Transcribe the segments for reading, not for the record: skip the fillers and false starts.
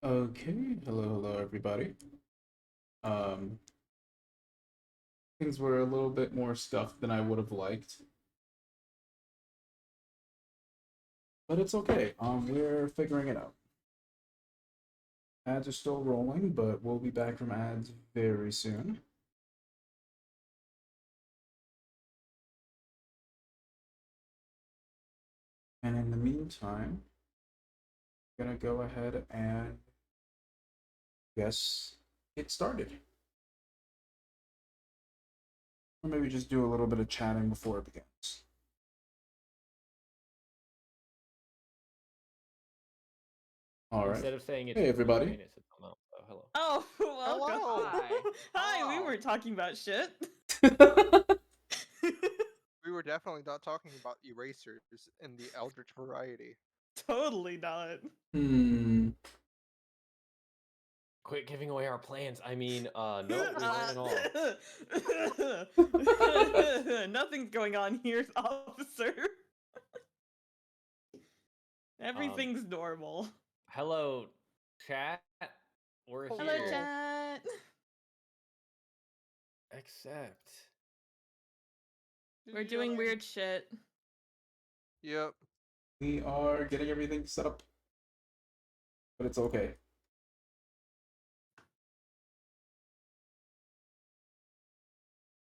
Okay, hello everybody. Um, Things were a little bit more stuffed than I would have liked, but it's okay. We're figuring it out. Ads are still rolling, but we'll be back from ads very soon. And in the meantime, I'm gonna go ahead and get started. Or maybe just do a little bit of chatting before it begins. All right. Instead of saying it's Hey your everybody. brain, it's a mouth. Oh, hello. Oh, welcome. Hello. Hi. Hi, we Hello. weren't talking about shit. We were definitely not talking about erasers in the Eldritch variety. Totally not. Quit giving away our plans. I mean, no, we weren't at all. Nothing's going on here, officer. Everything's normal. Hello, chat. We're Hello, Hello, here. chat. Except. We're doing weird shit. Yep. We are getting everything set up, but it's okay.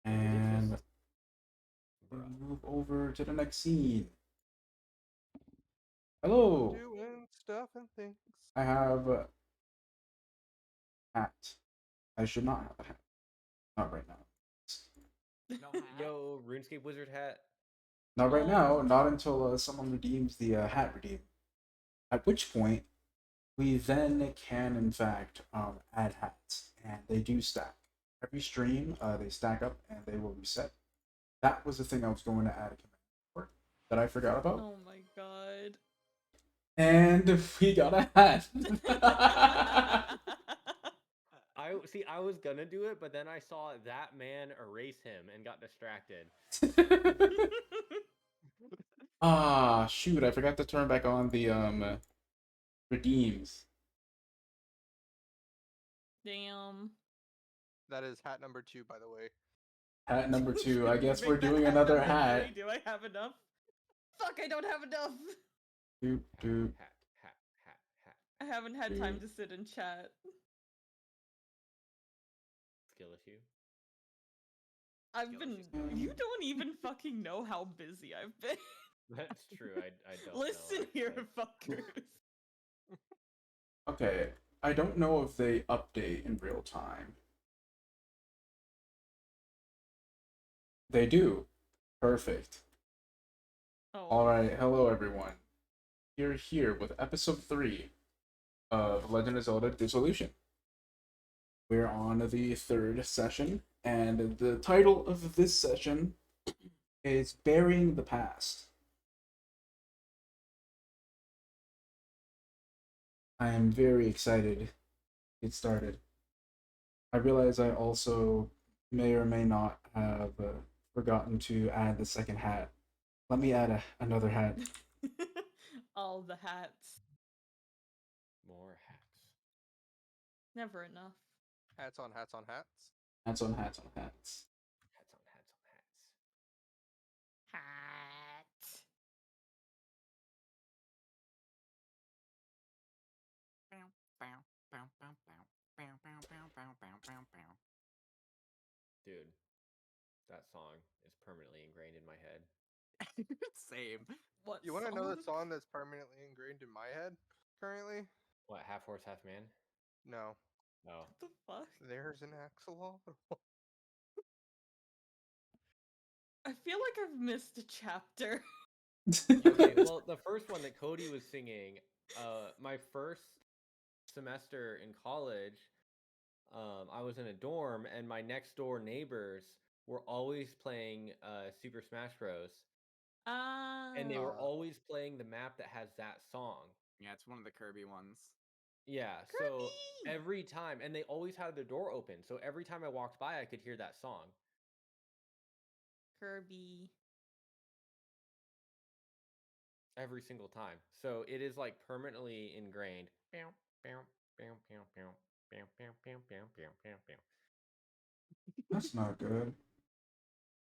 And we'll move over to the next scene. Hello. Doing stuff and things. I have a hat. I should not have a hat. Not right now. No hat. Yo, RuneScape Wizard hat. Not right now. Not until someone redeems the hat redeem. At which point, we then can, in fact, add hats. And they do stack. Every stream, they stack up and they will reset. That was the thing I was going to add a command for that I forgot about. Oh my god. And we got a hat. I was gonna do it, but then I saw that man erase him and got distracted. Ah, shoot, I forgot to turn back on the redeems. Damn. That is hat number 2, by the way. Hat number 2. I guess Make we're that doing hat another number hat. 3. Do I have enough? Fuck, I don't have enough. Doop, doop. Hat. I haven't had time to sit and chat. Skill issue. You don't even fucking know how busy I've been. That's true. I don't Listen know, here, fuckers. Okay, I don't know if they update in real time. They do. Perfect. Oh. Alright, hello everyone. You're here with episode 3 of Legend of Zelda Dissolution. We're on the 3rd session, and the title of this session is Burying the Past. I am very excited to get started. I realize I also may or may not have forgotten to add the second hat. Let me add another hat. All the hats. More hats. Never enough. Hats on hats on hats. Hats on hats on hats. Hats on hats on hats. Hat. Dude, that song is permanently ingrained in my head. Same. What You want to know the song? song that's permanently ingrained in my head currently? What, half horse, half man? No. No. What the fuck? There's an axolotl. I feel like I've missed a chapter. Okay, well, the first one that Cody was singing, my first semester in college, I was in a dorm, and my next door neighbors were always playing Super Smash Bros. And they were always playing the map that has that song. Yeah, it's one of the Kirby ones. Yeah, so every time, and they always had their door open, so every time I walked by, I could hear that song. Kirby. Every single time. So it is like permanently ingrained. That's not good.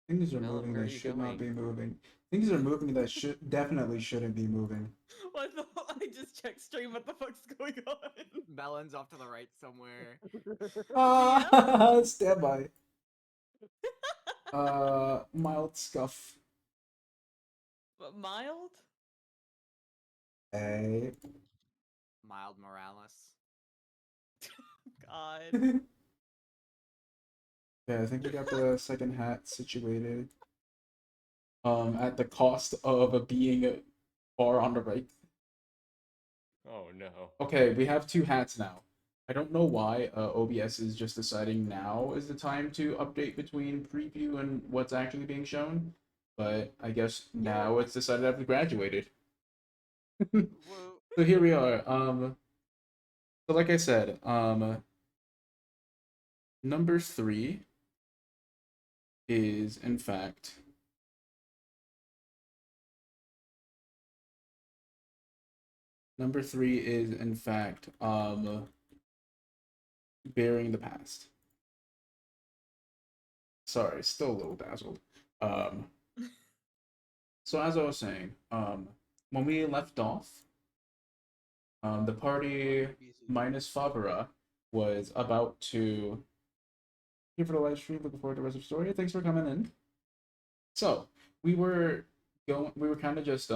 Things are Melon, moving where are that you should not be going? moving. Things are moving that should definitely shouldn't be moving. What the? I just checked stream. What the fuck's going on? Melon's off to the right somewhere. Ah, stand by. Mild scuff. What, mild? Hey. Mild Morales. God. Yeah, I think we got the second hat situated. At the cost of being far on the right. Oh no. Okay, we have two hats now. I don't know why OBS is just deciding now is the time to update between preview and what's actually being shown, but I guess now it's decided I've graduated. Whoa. So here we are. So like I said, number 3 is in fact bearing the past. Sorry, still a little dazzled. So as I was saying, when we left off, the party minus Favara was about to here for the live stream. Looking forward to the rest of the story. Thanks for coming in. So we were kind of just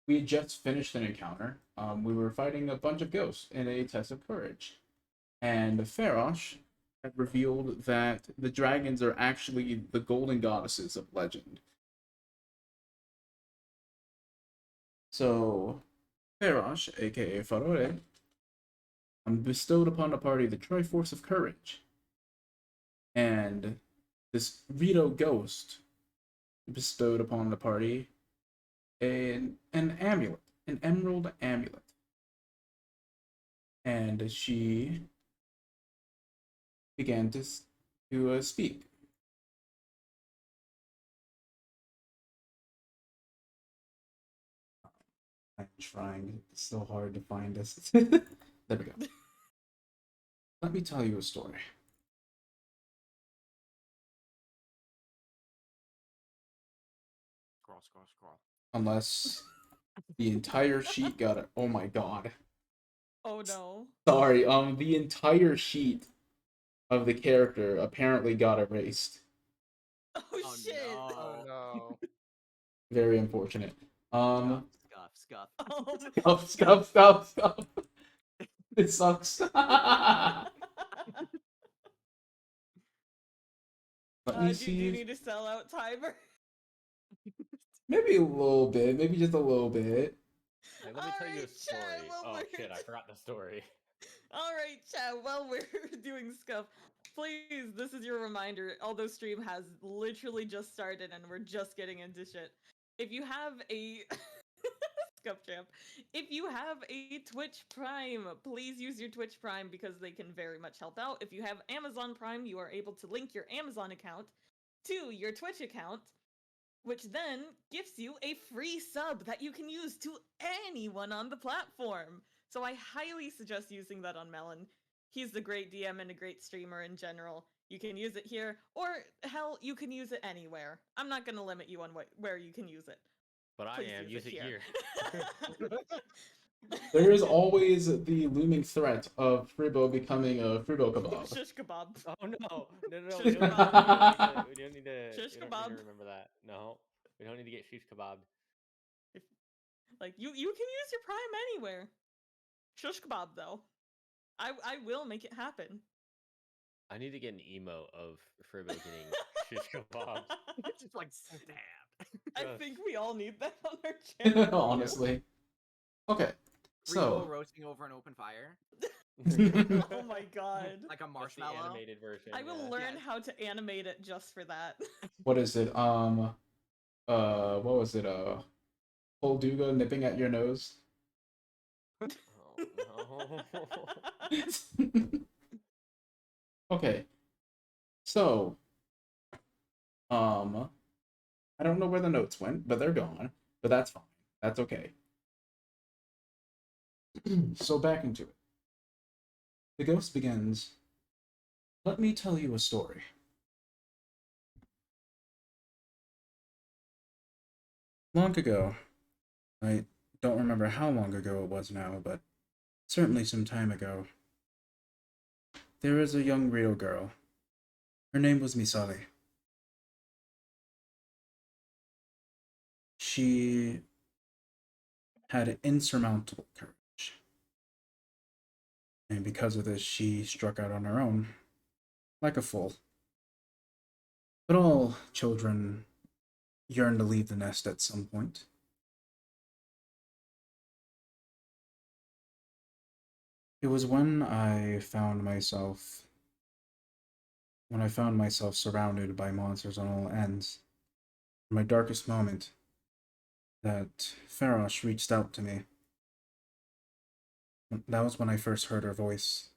we had just finished an encounter. We were fighting a bunch of ghosts in a test of courage, and Farosh had revealed that the dragons are actually the golden goddesses of legend. So Farosh, aka Farore, bestowed upon the party the Triforce of Courage. And this Rito ghost bestowed upon the party an amulet, an emerald amulet. And she began to speak. I'm trying. It's so hard to find this. There we go. Let me tell you a story. Scroll. Unless the entire sheet got it. Oh my god. Oh no. Sorry, the entire sheet of the character apparently got erased. Oh, Oh shit. Oh no. no. Very unfortunate. Scuff. Oh, Scuff. It sucks. Let me do see. you need a sellout timer? Maybe a little bit. Maybe just a little bit. Hey, let me tell you a Alright, chat, story. well, Oh we're- shit, I forgot the story. Alright, chat, while we're doing scuff, please, this is your reminder, although stream has literally just started and we're just getting into shit. If you have a Scuff Champ, if you have a Twitch Prime, please use your Twitch Prime because they can very much help out. If you have Amazon Prime, you are able to link your Amazon account to your Twitch account, which then gives you a free sub that you can use to anyone on the platform. So I highly suggest using that on Melon. He's the great DM and a great streamer in general. You can use it here, or hell, you can use it anywhere. I'm not going to limit you on where you can use it. But Please I am. Use it here. There is always the looming threat of Fribo becoming a Fribo kebab. Shish kebab. Oh no. Shish We don't kebab. we don't need to Shish we don't need kebab. to remember that. No. We don't need to get shish kebab. Like, you can use your Prime anywhere. Shish kebab, though. I will make it happen. I need to get an emo of Fribo getting shish kebab. It's just like stab. I Yes. think we all need that on our channel. Honestly. Okay. Rebo So roasting over an open fire, Oh my god. like a That's the marshmallow. animated version. I will yeah. learn Yes. how to animate it just for that. what is it? What was it? Polduga nipping at your nose. Oh no. Okay. So, I don't know where the notes went, but they're gone. But that's fine. That's okay. So back into it. The ghost begins. Let me tell you a story. Long ago, I don't remember how long ago it was now, but certainly some time ago, there was a young real girl. Her name was Misali. She had insurmountable courage, and because of this, she struck out on her own, like a fool. But all children yearn to leave the nest at some point. It was when I found myself surrounded by monsters on all ends, in my darkest moment, that Farosh reached out to me. That was when I first heard her voice.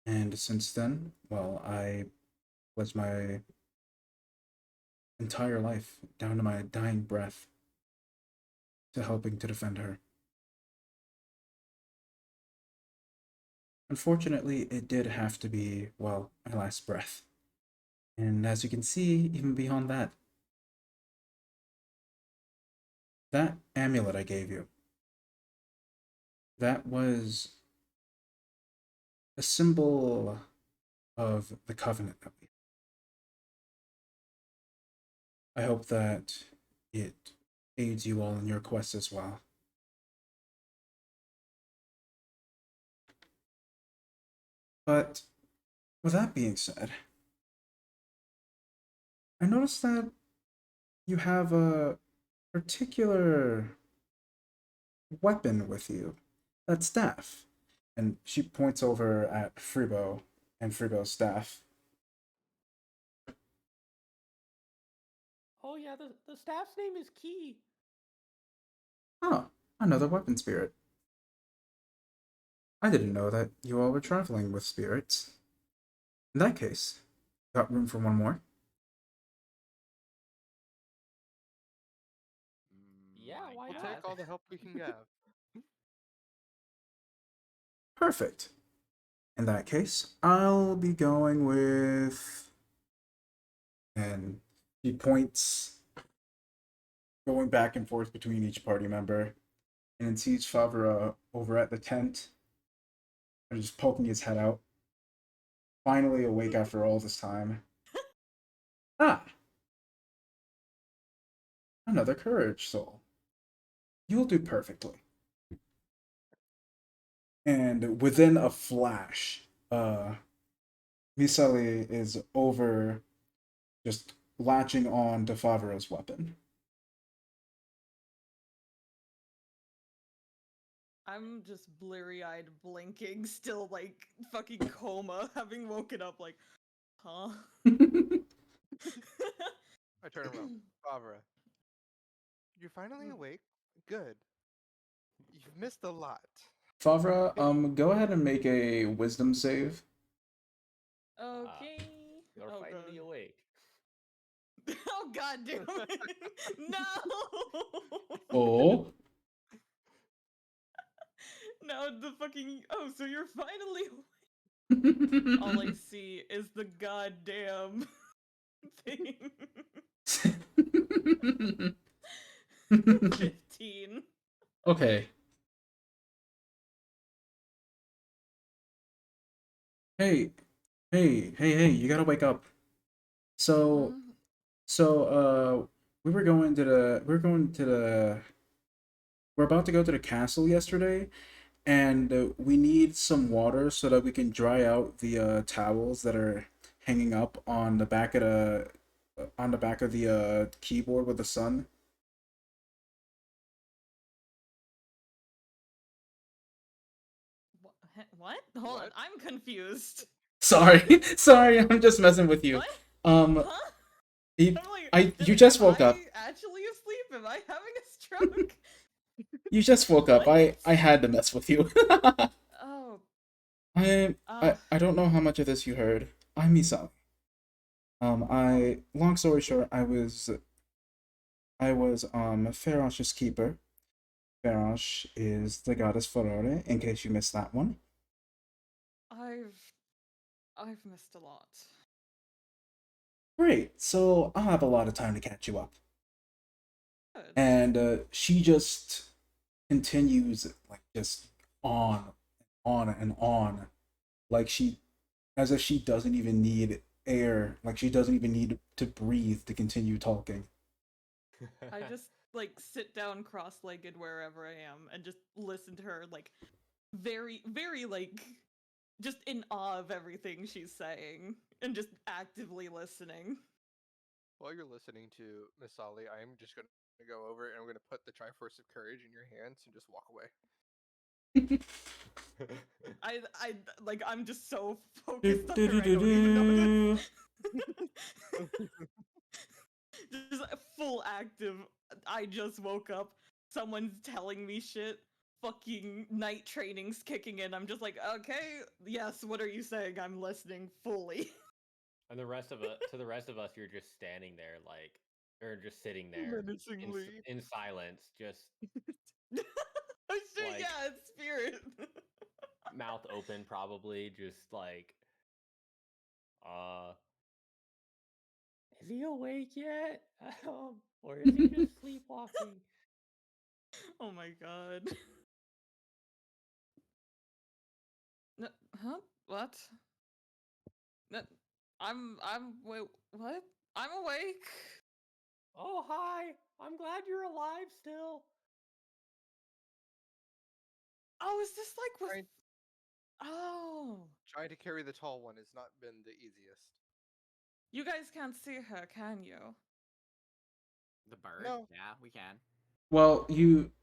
And since then, well, I was my entire life, down to my dying breath, to helping to defend her. Unfortunately, it did have to be, well, my last breath. And as you can see, even beyond that, that amulet I gave you, that was a symbol of the covenant that we. I hope that it aids you all in your quest as well. But with that being said, I noticed that you have a particular weapon with you, that staff. And she points over at Fribo and Fribo's staff. Oh yeah, the staff's name is Key. Oh, another weapon spirit. I didn't know that you all were traveling with spirits. In that case, got room for one more? Yeah, why We'll not? take all the help we can get. Perfect. In that case, I'll be going with. And he points, going back and forth between each party member, and sees Favre over at the tent, and just poking his head out. Finally awake after all this time. Ah! Another courage soul. You'll do perfectly. And within a flash, Misali is over, just latching on to Favre's weapon. I'm just bleary-eyed, blinking, still like fucking coma, having woken up like, huh? I turn around. Barbara, you're finally awake? Good. You've missed a lot. Favre, go ahead and make a wisdom save. Okay. You're Oh, finally God. awake. Oh god damn it! No! Oh. No, the fucking so you're finally all I see is the goddamn thing. 15. Okay. Hey, hey, you gotta wake up. So, we were going to we're about to go to the castle yesterday, and we need some water so that we can dry out the towels that are hanging up on the back of the keyboard with the sun. What? Hold on, What? I'm confused. Sorry, sorry, I'm just messing with you. What? Um, Huh? you, I'm like, you just am woke up. I actually asleep? Am I having a stroke? You just woke up. What? I had to mess with you. Oh. I don't know how much of this you heard. I'm Misao. Long story short, I was Farosh's keeper, Ferash is the goddess Ferrare, in case you missed that one. I've missed a lot. Great, so I'll have a lot of time to catch you up. Good. And she just continues, like, just on and on, like as if she doesn't even need air, like she doesn't even need to breathe to continue talking. I just like sit down cross-legged wherever I am and just listen to her, like very, very like just in awe of everything she's saying and just actively listening. While you're listening to Miss Ollie, I am just gonna go over and I'm gonna put the Triforce of Courage in your hands and just walk away. I like I'm just so focused on her. I don't even know. Just a full active. I just woke up. Someone's telling me shit. Fucking night training's kicking in. I'm just like, okay, yes. What are you saying? I'm listening fully. And the rest of us, you're just standing there, like, or just sitting there Menacingly. in silence, just Oh shit! Like- Yeah, it's spirit. mouth open, probably, just like, is he awake yet? Or is he just sleepwalking? Oh my god. No, huh? What? No, wait, what? I'm awake. Oh, hi! I'm glad you're alive still. Oh, is this like with? Trying, Oh, trying to carry the tall one has not been the easiest. you guys can't see her, can you? The bird? No. Yeah, we can. Well,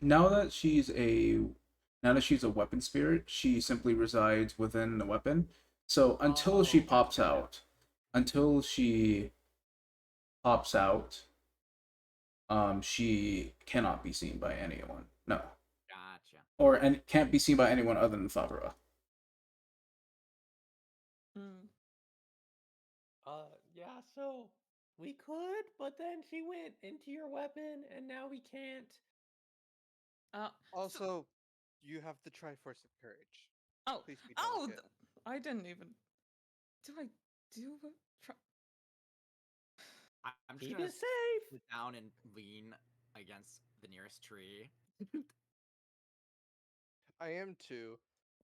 now that she's a weapon spirit, she simply resides within the weapon. So until she Oh, pops gotcha. out, until she pops out, she cannot be seen by anyone. No, Gotcha. and can't be seen by anyone other than Favre. Hmm. Yeah, so we could, but then she went into your weapon, and now we can't. So, Also, you have the Triforce of Courage. oh, Please be oh, delicate. I didn't even. Do I do? I'm just Keep gonna it safe. sit down and lean against the nearest tree. I am too.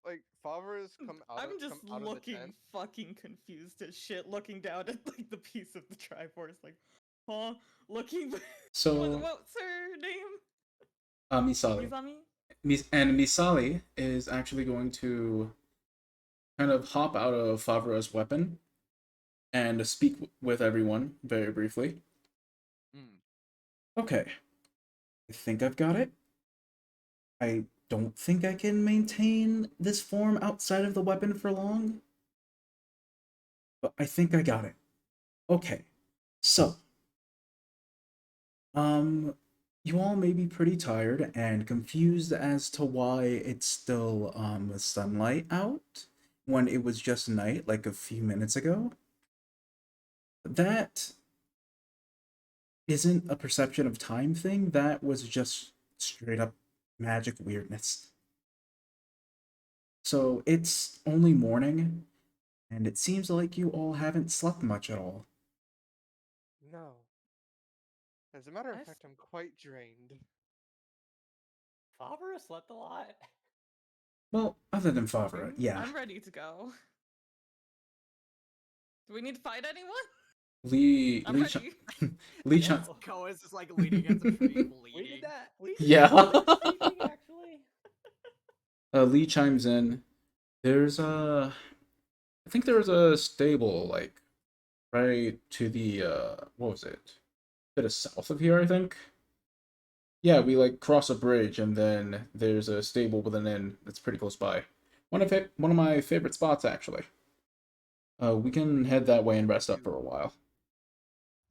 Like Favre's come I'm just out of the looking tent. fucking confused as shit, looking down at like the piece of the Triforce, like, huh? Looking. So, What's her name? Misali. Mizami? And Misali is actually going to kind of hop out of Favre's weapon and speak with everyone very briefly. Mm. Okay, I think I've got it. I don't think I can maintain this form outside of the weapon for long, but I think I got it. Okay, so, you all may be pretty tired and confused as to why it's still, sunlight out when it was just night like a few minutes ago. That isn't a perception of time thing, that was just straight up magic weirdness. So it's only morning, and it seems like you all haven't slept much at all. No. As a matter of I fact, I'm quite drained. Favre slept a lot. Well, other than Favre, yeah. I'm ready to go. Do we need to fight anyone? Lee I'm Lee ready. Lee Yeah. Ko is just like leaning against a tree, bleeding. We did that. We Yeah. sleeping, actually. Lee chimes in. There's a, I think there's a stable like right to the what was it? To the south of here, I think. Yeah, we like cross a bridge and then there's a stable with an inn that's pretty close by. One of my favorite spots actually. We can head that way and rest up for a while.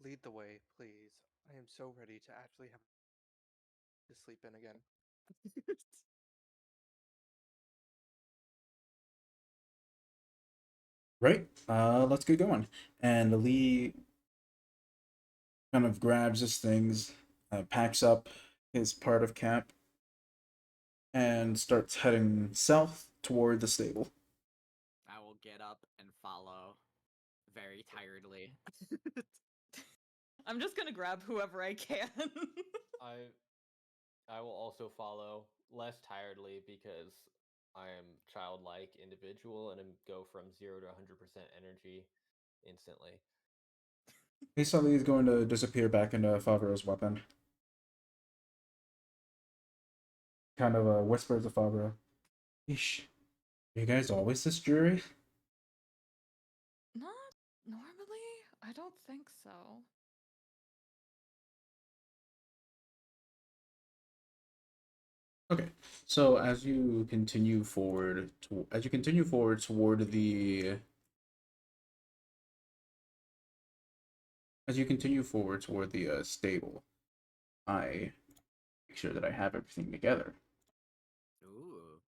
Lead the way, please. I am so ready to actually have to sleep in again. Right. Let's get going. And Lee kind of grabs his things, packs up his part of camp, and starts heading south toward the stable. I will get up and follow very tiredly. I'm just gonna grab whoever I can. I will also follow less tiredly because I am childlike individual and go from 0 to 100% energy instantly. Isali is going to disappear back into Favreau's weapon. Kind of whispers to Favreau. Yeesh. Are you guys always this dreary? Not normally. I don't think so. Okay, so as you continue forward, toward the, stable, I make sure that I have everything together. Ooh.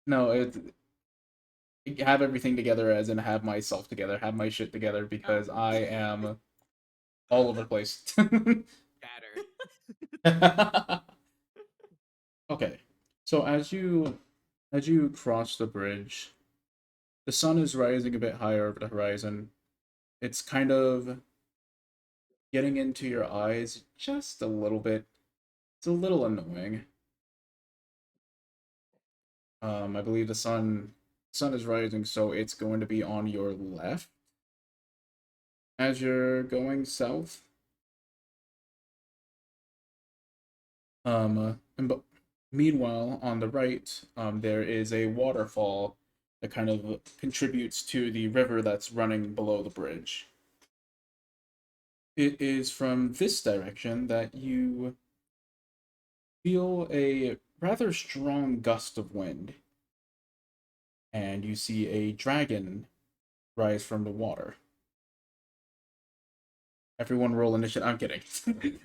No, have everything together as in have myself together, have my shit together because I am all over the place. Better. Okay, so as you cross the bridge, the sun is rising a bit higher over the horizon. It's kind of getting into your eyes just a little bit. It's a little annoying. I believe the sun is rising, so it's going to be on your left as you're going south. Meanwhile, on the right, there is a waterfall that kind of contributes to the river that's running below the bridge. It is from this direction that you feel a rather strong gust of wind, and you see a dragon rise from the water. Everyone roll initiative. I'm kidding.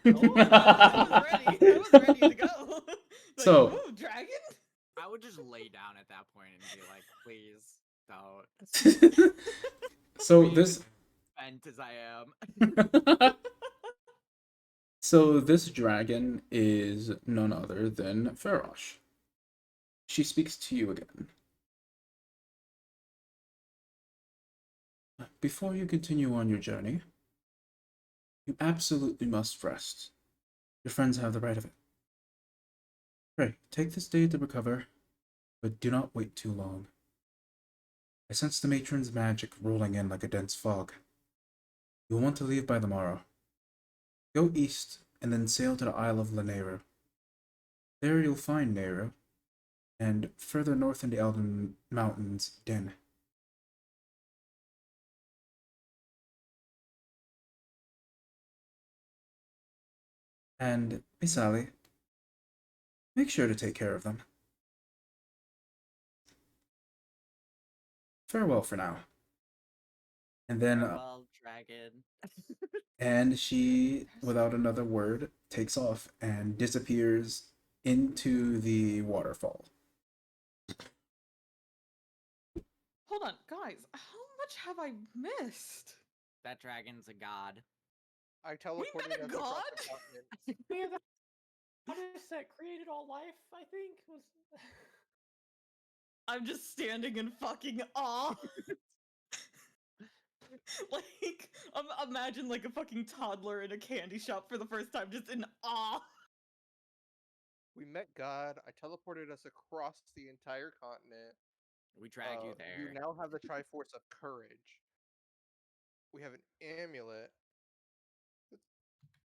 I was ready to go. Like, So, ooh, dragon? I would just lay down at that point and be like, please don't. so Being this bent as I am. so this dragon is none other than Ferosh. She speaks to you again. Before you continue on your journey, you absolutely must rest. Your friends have the right of it. Pray, take this day to recover, but do not wait too long. I sense the matron's magic rolling in like a dense fog. You will want to leave by the morrow. Go east, and then sail to the Isle of Lanayru. There you'll find Nayru, and further north in the Elden Mountains, Din. And, Miss Sally, make sure to take care of them. Farewell for now. And then, Farewell, dragon. and she, without another word, takes off and disappears into the waterfall. Hold on, guys. How much have I missed? That dragon's a god. I teleported met a us across god? the continent. We have the goddess that created all life, I think. I'm just standing in fucking awe. Like, imagine like a fucking toddler in a candy shop for the first time, just in awe. We met God. I teleported us across the entire continent. We dragged you there. You now have the Triforce of Courage. We have an amulet.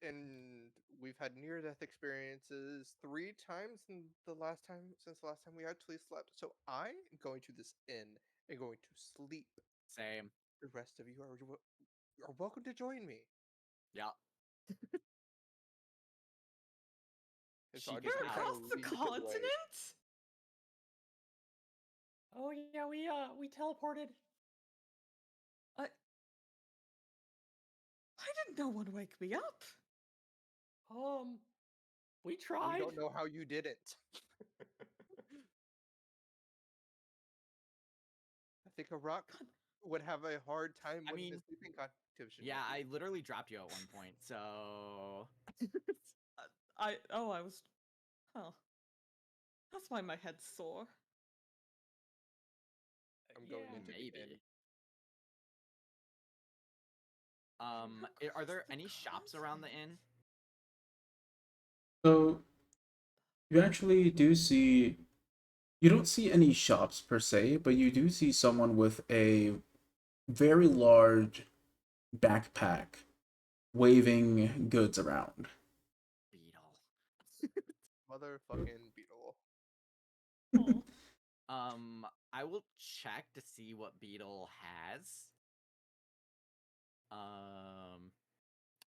And we've had near-death experiences 3 times since the last time we actually slept. So I am going to this inn and going to sleep. Same. The rest of you are welcome to join me. Yeah. And so I'm She just We're gonna gets kind across of the lead the way. continent? Oh yeah, we teleported. Why did no one wake me up? We We tried. don't know how you did it. I think a rock would have a hard time I winning the mean, sleeping competition. Yeah, with I you. literally dropped you at one point, so I was. Huh. That's why my head's sore. I'm going Yeah. into the Maybe. inn. Are there any shops around the inn? So you actually do see. You don't see any shops per se, but you do see someone with a very large backpack waving goods around. Beetle. Motherfucking beetle. Oh. I will check to see what Beetle has.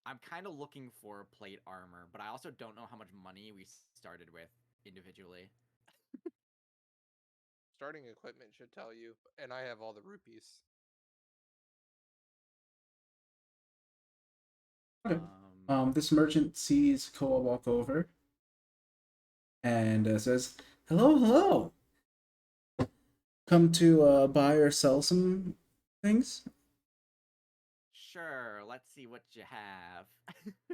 I'm kind of looking for plate armor, but I also don't know how much money we started with individually. Starting equipment should tell you, and I have all the rupees. Okay. This merchant sees Koa walk over and says, "Hello, hello. Come to buy or sell some things?" Sure, let's see what you have.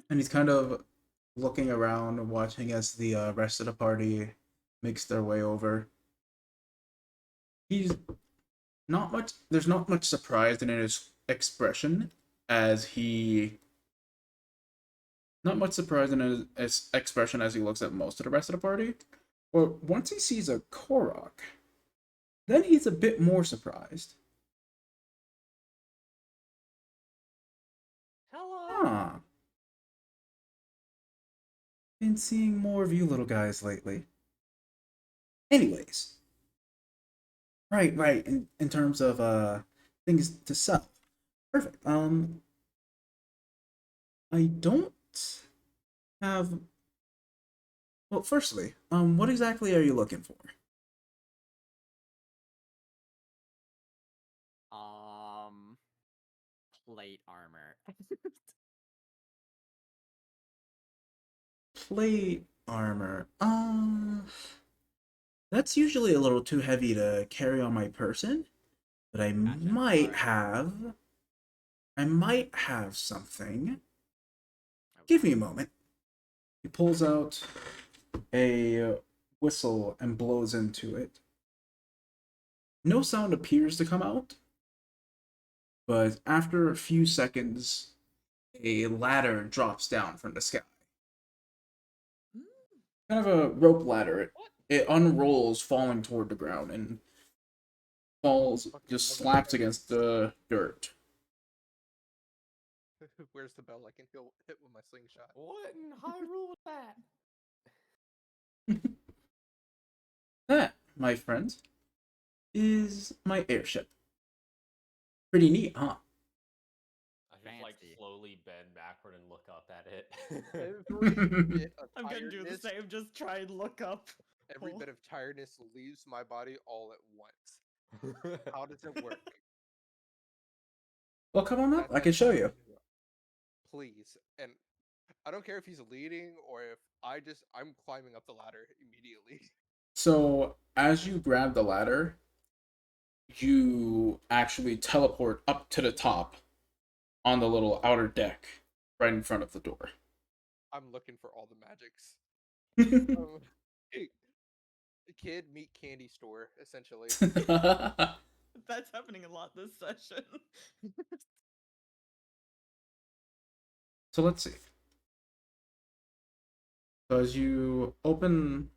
And he's kind of looking around, watching as the rest of the party makes their way over. He's not much. There's not much surprise in his expression, as he. Not much surprise in his expression as he looks at most of the rest of the party. But once he sees a Korok, then he's a bit more surprised. Hello. Huh. Been seeing more of you little guys lately. Anyways. Right. In terms of things to sell. Perfect. I don't have. Well, firstly, what exactly are you looking for? Plate armor. Plate armor. That's usually a little too heavy to carry on my person, but I Gotcha. might Alright. have. I might have something. Okay. Give me a moment. He pulls out a whistle and blows into it. No sound appears to come out, but after a few seconds, a ladder drops down from the sky. Mm. Kind of a rope ladder. It unrolls, falling toward the ground, and falls, Fucking just love it. slaps against the dirt. Where's the bell? I can hit with my slingshot. What in Hyrule was that? That, my friend, is my airship. Pretty neat, huh? I just like Fancy. slowly bend backward and look up at it. Every bit of I'm gonna do the tiredness, same. Just try and look up. every Oh. bit of tiredness leaves my body all at once. How does it work? Well, come on up. That's I can show you. Please. And I don't care if he's leading or if I'm climbing up the ladder immediately. So, as you grab the ladder, you actually teleport up to the top on the little outer deck right in front of the door. I'm looking for all the magics. Hey, kid meet candy store, essentially. That's happening a lot this session. So let's see. So as you open,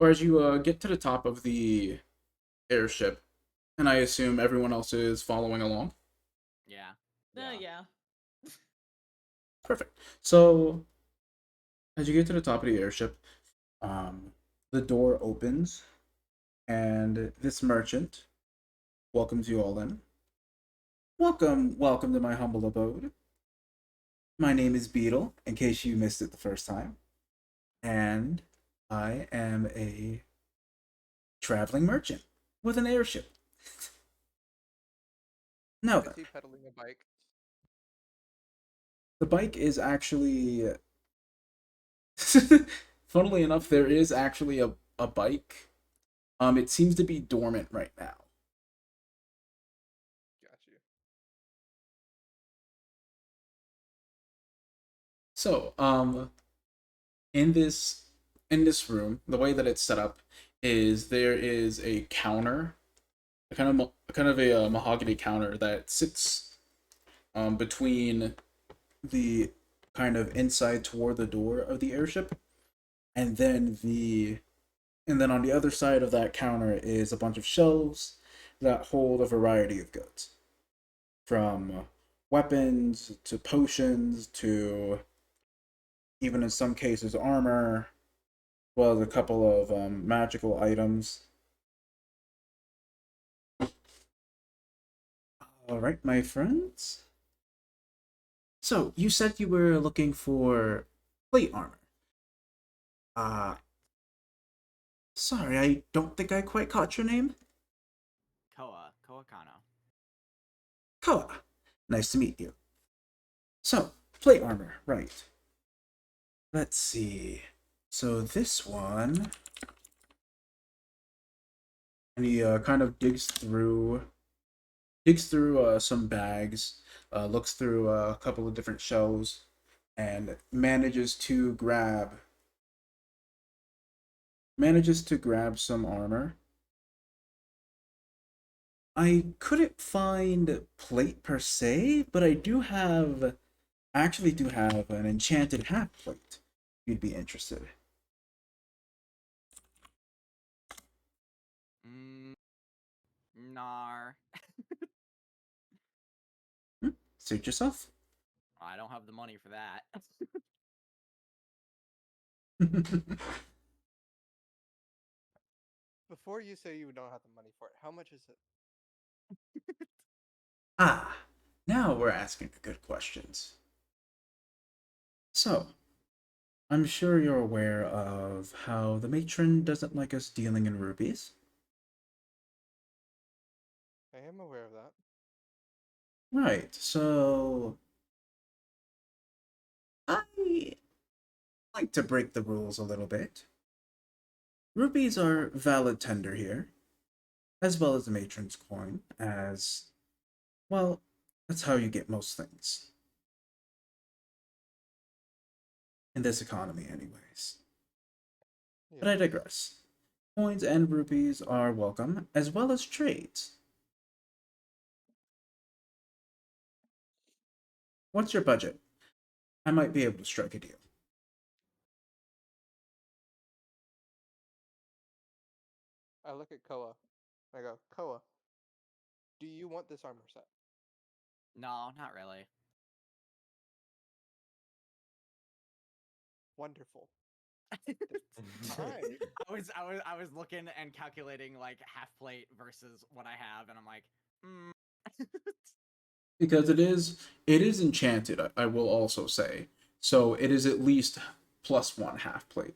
or as you get to the top of the airship, and I assume everyone else is following along. Yeah. Yeah. Perfect. So as you get to the top of the airship, the door opens, and this merchant welcomes you all in. Welcome to my humble abode. My name is Beetle, in case you missed it the first time, and I am a traveling merchant with an airship. Now Is then, he pedaling a bike? the bike is actually. Funnily enough, there is actually a bike. It seems to be dormant right now. Got you. So, in this room, the way that it's set up is there is a counter, a kind of a mahogany counter that sits between the kind of inside toward the door of the airship, and then on the other side of that counter is a bunch of shelves that hold a variety of goods, from weapons to potions to even in some cases armor, as well as a couple of magical items. All right, my friends. So you said you were looking for plate armor. Uh, sorry, I don't think I quite caught your name. Koa Kano. Koa. Nice to meet you. So, plate armor, right. Let's see. So this one, and he kind of digs through some bags, looks through a couple of different shelves, and manages to grab some armor. I couldn't find plate per se, but I actually do have an enchanted half plate. If you'd be interested. Nar. Suit yourself. I don't have the money for that. Before you say you don't have the money for it, how much is it? Ah, now we're asking the good questions. So, I'm sure you're aware of how the matron doesn't like us dealing in rupees. I am aware of that. Right, so I like to break the rules a little bit. Rupees are valid tender here, as well as the matron's coin, as well, that's how you get most things. In this economy, anyways. But I Yes. digress. Coins and rupees are welcome, as well as trades. What's your budget? I might be able to strike a deal. I look at Koa. I go, Koa, do you want this armor set? No, not really. Wonderful. I I was looking and calculating like half plate versus what I have, and I'm like, Because it is enchanted, I will also say. So it is at least +1 half plate.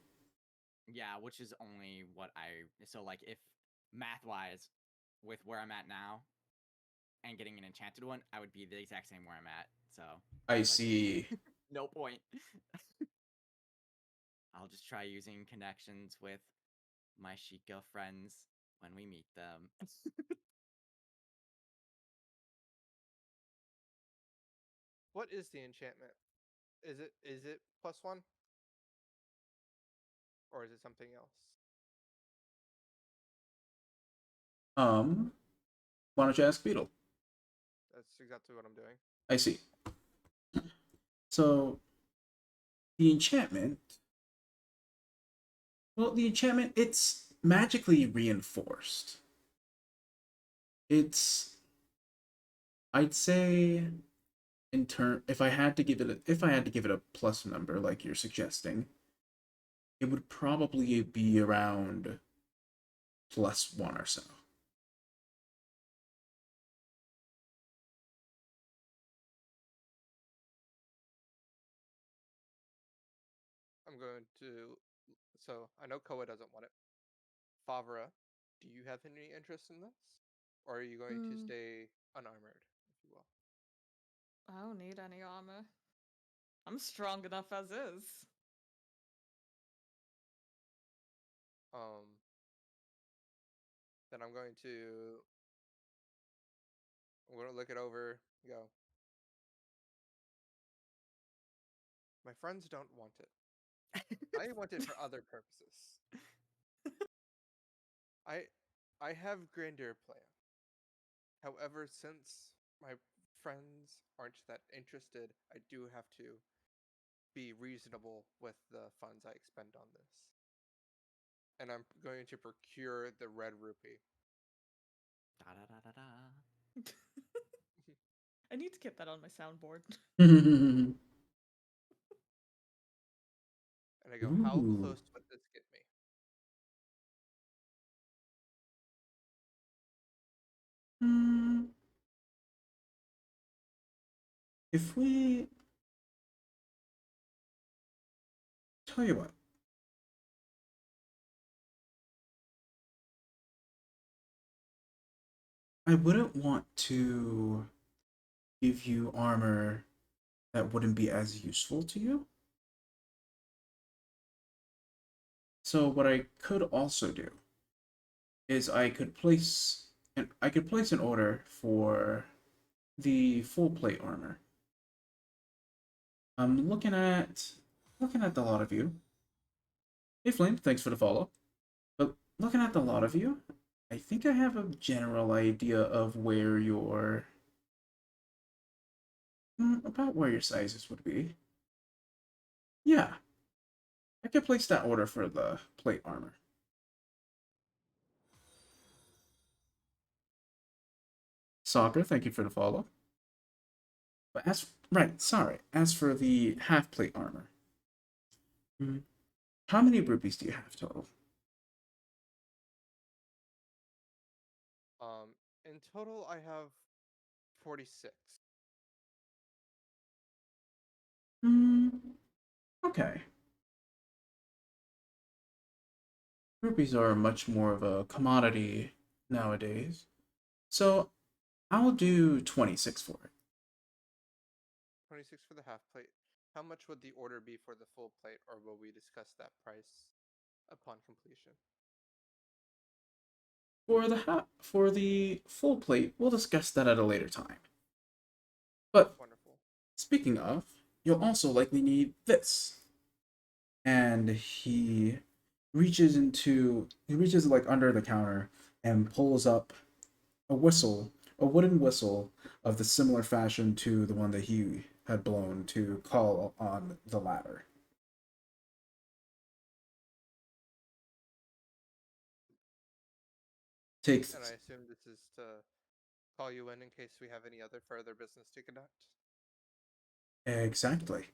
yeah, which is only what I. So like, if math wise, with where I'm at now, and getting an enchanted one, I would be the exact same where I'm at. So I like, see. no point. I'll just try using connections with my Sheikah friends when we meet them. what is the enchantment? Is it +1? Or is it something else? Why don't you ask Beetle? That's exactly what I'm doing. I see. So the enchantment, it's magically reinforced. It's, I'd say, if I had to give it a plus number like you're suggesting, it would probably be around +1 or so. I'm going to. So I know Koa doesn't want it. Favra, do you have any interest in this? Or are you going to Mm, stay unarmored, if you will? I don't need any armor. I'm strong enough as is. Um, then I'm going to look it over. Go. My friends don't want it. I want it for other purposes. I have grandeur plan. However, since my friends aren't that interested, I do have to be reasonable with the funds I expend on this. And I'm going to procure the red rupee. Da, da, da, da, da. I need to get that on my soundboard. And I go, how Ooh. close would this get me? If we tell you what, I wouldn't want to give you armor that wouldn't be as useful to you. So what I could also do is I could place an order for the full plate armor. I'm looking at the lot of you. Hey Flame, thanks for the follow. But looking at the lot of you, I think I have a general idea of where your about where your sizes would be. Yeah, I could place that order for the plate armor. Soccer, thank you for the follow. But as for the half plate armor, how many rupees do you have total? In total, I have 46. Okay. Rupees are much more of a commodity nowadays. So I'll do 26 for it. 26 for the half plate. How much would the order be for the full plate, or will we discuss that price upon completion? For the full plate, we'll discuss that at a later time. But Wonderful. speaking of, you'll also likely need this. And he reaches like under the counter and pulls up a wooden whistle of the similar fashion to the one that he had blown to call on the ladder. Takes And I assume this is to call you in case we have any other further business to conduct. exactly.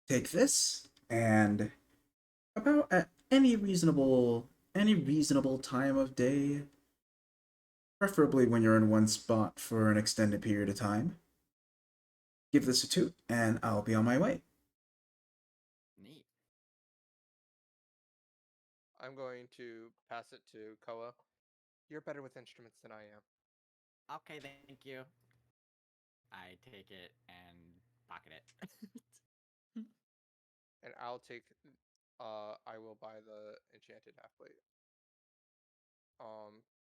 Take this and about at any reasonable time of day, preferably when you're in one spot for an extended period of time. Give this a toot, and I'll be on my way. Neat. I'm going to pass it to Koa. You're better with instruments than I am. Okay, thank you. I take it and pocket it. And I will buy the enchanted half plate.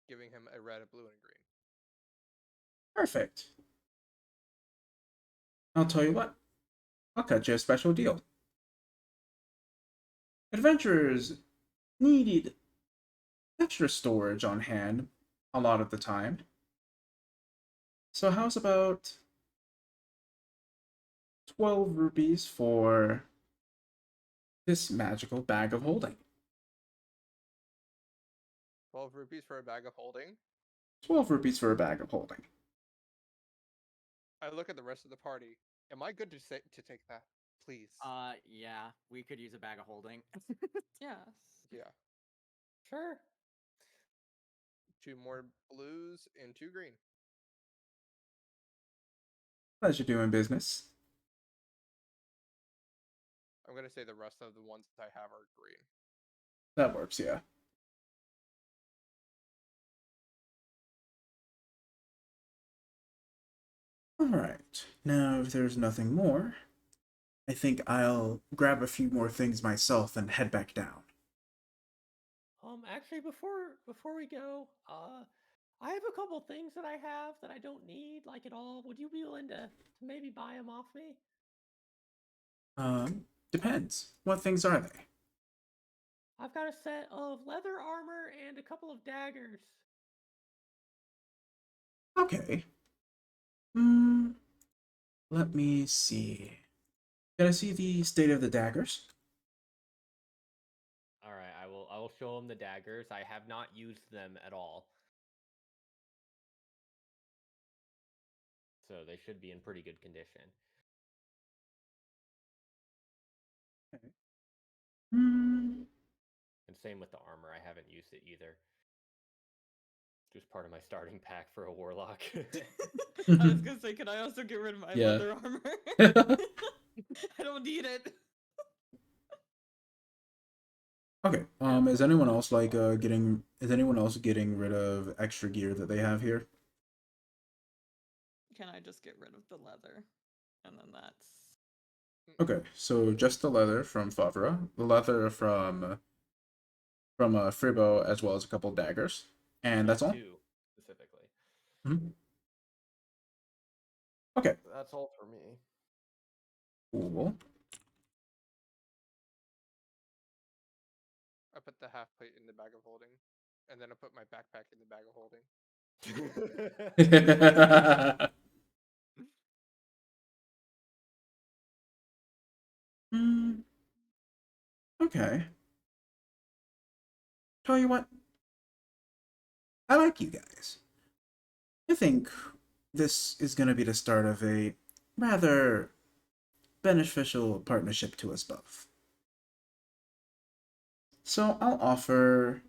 Giving him a red, a blue, and a green. Perfect. I'll tell you what, I'll cut you a special deal. Adventurers needed extra storage on hand a lot of the time. So how's about 12 rupees for this magical bag of holding? 12 rupees for a bag of holding. 12 rupees for a bag of holding. I look at the rest of the party. Am I good to take that? Please. Yeah, we could use a bag of holding. Yes. Yeah. Sure. 2 more blues and 2 green. Pleasure doing business. I'm gonna say the rest of the ones I have are green. That works, yeah. Alright, now if there's nothing more, I think I'll grab a few more things myself and head back down. Actually, before we go, I have a couple things that I have that I don't need like at all. Would you be willing to maybe buy them off me? Depends. What things are they? I've got a set of leather armor and a couple of daggers. Okay. Hmm. Let me see. Can I see the state of the daggers? All right, I will show him the daggers. I have not used them at all. So they should be in pretty good condition. Okay. Hmm. And same with the armor. I haven't used it either. Just part of my starting pack for a warlock. I was gonna say, can I also get rid of my Yeah. leather armor? I don't need it. Okay. Is anyone else getting rid of extra gear that they have here? Can I just get rid of the leather? And then that's Okay, so just the leather from Favre, the leather from Fribo, as well as a couple daggers, and that's all. 2 specifically. Mhm. Okay, That's all for me. cool. I put the half plate in the bag of holding, and then I put my backpack in the bag of holding. Hmm. Okay. Tell you what, I like you guys. I think this is going to be the start of a rather beneficial partnership to us both. So I'll offer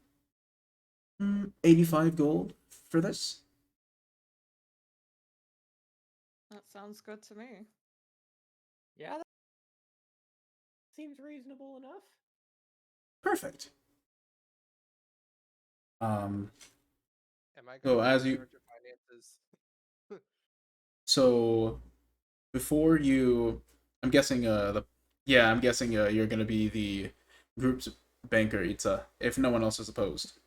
85 gold for this. that sounds good to me. Yeah, that seems reasonable enough. Perfect. Um, Am I So going to as be in you- charge of finances? so before you, I'm guessing I'm guessing you're gonna be the group's banker, Itza, if no one else is opposed.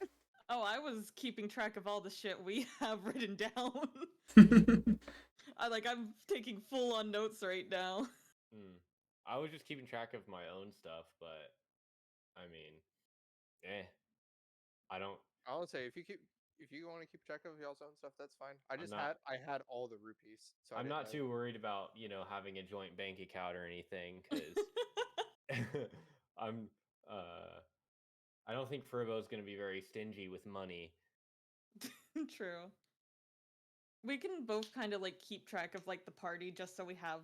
Oh, I was keeping track of all the shit we have written down. I'm taking full on notes right now. I was just keeping track of my own stuff, but I mean, I don't. I would say if you want to keep track of y'all's own stuff, that's fine. I had all the rupees, so I I'm didn't not have- too worried about having a joint bank account or anything because I'm. I don't think Furbo's going to be very stingy with money. True. We can both kind of keep track of the party just so we have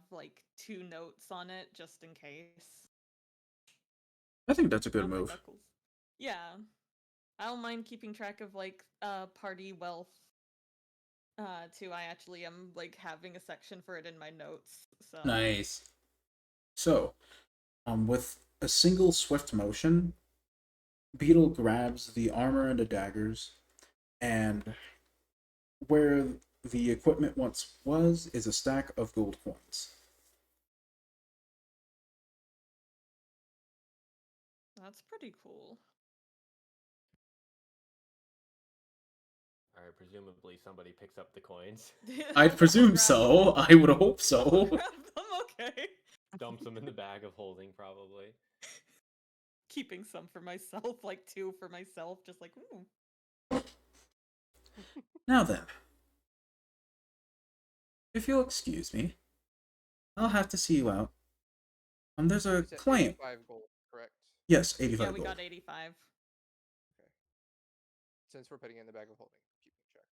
2 notes on it just in case. I think that's a good Not for move. Buckles. Yeah. I don't mind keeping track of party wealth. Too. I actually am having a section for it in my notes. So Nice. So, with a single swift motion, Beetle grabs the armor and the daggers, and where the equipment once was is a stack of gold coins. that's pretty cool. All right, presumably somebody picks up the coins, I'd presume Grab so. them. I would hope I'll so. grab them, okay. dumps them in the bag of holding, probably. Keeping some for myself, 2 for myself, just ooh. Now then, if you'll excuse me, I'll have to see you out. There's a You said client. 85 gold, correct? Yes, 85 Yeah, we gold. got 85. Since we're putting in the bag of holding, keeping track.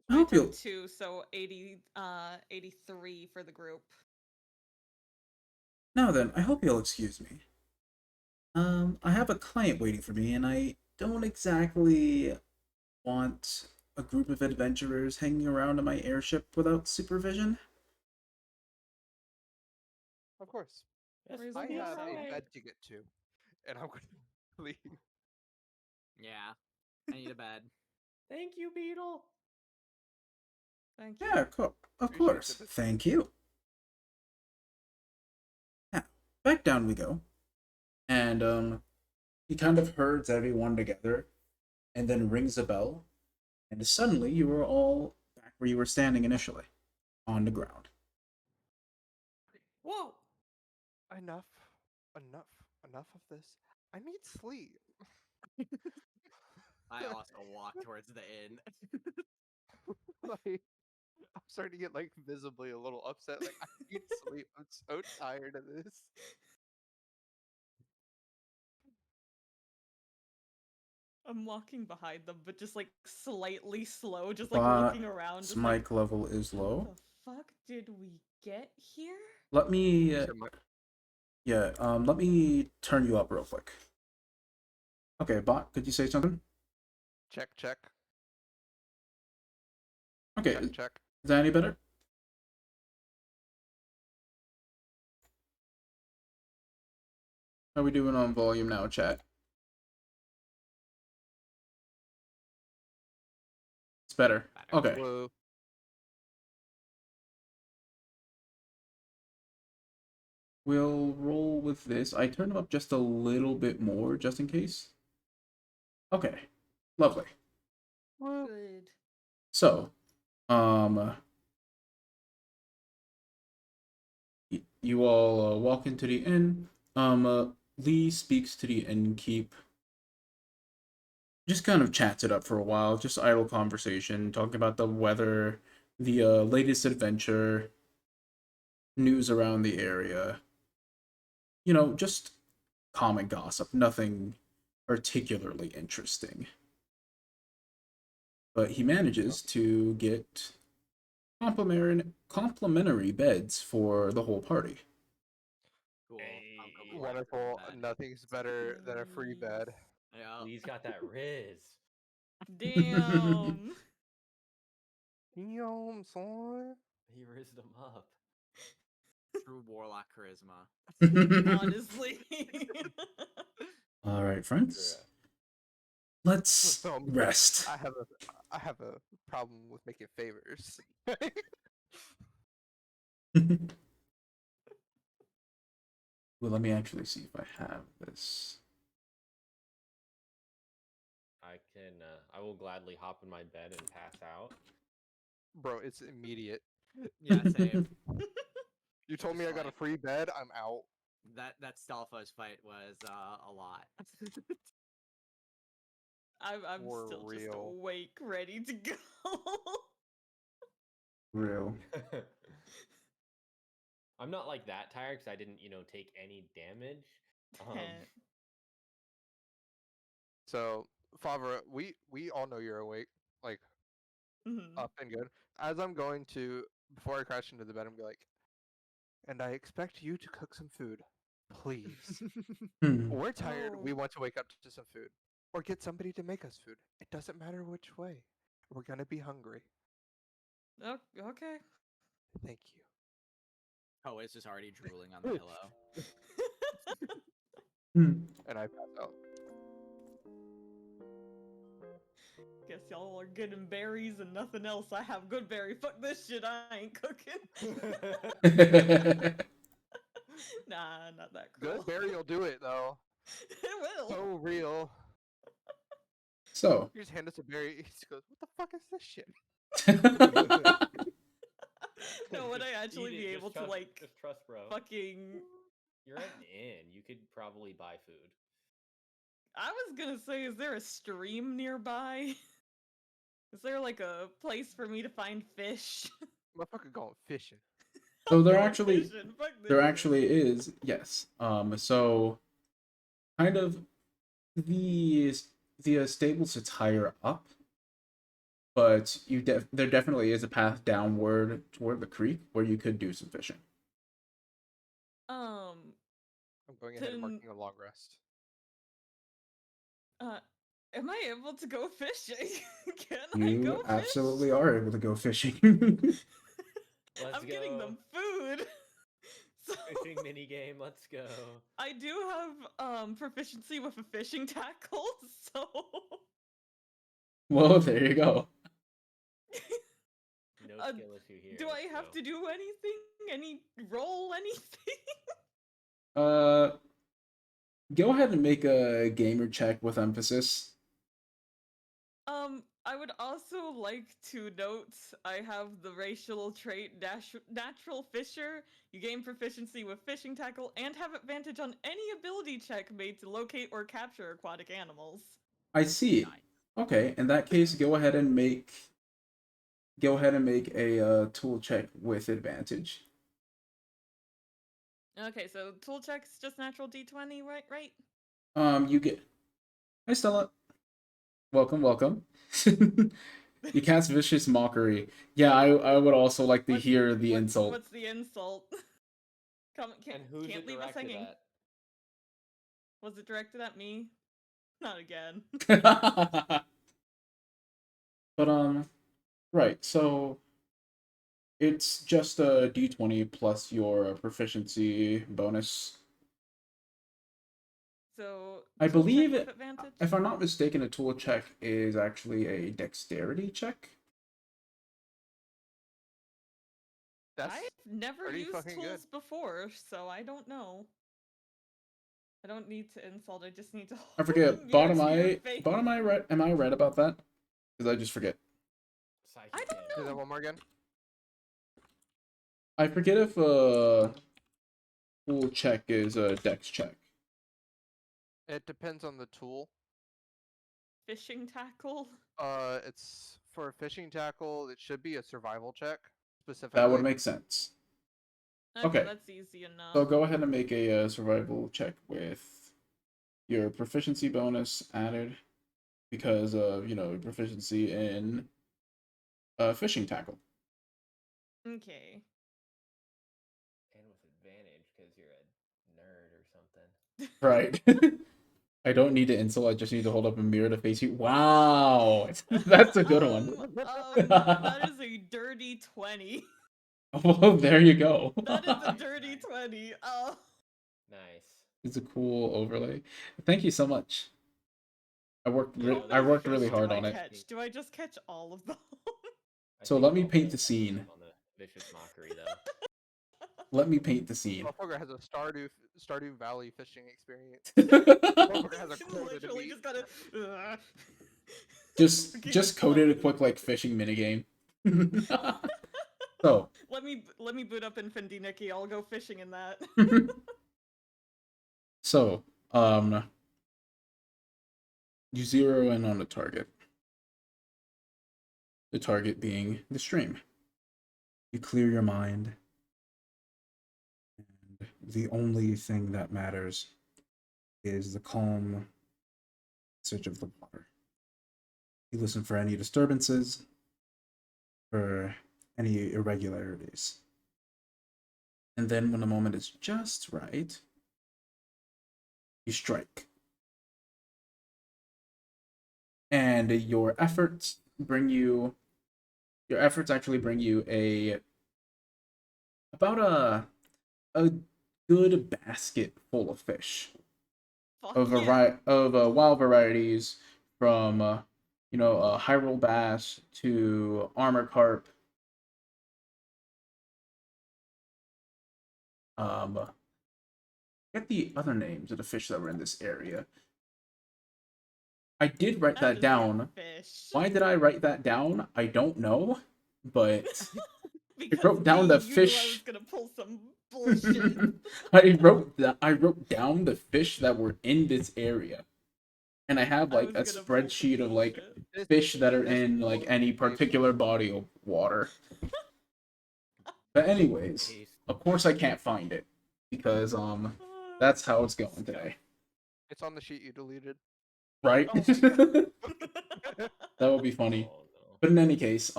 I I hope took you'll. 2, so 83 for the group. Now then, I hope you'll excuse me. I have a client waiting for me, and I don't exactly want a group of adventurers hanging around in my airship without supervision. Of course. Where's I the have a alright. bed to get to, and I'm going to leave. Yeah, I need a bed. Thank you, Beetle. Thank you. Yeah, of Appreciate course. the business. Thank you. Now, back down we go. And he kind of herds everyone together and then rings a bell. And suddenly you are all back where you were standing initially, on the ground. Whoa! Enough. enough of this. I need sleep. I also walk towards the inn. Like, I'm starting to get like visibly a little upset. Like I need sleep. I'm so tired of this. I'm walking behind them, but just like slightly slow, just like looking around. Bot's Just like, mic level is how low. the fuck did we get here? Let me, So my- let me turn you up real quick. Okay, Bot, could you say something? check. Okay, Check. is that any better? How are we doing on volume now, chat? It's better. Okay. Whoa. We'll roll with this. I turned them up just a little bit more, just in case. Okay. Lovely. Good. So, you all walk into the inn. Lee speaks to the innkeep. Just kind of chats it up for a while, just idle conversation, talking about the weather, the latest adventure, news around the area. You know, just common gossip, nothing particularly interesting. But he manages to get complimentary beds for the whole party. Cool. Hey, I'll go collect Wonderful. the bed. Nothing's better than a free bed. Yeah. Lee's got that Riz. Damn. Damn, son. He rizzed him up. True warlock charisma. Honestly. All right, friends. Let's Film. rest. I have a problem with making favors. Well, let me actually see if I have this. I will gladly hop in my bed and pass out. Bro, it's immediate. Yeah, same. You told Just me I got a like- free bed, I'm out. That Stalfos fight was a lot. I'm For still just real. awake, ready to go. Real. I'm not like that tired because I didn't, take any damage. So, Favre, we all know you're awake, like Mhm. up and good. As I'm going to, before I crash into the bed, I'm gonna be like, and I expect you to cook some food, please. We're tired. We Oh. want to wake up to some food, or get somebody to make us food. It doesn't matter which way. We're gonna be hungry. Okay. Thank you. Oh, it's just already drooling on the pillow. And I pass out. Guess y'all are getting berries and nothing else. I have good berry. Fuck this shit. I ain't cooking. Nah, not that cool. Good berry will do it though. It will. So real. So. You just hand us a berry. He just goes, "What the fuck is this shit?" No, would I Just actually eat be it, able just to trust- like just trust, bro. fucking? You're at an inn. You could probably buy food. I was gonna say, is there a stream nearby? Is there like a place for me to find fish? Motherfucker going fishing. So there Going actually fishing, fuck this there shit. actually is, yes. So kind of the stable sits higher up, but there definitely is a path downward toward the creek where you could do some fishing. I'm going ahead and Can- marking a long rest. Am I able to go fishing? Can I You go absolutely fish? are able to go fishing. Let's I'm go. getting them food. So Fishing mini game. Let's go. I do have proficiency with a fishing tackle, so Well, there you go. No skill issue here. do I have to do anything? Roll anything? Go ahead and make a gamer check with emphasis. I would also like to note I have the racial trait Natural Fisher. You gain proficiency with fishing tackle and have advantage on any ability check made to locate or capture aquatic animals. I see. Nice. Okay, in that case, go ahead and make a tool check with advantage. Okay, so tool check's just natural D20, right? You get. Hi, Stella. Welcome, welcome. You cast vicious mockery. Yeah, I would also like to hear the insult. What's the insult? And who's can't it leave us directed hanging. at? Was it directed at me? Not again. But right. So it's just a D20 plus your proficiency bonus. So I tool check believe with advantage? if I'm not mistaken, a tool check is actually a dexterity check. That's I've never pretty used fucking tools good. before, so I don't know. I don't need to insult. I just need to. I forget. mirror Bottom to your eye. face. Bottom eye. Right? Am I right about that? Because I just forget. Psychic I don't damage. Do that know. one more again. I forget if tool check is a dex check. It depends on the tool. Fishing tackle. It's for a fishing tackle. It should be a survival check specifically. That would make sense. Okay. That's easy enough. So go ahead and make a survival check with your proficiency bonus added because of proficiency in fishing tackle. Okay. And with advantage because you're a nerd or something. Right. I don't need to insult. I just need to hold up a mirror to face you. Wow, that's a good one. That is a dirty 20. Well, there you go. That is a Nice, dirty nice. 20. Oh. Nice. It's a cool overlay. Thank you so much. I worked How I many worked fish really do hard I on it. catch? Do I just catch all of them? So let me paint the scene. On the vicious mockery, though. Let me paint the scene. Motherfucker has a Stardew Valley fishing experience. Motherfucker has a quota to Literally meet. just gotta. Just coded a quick like fishing minigame. So Let me boot up Infinity Nikki. I'll go fishing in that. so you zero in on the target. The target being the stream. You clear your mind. And the only thing that matters is the calm passage of the water. You listen for any disturbances, for any irregularities. And then when the moment is just right, you strike. And your efforts actually bring you about a good basket full of fish. Fuck Of yeah. wild varieties from Hyrule bass to armor carp. Get the other names of the fish that were in this area. I did write that is down. Fish. Why did I write that down? I don't know, but Because wrote down the I was fish. gonna pull some bullshit. I wrote down the fish that were in this area, and I have like a spreadsheet of like fish that are in like any particular body of water. But anyways, of course I can't find it because that's how it's going today, It's on the sheet you deleted. right? Oh my God. That would be funny. Oh, no. But in any case,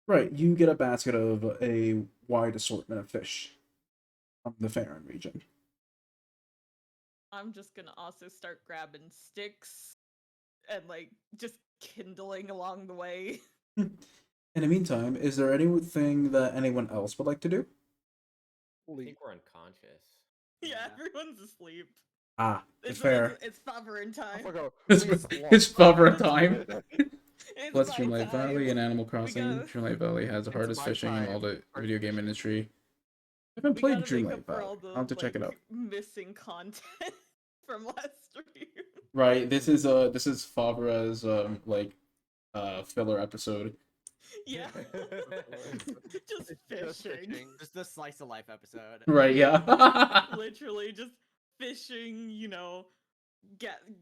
right, you get a basket of a wide assortment of fish from the Farron region. I'm just gonna also start grabbing sticks and like just kindling along the way. In the meantime, is there anything that anyone else would like to do? I think we're unconscious. Yeah, everyone's asleep. Ah, fair. It's Favrin time. It's Favre time. It's Plus, my Dreamlight Valley time. and Animal Crossing. gotta- Dreamlight Valley has the It's hardest my fishing in all the time. video game industry. I haven't We played gotta make Dreamlight up for Valley. all the I'll have to check it out. missing content from last stream. Right. This is Favre's like filler episode. Yeah. Just Just fishing. fishing. Just the slice of life episode. Right. Yeah. Literally just fishing, you know,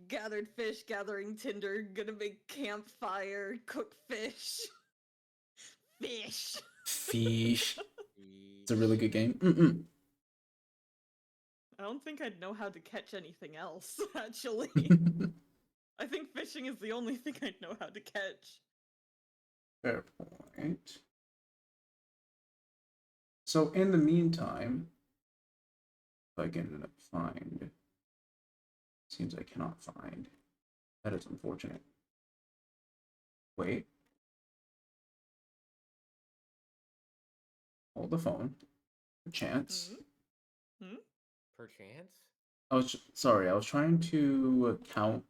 gathered fish, gathering tinder, gonna make campfire, cook fish. Fish. Fish. It's a really good game. I don't think I'd know how to catch anything else, actually. I think fishing is the only thing I'd know how to catch. Fair point. So in the meantime, if I can find, seems I cannot find. That is unfortunate. Wait. Hold the phone. Chance. Perchance? Sorry, I was trying to count.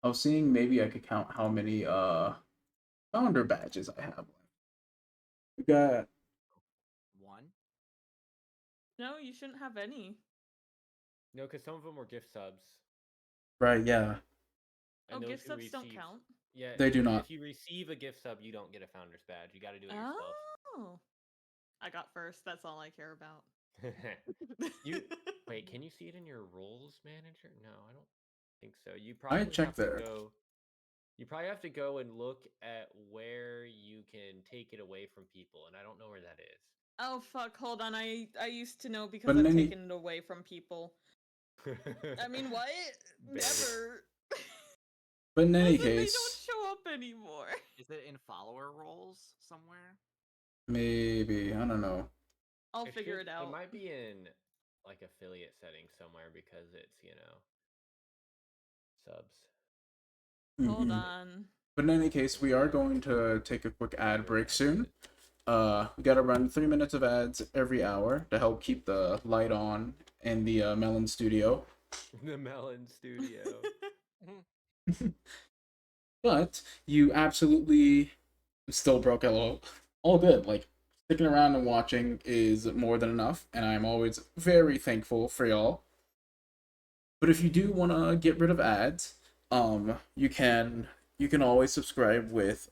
I was seeing maybe I could count how many founder badges I have. We got 1. No, you shouldn't have any. No, because some of them were gift subs. right, yeah. Oh, And those gift who subs don't receive- count. Yeah, They do not. If you receive a gift sub, you don't get a founder's badge. You got to do it yourself. Oh. I got first. That's all I care about. You wait. Can you see it in your roles manager? No, I don't think so. You probably checked have to there. go. You probably have to go and look at where you can take it away from people, and I don't know where that is. Oh fuck! Hold on. I used to know because But in I've any- taken it away from people. I mean, what? Babe. Never. But in any As in they case, don't show up anymore. Is it in follower roles somewhere? maybe, I don't know. I'll figure should- it out. It might be in like affiliate settings somewhere because it's subs. Hold Mhm. on. But in any case, we are going to take a quick ad break soon. We gotta run 3 minutes of ads every hour to help keep the light on in the Melon Studio. The Melon Studio. But you absolutely still broke LOL. All good. Like, sticking around and watching is more than enough, and I'm always very thankful for y'all. But if you do want to get rid of ads, you can always subscribe with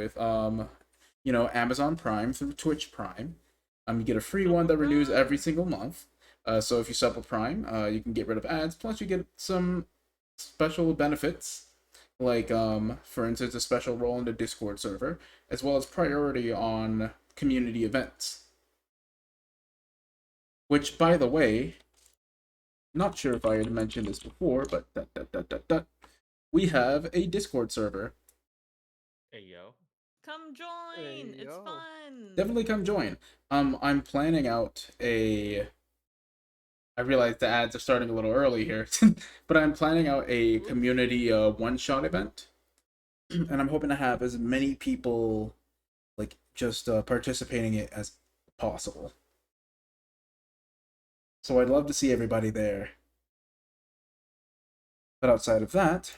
Amazon Prime through Twitch Prime. You get a free one that renews every single month. So if you sub with Prime, you can get rid of ads. Plus, you get some special benefits, like for instance, a special role in the Discord server, as well as priority on community events. Which, by the way, not sure if I had mentioned this before, but we have a Discord server. Hey yo. Come join. Hey, It's yo. fun. Definitely come join. I'm planning out a. I realize the ads are starting a little early here, but I'm planning out a community one-shot event, and I'm hoping to have as many people like just participating in it as possible. So I'd love to see everybody there. But outside of that,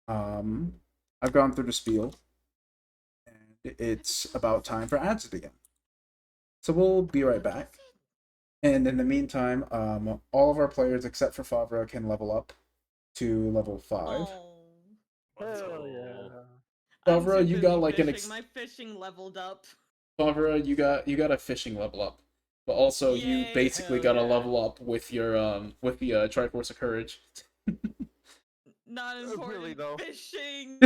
I've gone through the spiel, and it's about time for ads to begin. So we'll be right back. And in the meantime, all of our players except for Favre can level up to level 5. Oh. Hell yeah. I'm Favre, too you got busy like an fishing. My fishing leveled up. Favre, you got a fishing level up, but also you Yay, basically hell got to yeah. level up with your with the Triforce of Courage. Not important. Really, though. Fishing.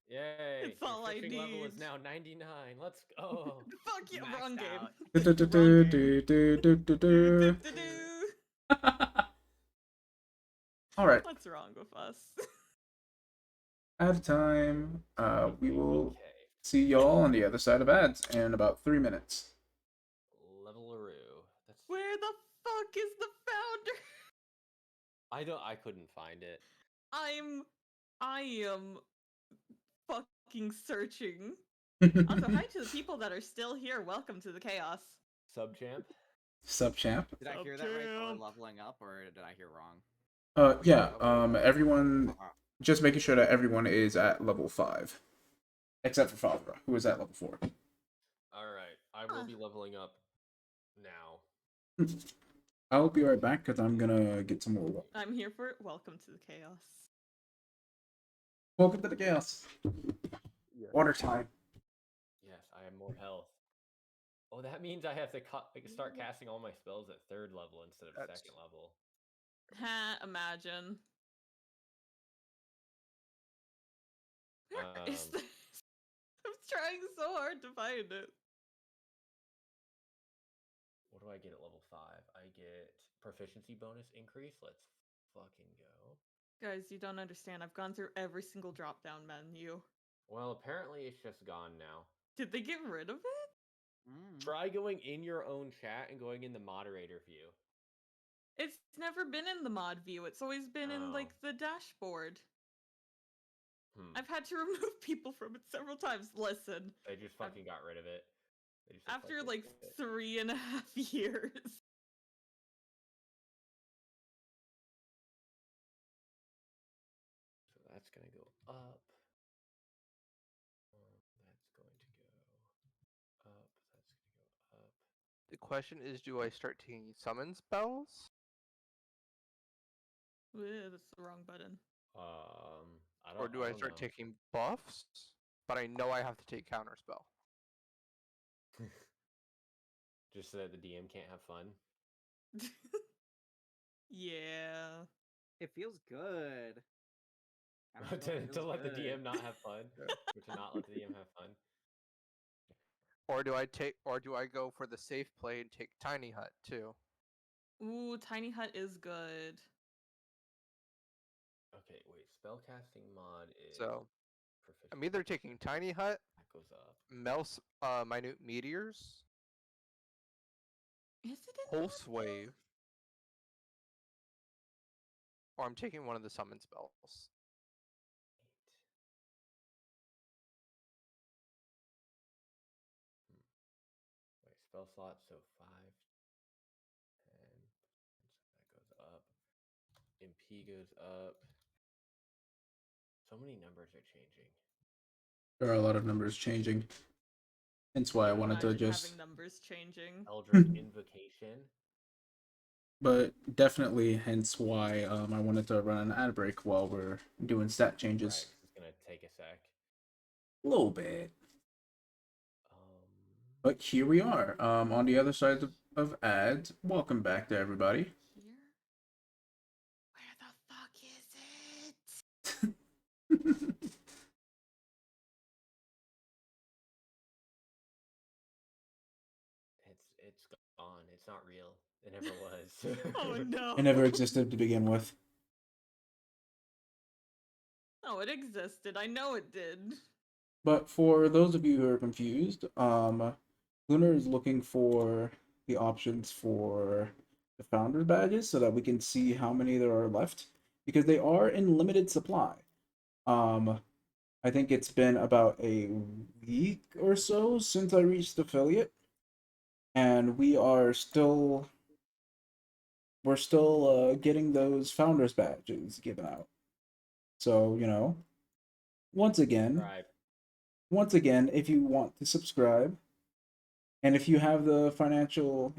Yay! It's all I your fishing level is need. now 99. Let's go. Fuck you, Maxed wrong game. out. Do-do-do. All right, What's wrong with us? ad time. We will Okay. see y'all on the other side of ads in about 3 minutes. Levelaroo. That's. Where the fuck is the founder? I couldn't find it. I am fucking searching. Also, hi to the people that are still here. Welcome to the chaos. Subchamp. Sup, champ? Did I hear that right? That Subchamp. we're leveling up, or did I hear wrong? Yeah. Everyone, Uh, just making sure that everyone is at level 5, except for Favre, who is at level 4. All right. I will Huh. be leveling up now. I'll be right back because I'm gonna get some more water. I'm here for it. Welcome to the chaos. Welcome to the chaos. Yeah. Water time. Yes, I have more health. Oh, that means I have to start casting all my spells at 3rd level instead of That's- 2nd level. Ha, imagine. Where is Um, this? I'm trying so hard to find it. What do I get at level 5? I get proficiency bonus increase. Let's fucking go. Guys, you don't understand. I've gone through every single drop down menu. Well, apparently it's just gone now. Did they get rid of it? Try going in your own chat and going in the moderator view. It's never been in the mod view. It's always been in like Oh. the dashboard. Hmm. I've had to remove people from it several times. Listen, They just fucking got rid of it. They just after fucking like did it. 3.5 years. So that's gonna go up. That's going to go up. That's gonna go up. The question is, do I start taking summon spells? Ugh, that's the wrong button. I don't. Or do I don't start know. taking buffs? But I know I have to take counterspell. Just so that the DM can't have fun. Yeah. It feels good. Counterspell to feels let the good. DM not have fun, Yeah. or to not let the DM have fun. Or do I go for the safe play and take Tiny Hut too? Ooh, Tiny Hut is good. Okay, wait. Spellcasting mod is So I'm proficiency. either taking Tiny Hut, That goes up. Minute Meteors, Is it in Pulse the mod view? Wave, or I'm taking one of the summon spells. 8. Wait, spell slots, so 5, 10. So that goes up. MP goes up. So many numbers are changing. There are a lot of numbers changing. Hence why I wanted to Imagine just. having numbers changing. Eldritch Invocation. But definitely, hence why I wanted to run an ad break while we're doing stat Right, changes. 'cause it's gonna take a sec. A little bit. Um, But here we are, on the other side of ads. Welcome back to everybody. Here? Where the fuck is it? it's gone. It's not real. It never was. Oh no. It never existed to begin with. Oh, it existed. I know it did. But for those of you who are confused, Lunar is looking for the options for the founder badges so that we can see how many there are left because they are in limited supply. I think it's been about a week or so since I reached affiliate, and we're still getting those founders badges given out. So, once again, Right. if you want to subscribe, and if you have the financial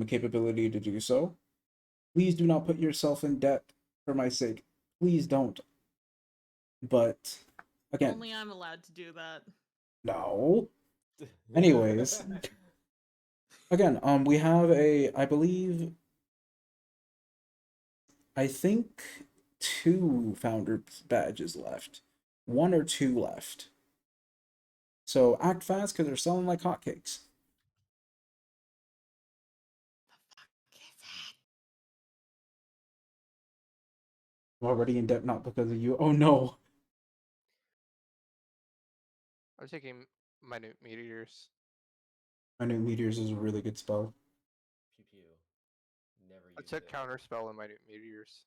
capability to do so, please do not put yourself in debt for my sake. Please don't. But again, Only I'm allowed to do that. no. Anyways, again, we have I think 2 founder badges left. 1 or 2 left. So act fast because they're selling like hotcakes. The fuck is it? I'm already in debt not because of you. Oh no. I'm taking Minute Meteors. Minute Meteors is a really good spell. Pew pew. Never I used took it. Counterspell and Minute Meteors.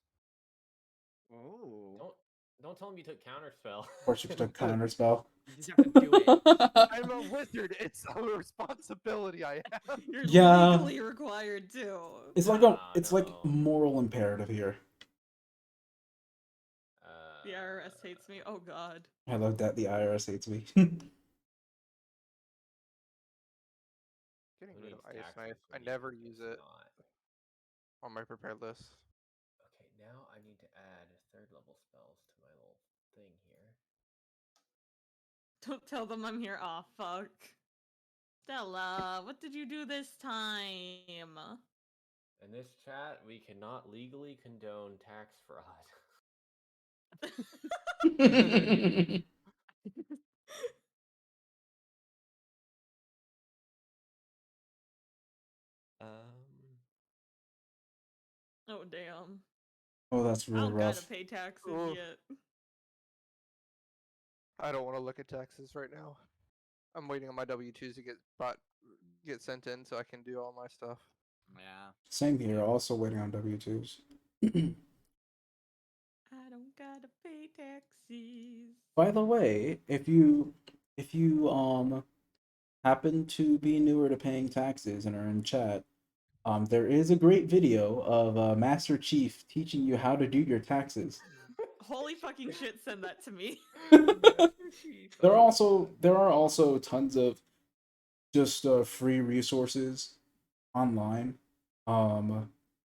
Oh. Don't tell him you took counterspell. Of course, you took counter spell. You just have to do it. I'm a wizard. It's a responsibility I have. You're Yeah. legally required to. It's like Nah, like no. moral imperative here. The IRS hates me. Oh god. I love that the IRS hates me. Getting Who rid of needs Ice taxes Knife. I when you never can use just it. not? on my prepared list. Okay, now I need to add 3rd level spells to my little thing here. Don't tell them I'm here. Aw, fuck. Stella, what did you do this time? In this chat, we cannot legally condone tax fraud. Oh, damn. Oh, that's I real don't gotta rough. pay taxes Oof. yet. I don't want to look at taxes right now. I'm waiting on my W-2s to get sent in so I can do all my stuff. Yeah. Same here. Also waiting on W2s. I don't gotta pay taxes. By the way, if you happen to be newer to paying taxes and are in chat, there is a great video of Master Chief teaching you how to do your taxes. Holy fucking shit, send that to me. There are also tons of just free resources online.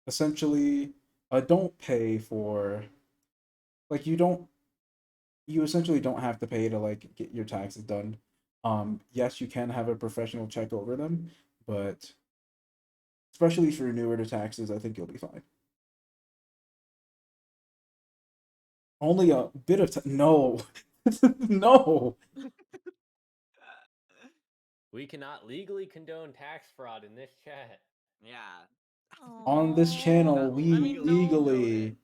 Essentially, don't pay for like you essentially don't have to pay to like get your taxes done. Yes, you can have a professional check over them, but especially if you're newer to taxes, I think you'll be fine. Only a bit of no, no. We cannot legally condone tax fraud in this chat. Yeah. On this channel, Not we legally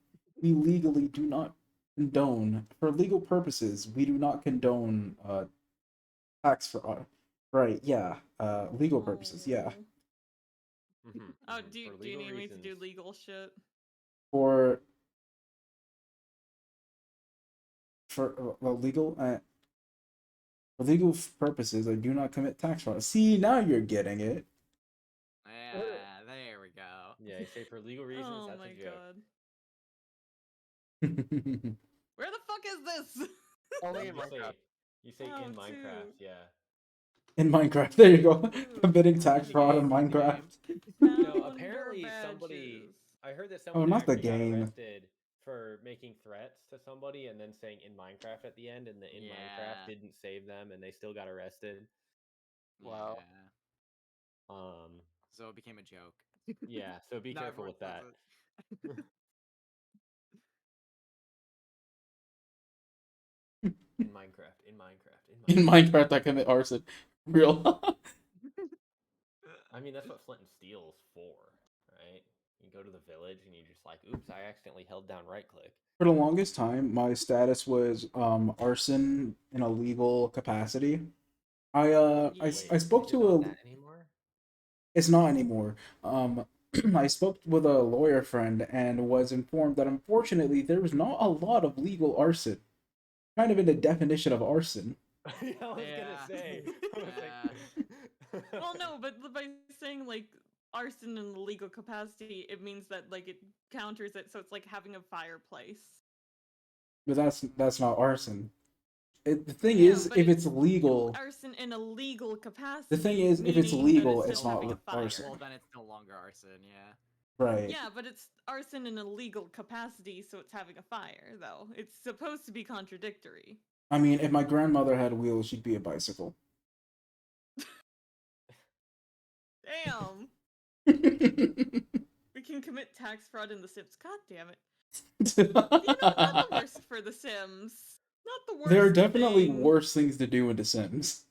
legally do not condone for legal purposes. We do not condone tax fraud. Right? Yeah. Legal purposes. Yeah. Oh, do you For need legal me to do reasons. legal shit? For legal for legal purposes, I do not commit tax fraud. See, now you're getting it. Yeah, there we go. Yeah, you say for legal reasons, Oh that's my a joke. god. Where the fuck is this? Only You in just say, Minecraft. you say Oh, in two. Minecraft, yeah. In Minecraft, there you go. Dude, Committing tax the fraud in game, the Minecraft. game. No, Founder apparently somebody. badges. I heard that Oh, someone not the actually got game. arrested for making threats to somebody and then saying in Minecraft at the end, and the in Minecraft Yeah. didn't save them, and they still got arrested. Wow. Yeah. Um, So it became a joke. yeah, so be Now careful everyone with does that. it. In Minecraft, in Minecraft, In Minecraft, I commit arson. Real. I mean, that's what Flint and Steel's for, right? You go to the village and you just like, oops, I accidentally held down right click. For the longest time, my status was arson in a legal capacity. I spoke Is it to not a. that anymore? It's not anymore. I spoke with a lawyer friend and was informed that unfortunately there was not a lot of legal arson. Kind of in the definition of arson. Yeah, I was gonna say. I was like... Well, no, but by saying like arson in the legal capacity, it means that like it counters it, so it's like having a fireplace. But that's not arson. The thing Yeah, is, but if it's legal, arson in a legal capacity. the thing is, if it's meaning that legal, it's it's just not having a fire. arson. Well, then it's no longer arson, yeah. Right. Yeah, but it's arson in a legal capacity, so it's having a fire, though. It's supposed to be contradictory. I mean, if my grandmother had wheels, she'd be a bicycle. Damn! We can commit tax fraud in The Sims. God damn it. You know, not the worst for The Sims. Not the worst. There are definitely thing. worse things to do in The Sims.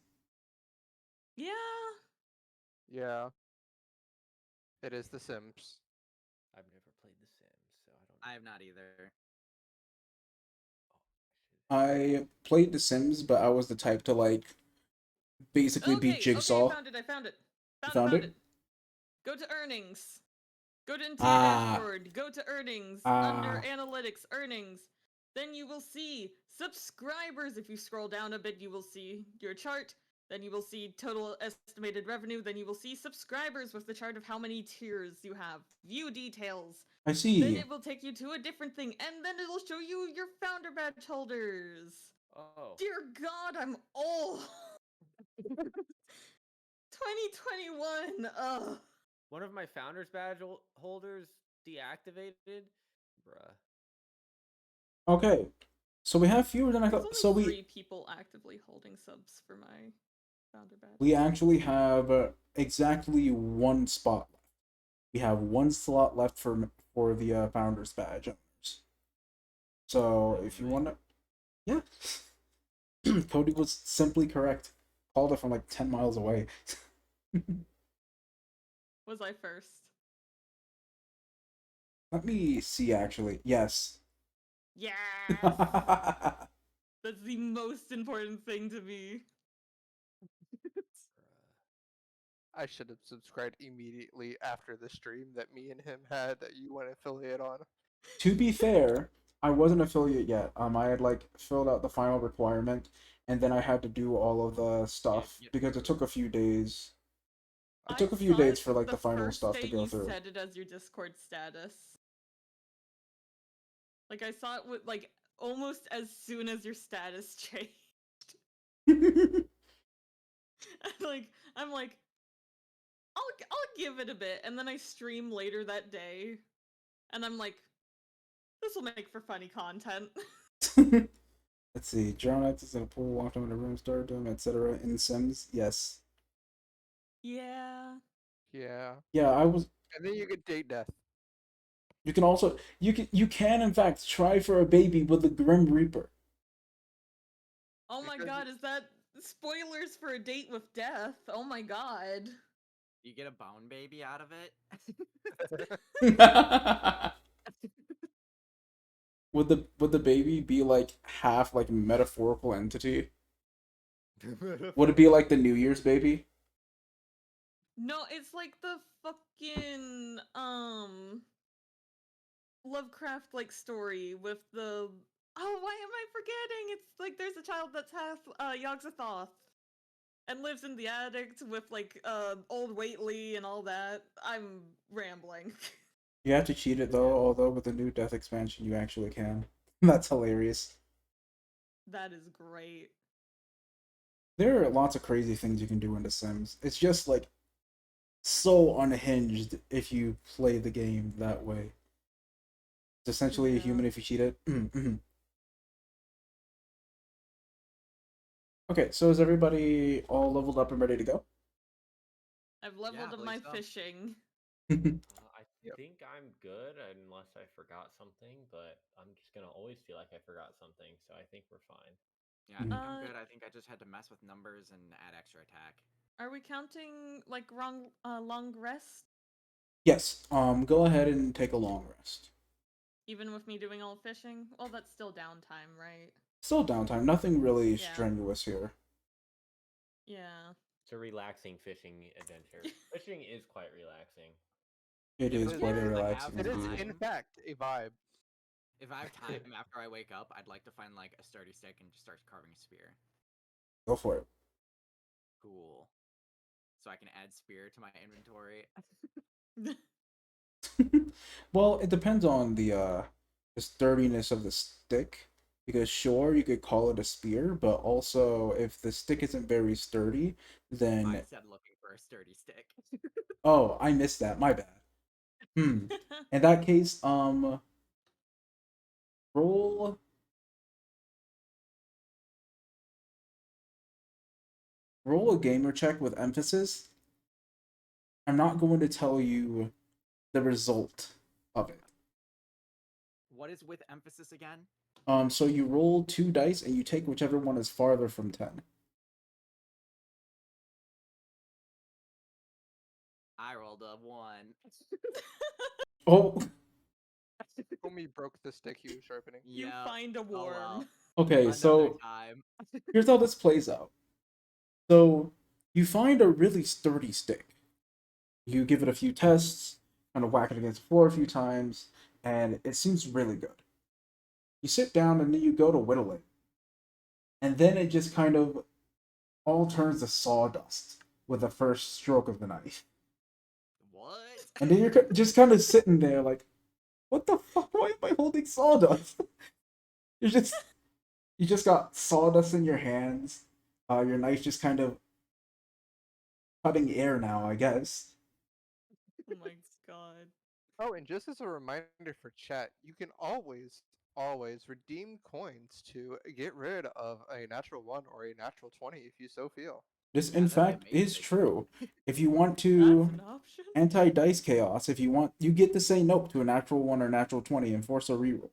Yeah. Yeah. It is The Sims. I've never played The Sims, so I don't know. I have not either. I played The Sims, but I was the type to like basically be Jigsaw. Okay, I found it. Found Found it? it. Go to earnings. Go into your Ah. dashboard. Go to earnings. Ah. Under analytics, earnings. Then you will see subscribers. If you scroll down a bit, you will see your chart. Then you will see total estimated revenue. Then you will see subscribers with the chart of how many tiers you have. View details. I Then see. it will take you to a different thing, and then it'll show you your founder badge holders. Oh. Dear God, I'm old. 2021. Ugh. One of my founders badge holders deactivated, bruh. Okay, so we have fewer than I There's thought. only So 3 people actively holding subs for my founder badge. we actually have exactly 1 spot left. We have 1 slot left for the founders badge owners. So if you want to, yeah, Cody was simply correct. Called it from like 10 miles away. Was I first? Let me see. Actually, yes. Yes! I That's the most important thing to me. I should have subscribed immediately after the stream that me and him had that you went affiliate on. To be fair, I wasn't affiliate yet. I had like filled out the final requirement, and then I had to do all of the stuff you- because it took a few days. It took a I few saw days it for like the final first stuff day to go you through. set it as your Discord status. Like I saw it with like almost as soon as your status changed. I'm like, I'll give it a bit, and then I stream later that day, and I'm like, this will make for funny content. Let's see. Drown is in a pool, walked him in a room, started doing, etc. In Sims, yes. Yeah. Yeah. Yeah, I was. And then you get date death. You can also you can in fact try for a baby with the Grim Reaper. Oh my Because god, is that spoilers for a date with death? Oh my god. You get a bone baby out of it. Would the baby be like half like metaphorical entity? Would it be like the New Year's baby? No, it's like the fucking Lovecraft like story with the why am I forgetting? It's like there's a child that's half Yogg-Sothoth and lives in the attic with like old Waitley and all that. I'm rambling. You have to cheat it though, although with the new death expansion you actually can. That's hilarious. That is great. There are lots of crazy things you can do in The Sims. It's just like so unhinged if you play the game that way. It's essentially a Yeah. human if you cheat it. Okay, so is everybody all leveled up and ready to go? I've leveled up believe my so. fishing. I Yep. think I'm good unless I forgot something, but I'm just gonna always feel like I forgot something, so I think we're fine. Yeah, I think I'm Uh, good. I think I just had to mess with numbers and add extra attack. Are we counting like long rest? Yes, go ahead and take a long rest. Even with me doing all fishing? Well, that's still downtime, right? Still downtime, nothing really Yeah. strenuous here. Yeah. It's a relaxing fishing adventure. Fishing is quite relaxing. It Yeah, is but quite a if I relaxing have It is, activity. in time- fact, a vibe. If I have time after I wake up, I'd like to find like a sturdy stick and just start carving a spear. Go for it. Cool. So I can add spear to my inventory. Well, it depends on the sturdiness of the stick. Because sure, you could call it a spear, but also if the stick isn't very sturdy, then I said looking for a sturdy stick. oh, I missed that. My bad. In that case, roll roll a gamer check with emphasis. I'm not going to tell you the result of it. What is with emphasis again? So you roll 2 dice and you take whichever one is farther from 10. I rolled a 1. Oh, Homie broke the stick he was sharpening. You Yeah. find a Oh, worm. well. okay, Another so time. here's how this plays out. So you find a really sturdy stick. You give it a few tests, kind of whack it against the floor a few times, and it seems really good. You sit down and then you go to whittle it. And then it just kind of all turns to sawdust with the first stroke of the knife. What? And then you're just kind of sitting there like, what the fuck? Why am I holding sawdust? You just got sawdust in your hands. Your knife just kind of cutting air now, I guess. Oh my god. Oh, and just as a reminder for chat, you can always redeem coins to get rid of a natural 1 or a natural 20 if you so feel. This, Yeah, in that'd be fact, is amazing. true. If you want That's to an option. anti-dice chaos, if you want, you get to say nope to a natural 1 or natural 20 and force a reroll.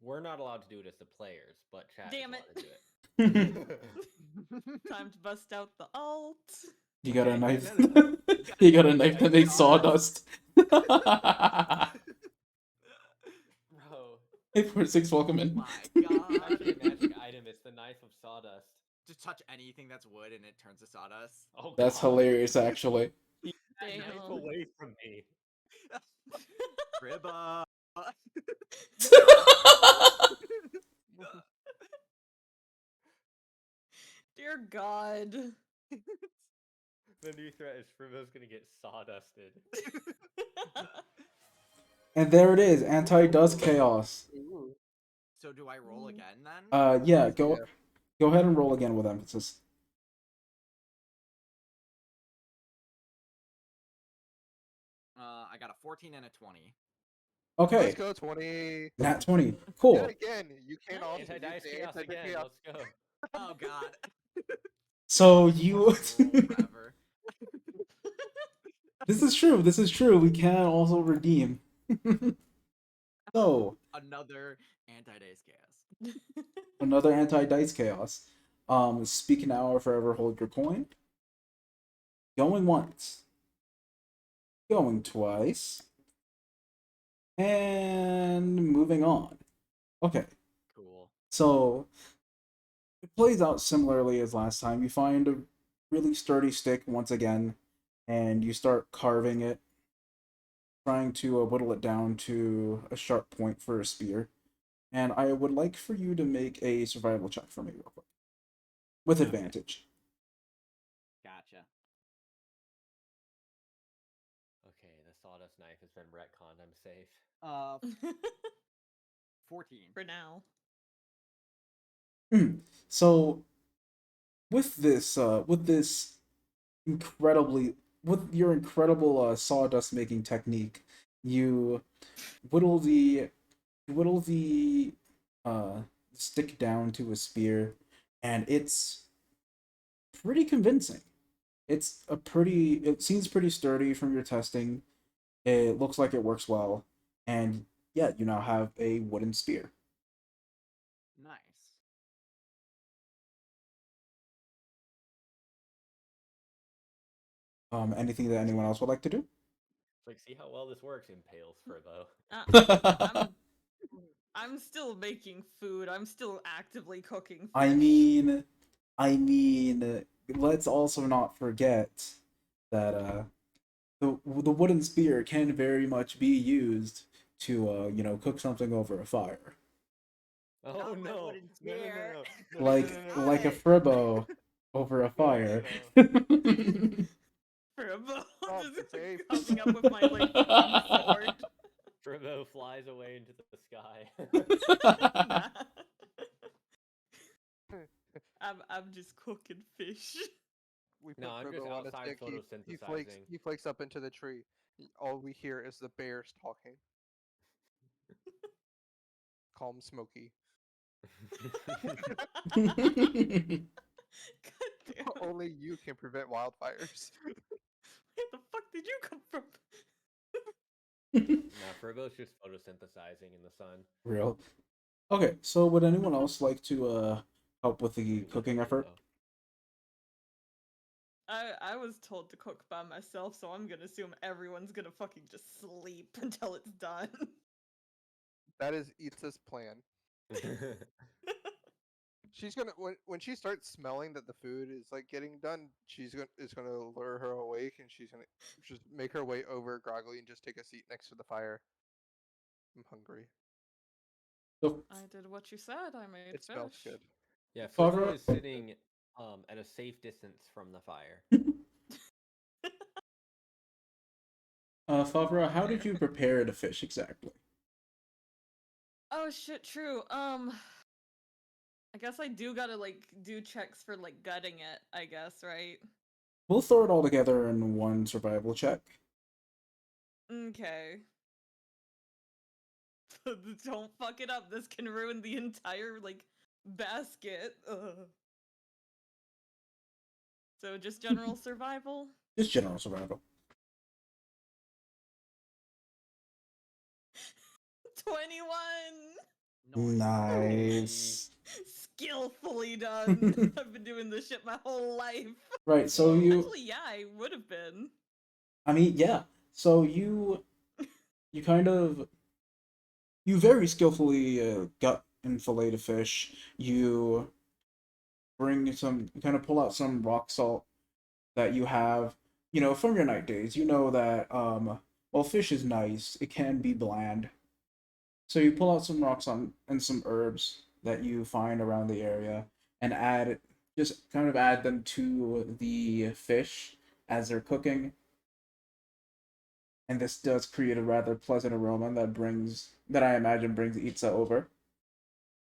We're not allowed to do it as the players, but chat Damn is it. allowed to do it. Time to bust out the alt. You got a Okay, knife. no, no. You got a knife that makes Sawdust. sawdust. Bro, 846, welcome in. My it's god. actually a magic item. It's the knife of sawdust. Just touch anything that's wood and it turns to sawdust. Oh, That's God. hilarious, actually. Keep that knife Damn. away from me. Ribba. Dear God. The new threat is Frimo's gonna get sawdusted. And there it is, anti-dust chaos. Ooh. So do I roll again then? Yeah, So, go ahead and roll again with emphasis. I got a 14 and a 20. Okay, Let's go 20. nat 20. Cool. Yet again, you can't also use Anti-dice the chaos again. anti-chaos. Let's go. Oh god. So you. Roll forever. This is true. This is true. We can also redeem. So Another anti-dice chaos. another anti-dice chaos. Speak now or forever hold your coin. Going once. Going twice. And moving on. Okay. Cool. So it plays out similarly as last time. You find a really sturdy stick once again, and you start carving it, trying to whittle it down to a sharp point for a spear. And I would like for you to make a survival check for me real quick. With advantage. Gotcha. Okay, the sawdust knife has been retconned. I'm safe. 14. For now. So with this with your incredible sawdust making technique, you whittle the stick down to a spear, and it's pretty convincing. It seems pretty sturdy from your testing. It looks like it works well, and yeah, you now have a wooden spear. Nice. Anything that anyone else would like to do? Like, see how well this works, impales Frimo. I'm still making food. I'm still actively cooking fish. I mean, let's also not forget that the wooden spear can very much be used to cook something over a fire, Oh Not my no. wooden No, no, spear. no, no. like No, no, no, like a no. fribbo over a fire. For a bow, Oh, just safe. coming up with my like fucking sword. Frimo flies away into the sky. Nah. I'm just cooking fish. We put No, I'm just Fribbo on a outside stick. photosynthesizing. He flakes up into the tree. All we hear is the bears talking. Calm, Smokey. God damn it. Only you can prevent wildfires. Where the fuck did you come from? Nah, Frimo's just photosynthesizing in the sun. Real. Okay, so would anyone else like to help with the Dude, cooking look at effort? Frimo. I was told to cook by myself, so I'm gonna assume everyone's gonna fucking just sleep until it's done. That is Itza's plan. She's gonna when she starts smelling that the food is like getting done, it's gonna lure her awake, and she's gonna just make her way over groggily and just take a seat next to the fire. I'm hungry. So, I did what you said. I made It fish. smells good. Yeah, Favre- Frimo is sitting at a safe distance from the fire. Favre, how did you prepare the fish exactly? Oh shit, true. I guess I do gotta like do checks for like gutting it, I guess, right? We'll throw it all together in one survival check. Okay. Don't fuck it up. This can ruin the entire, like, basket. Ugh. So just general survival? Just general survival. 21! Nice. Skillfully done. I've been doing this shit my whole life. Right, so Whoa. you... Actually, yeah, I would have been. I mean, yeah. So you kind of... You very skillfully gut and fillet the fish. You bring some... You kind of pull out some rock salt that you have, from your night days. You know that, while fish is nice, it can be bland. So you pull out some rocks on and some herbs that you find around the area and just kind of add them to the fish as they're cooking. And this does create a rather pleasant aroma that I imagine brings Itza over.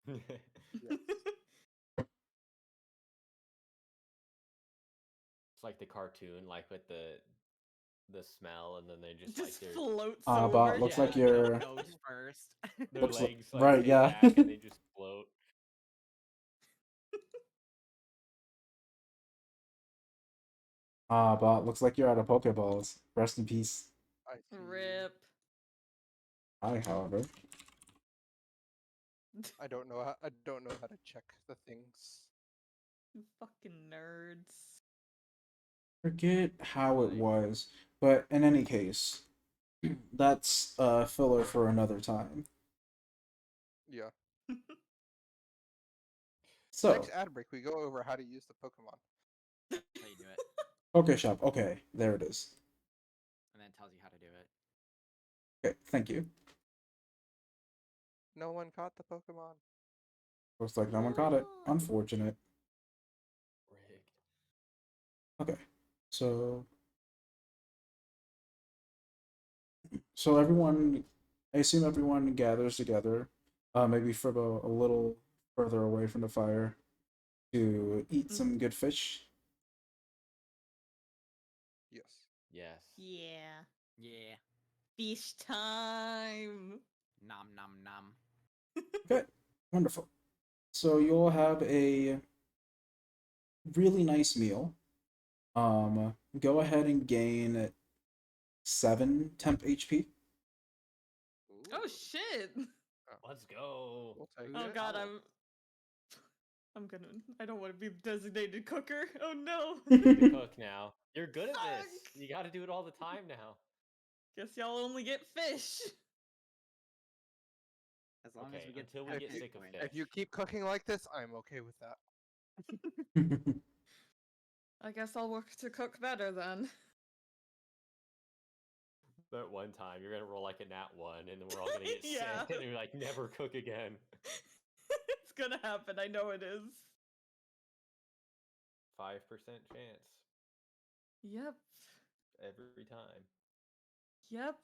Yes. It's like the cartoon, like with the smell, and then they just Just like floats But over. looks Yeah, like you're... nose first. their Looks like- legs like right, stay yeah. back and they just float. But looks like you're out of Pokeballs. Rest in peace. I see. Rip. However... I don't know how to check the things. You fucking nerds. Forget how it was, but in any case, that's filler for another time. Yeah. So, Next ad break, we go over how to use the Pokemon. How you do it, Pokeshop. Okay, there it is. and then it tells you how to do it. Okay, thank you. No one caught the Pokemon. Looks like no one caught it. Unfortunate. Rigged. Okay, so everyone, I assume everyone gathers together, maybe from a little further away from the fire, to eat some good fish. Yes. Yes. Yeah. Yeah. Fish time. Nom nom nom. Okay, wonderful. So you'll have a really nice meal. Go ahead and gain 7 temp HP. Oh shit. Let's go. We'll take Oh it. god, I don't want to be designated cooker. Oh no. You cook now. You're good at this. Fuck. You got to do it all the time now. Guess y'all only get fish. As long as Okay, we get until we to get that sick of point. fish. If you keep cooking like this, I'm okay with that. I guess I'll work to cook better then. That one time you're gonna roll like a nat 1, and then we're all gonna get Yeah. sick, and you're like, never cook again. It's gonna happen. I know it is. 5% chance Yep. every time. Yep.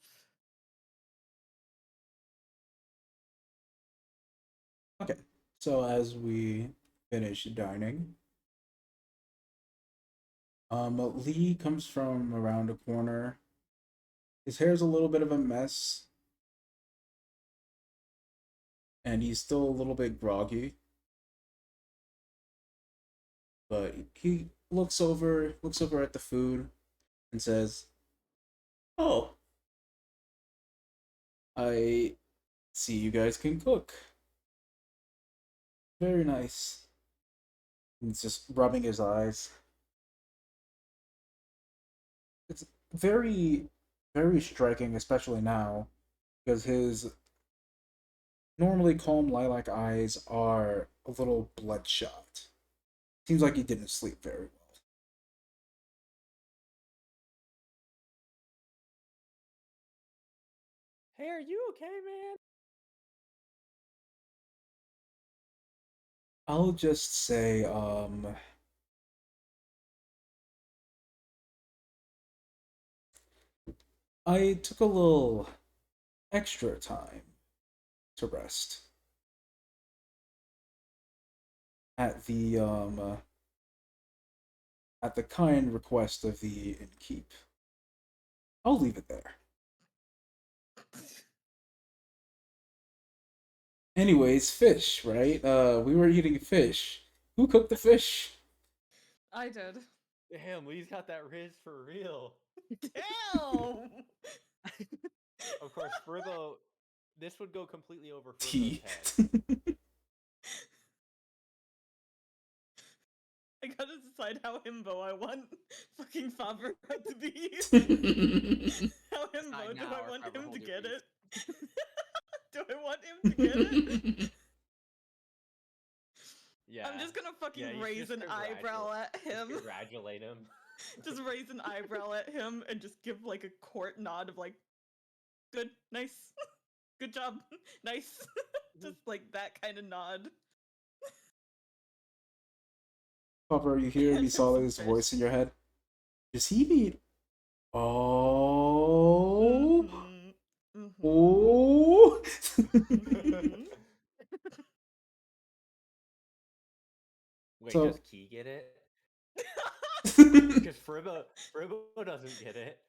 Okay, so as we finish dining, Lee comes from around a corner. His hair's a little bit of a mess, and he's still a little bit groggy. But he looks over at the food and says, "Oh, I see you guys can cook. Very nice." And he's just rubbing his eyes. It's very, very striking, especially now, because his normally calm lilac eyes are a little bloodshot. Seems like he didn't sleep very well. Hey, are you okay, man? I'll just say, I took a little extra time to rest at the kind request of the innkeep. I'll leave it there. Anyways, fish, right? We were eating fish. Who cooked the fish? I did. Damn, Lee's got that Riz for real. Damn. Of course, Furbo. This would go completely over Furbo's Tea. head. I gotta decide how himbo I want fucking Favre to be. How himbo do now I or want forever him hold to your get peace. it? Do I want him to get it? Yeah. I'm just gonna fucking Yeah, you should raise just an eyebrow at him. Congratulate him. Just raise an eyebrow at him and just give like a court nod of like, good, nice, good job, nice. Just like that kind of nod. Papa, you hear And some Misala's fish. voice in your head? Does he mean? Oh. Mhm, mhm, Oh. mhm. Wait, So- does Key get it? Because Furbo doesn't get it.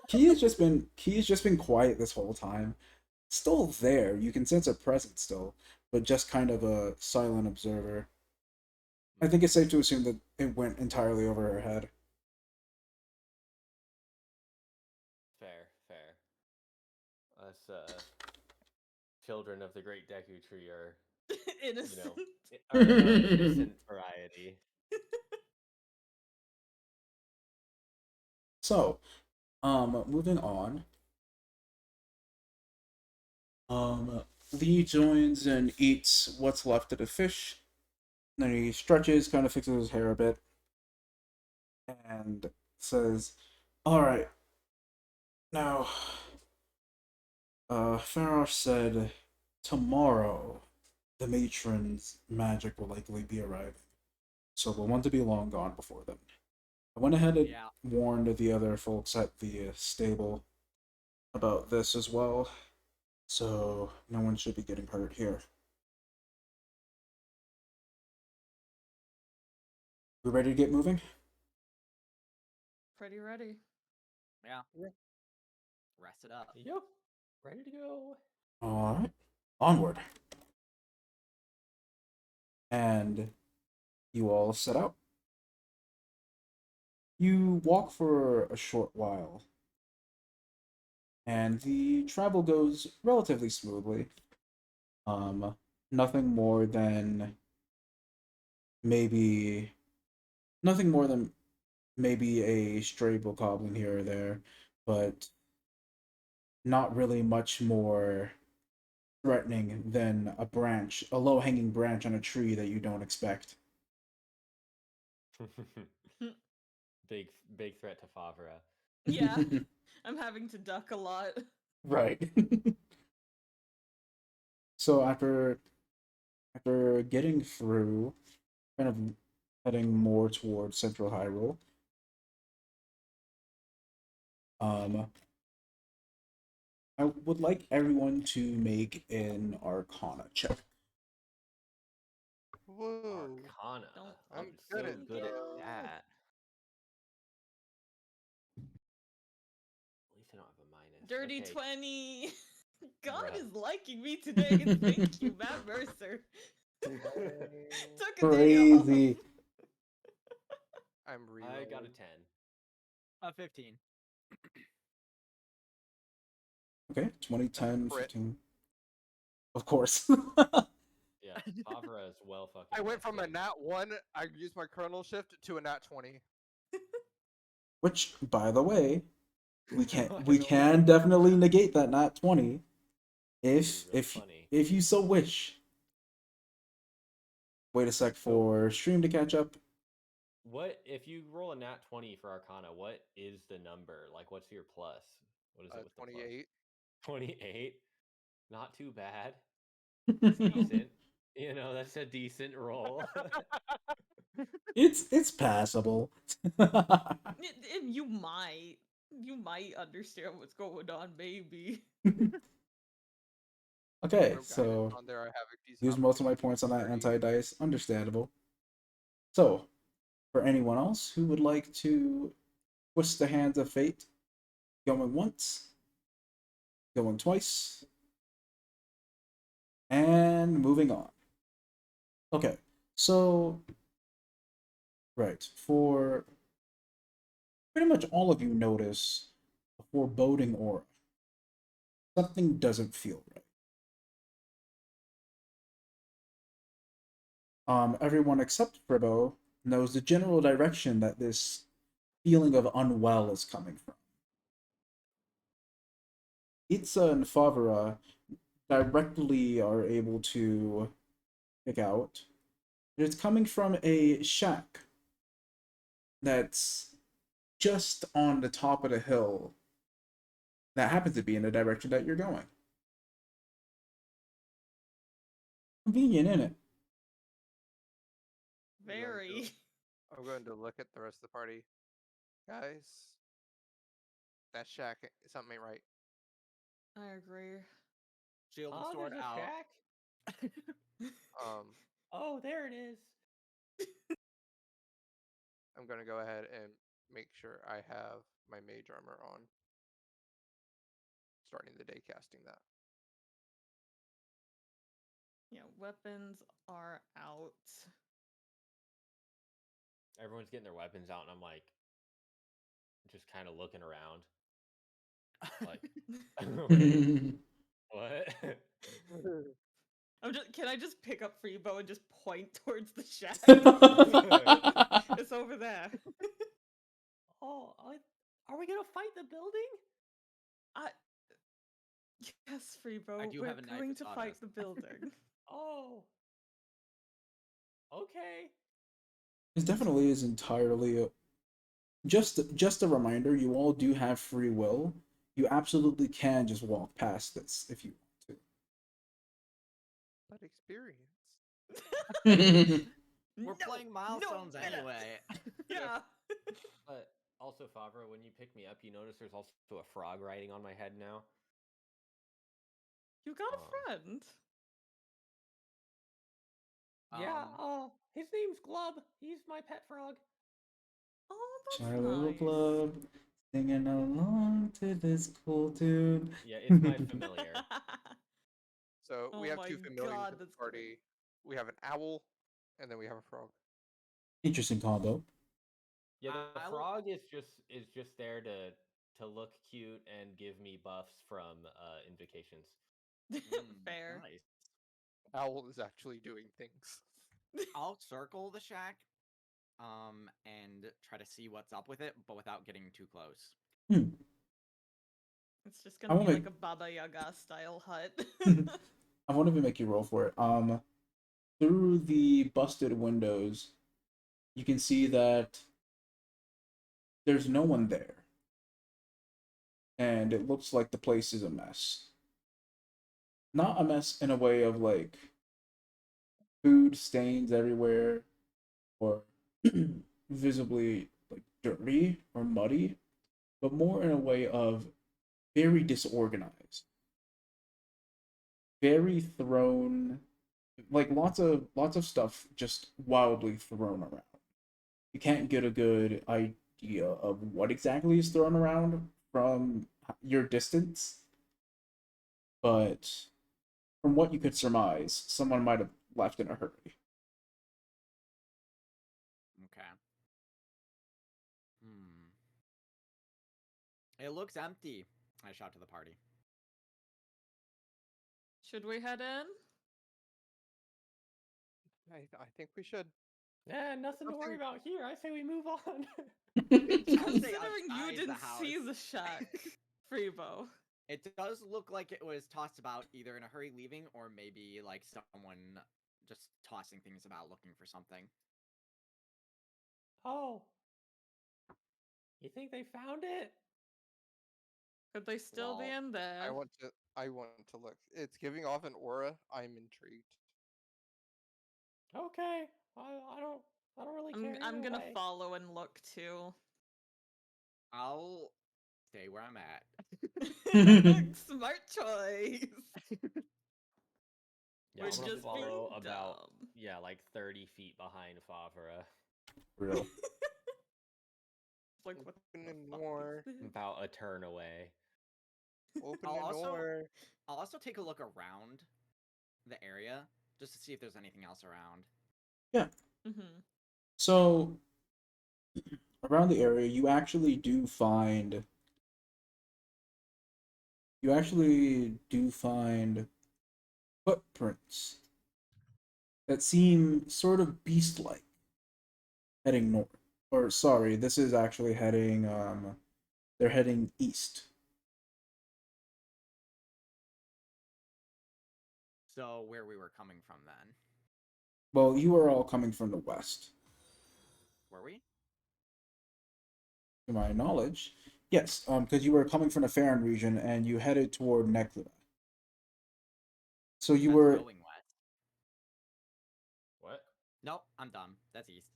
He's just been quiet this whole time. Still there. You can sense a presence still, but just kind of a silent observer. I think it's safe to assume that it went entirely over her head. Fair. Us children of the Great Deku Tree are, Innocent. are innocent variety. So, moving on. Lee joins and eats what's left of the fish. Then he stretches, kind of fixes his hair a bit, and says, "All right, now, Farosh said tomorrow the matron's magic will likely be arriving, so we'll want to be long gone before then." I went ahead and Yeah. warned the other folks at the stable about this as well, so no one should be getting hurt here. We ready to get moving? Pretty ready. Yeah. Rest it up. Yep. Ready to go. All right, onward. And you all set out. You walk for a short while, and the travel goes relatively smoothly. Nothing more than maybe nothing more than maybe a stray bokoblin here or there, but not really much more threatening than a low-hanging branch on a tree that you don't expect. big threat to Favre. Yeah, I'm having to duck a lot. Right. So after getting through, kind of heading more towards Central Hyrule, um, I would like everyone to make an Arcana check. Whoa. Arcana. Don't I'm I'm so good at good at go. that. At least I don't have a minus. Dirty Okay. 20. God Bruh. is liking me today. Thank you, Matt Mercer. Took a day off. Crazy. I'm real. I got a 10. 15. Okay, 20, 10, Crit. 15. Of course. Yeah, Favre is well fucking. I went from a rested. nat 1, I used my kernel shift, to a nat 20. Which, by the way, we I can definitely negate that nat 20 This if is really funny. if you so wish. Wait a sec for stream to catch up. What if you roll a nat 20 for Arcana? What is the number? Like, what's your plus? What is it with 28. the plus? 28. Not too bad. It's decent. That's a decent roll. It's passable. You might understand what's going on, maybe. Okay, No so guidance on there, I have a decent use most of my opportunity points on that 30. anti-dice. Understandable. So, for anyone else who would like to twist the hands of fate, going once, going twice. And moving on. Okay, so right, for pretty much all of you notice a foreboding aura. Something doesn't feel right. Everyone except Fribbo knows the general direction that this feeling of unwell is coming from. Itza and Favara directly are able to pick out that it's coming from a shack that's just on the top of the hill that happens to be in the direction that you're going. Convenient, isn't it? I'm going to- Very. I'm going to look at the rest of the party. Guys, that shack, something ain't right. I agree. Shield and Oh, sword there's a out. shack. Oh, there it is. I'm going to go ahead and make sure I have my mage armor on. Starting the day casting that. Yeah, weapons are out. Everyone's getting their weapons out, and I'm like, just kind of looking around. Like, what? Can I just pick up Freebo and just point towards the shack? It's over there. Oh, are we gonna fight the building? Yes, Freebo. I do We're have a knife going and to fight sawdust. the building. Oh, okay. This definitely is entirely just a reminder. You all do have free will. You absolutely can just walk past this if you That experience. want to. We're playing milestones get it. anyway. Yeah. But also, Favre, when you pick me up, you notice there's also a frog riding on my head now. You got a Um, friend. Yeah. His name's Glub. He's my pet frog. Oh, that's Our little nice. club singing along to this cool tune. Yeah, it's my familiar. So we Oh have my two familiars God, in the that's party. great. We have an owl, and then we have a frog. Interesting combo. Yeah, the I'll- frog is just there to look cute and give me buffs from invocations. Fair. Nice. Owl is actually doing things. I'll circle the shack, and try to see what's up with it, but without getting too close. Hmm. It's just I gonna be wanna- like a Baba Yaga style hut. I won't even make you roll for it. Through the busted windows, you can see that there's no one there, and it looks like the place is a mess. Not a mess in a way of like food stains everywhere or visibly like dirty or muddy, but more in a way of very disorganized, very thrown, like lots of stuff just wildly thrown around. You can't get a good idea of what exactly is thrown around from your distance, but from what you could surmise, someone might have left in a hurry. Okay. Hmm. It looks empty. I shout to the party. Should we head in? I think we should. Yeah, nothing to worry about here. I say we move on. It does say Considering you outside the didn't see house. the shack, Freebo. It does look like it was tossed about either in a hurry leaving or maybe like someone just tossing things about looking for something. Oh. You think they found it? Could they still be Well, in there? I want to look. It's giving off an aura. I'm intrigued. Okay. I don't really care. I'm either gonna way. follow and look too. I'll stay where I'm at. Smart choice. Yeah, We're I'm gonna just follow being about dumb. like 30 feet behind Favre. Real. Like what the Open fuck more. is this? About a turn away. Open I'll and also- more. I'll also take a look around the area just to see if there's anything else around. Mm-hmm. So around the area, you actually do find footprints that seem sort of beast-like heading north. Or sorry, this is actually heading they're heading east. So where we were coming from then? Well, you are all coming from the west. Were we? To my knowledge. Yes, because you were coming from the Farron region and you headed toward Necla. So you That's were going west. What? Nope, I'm dumb. That's east.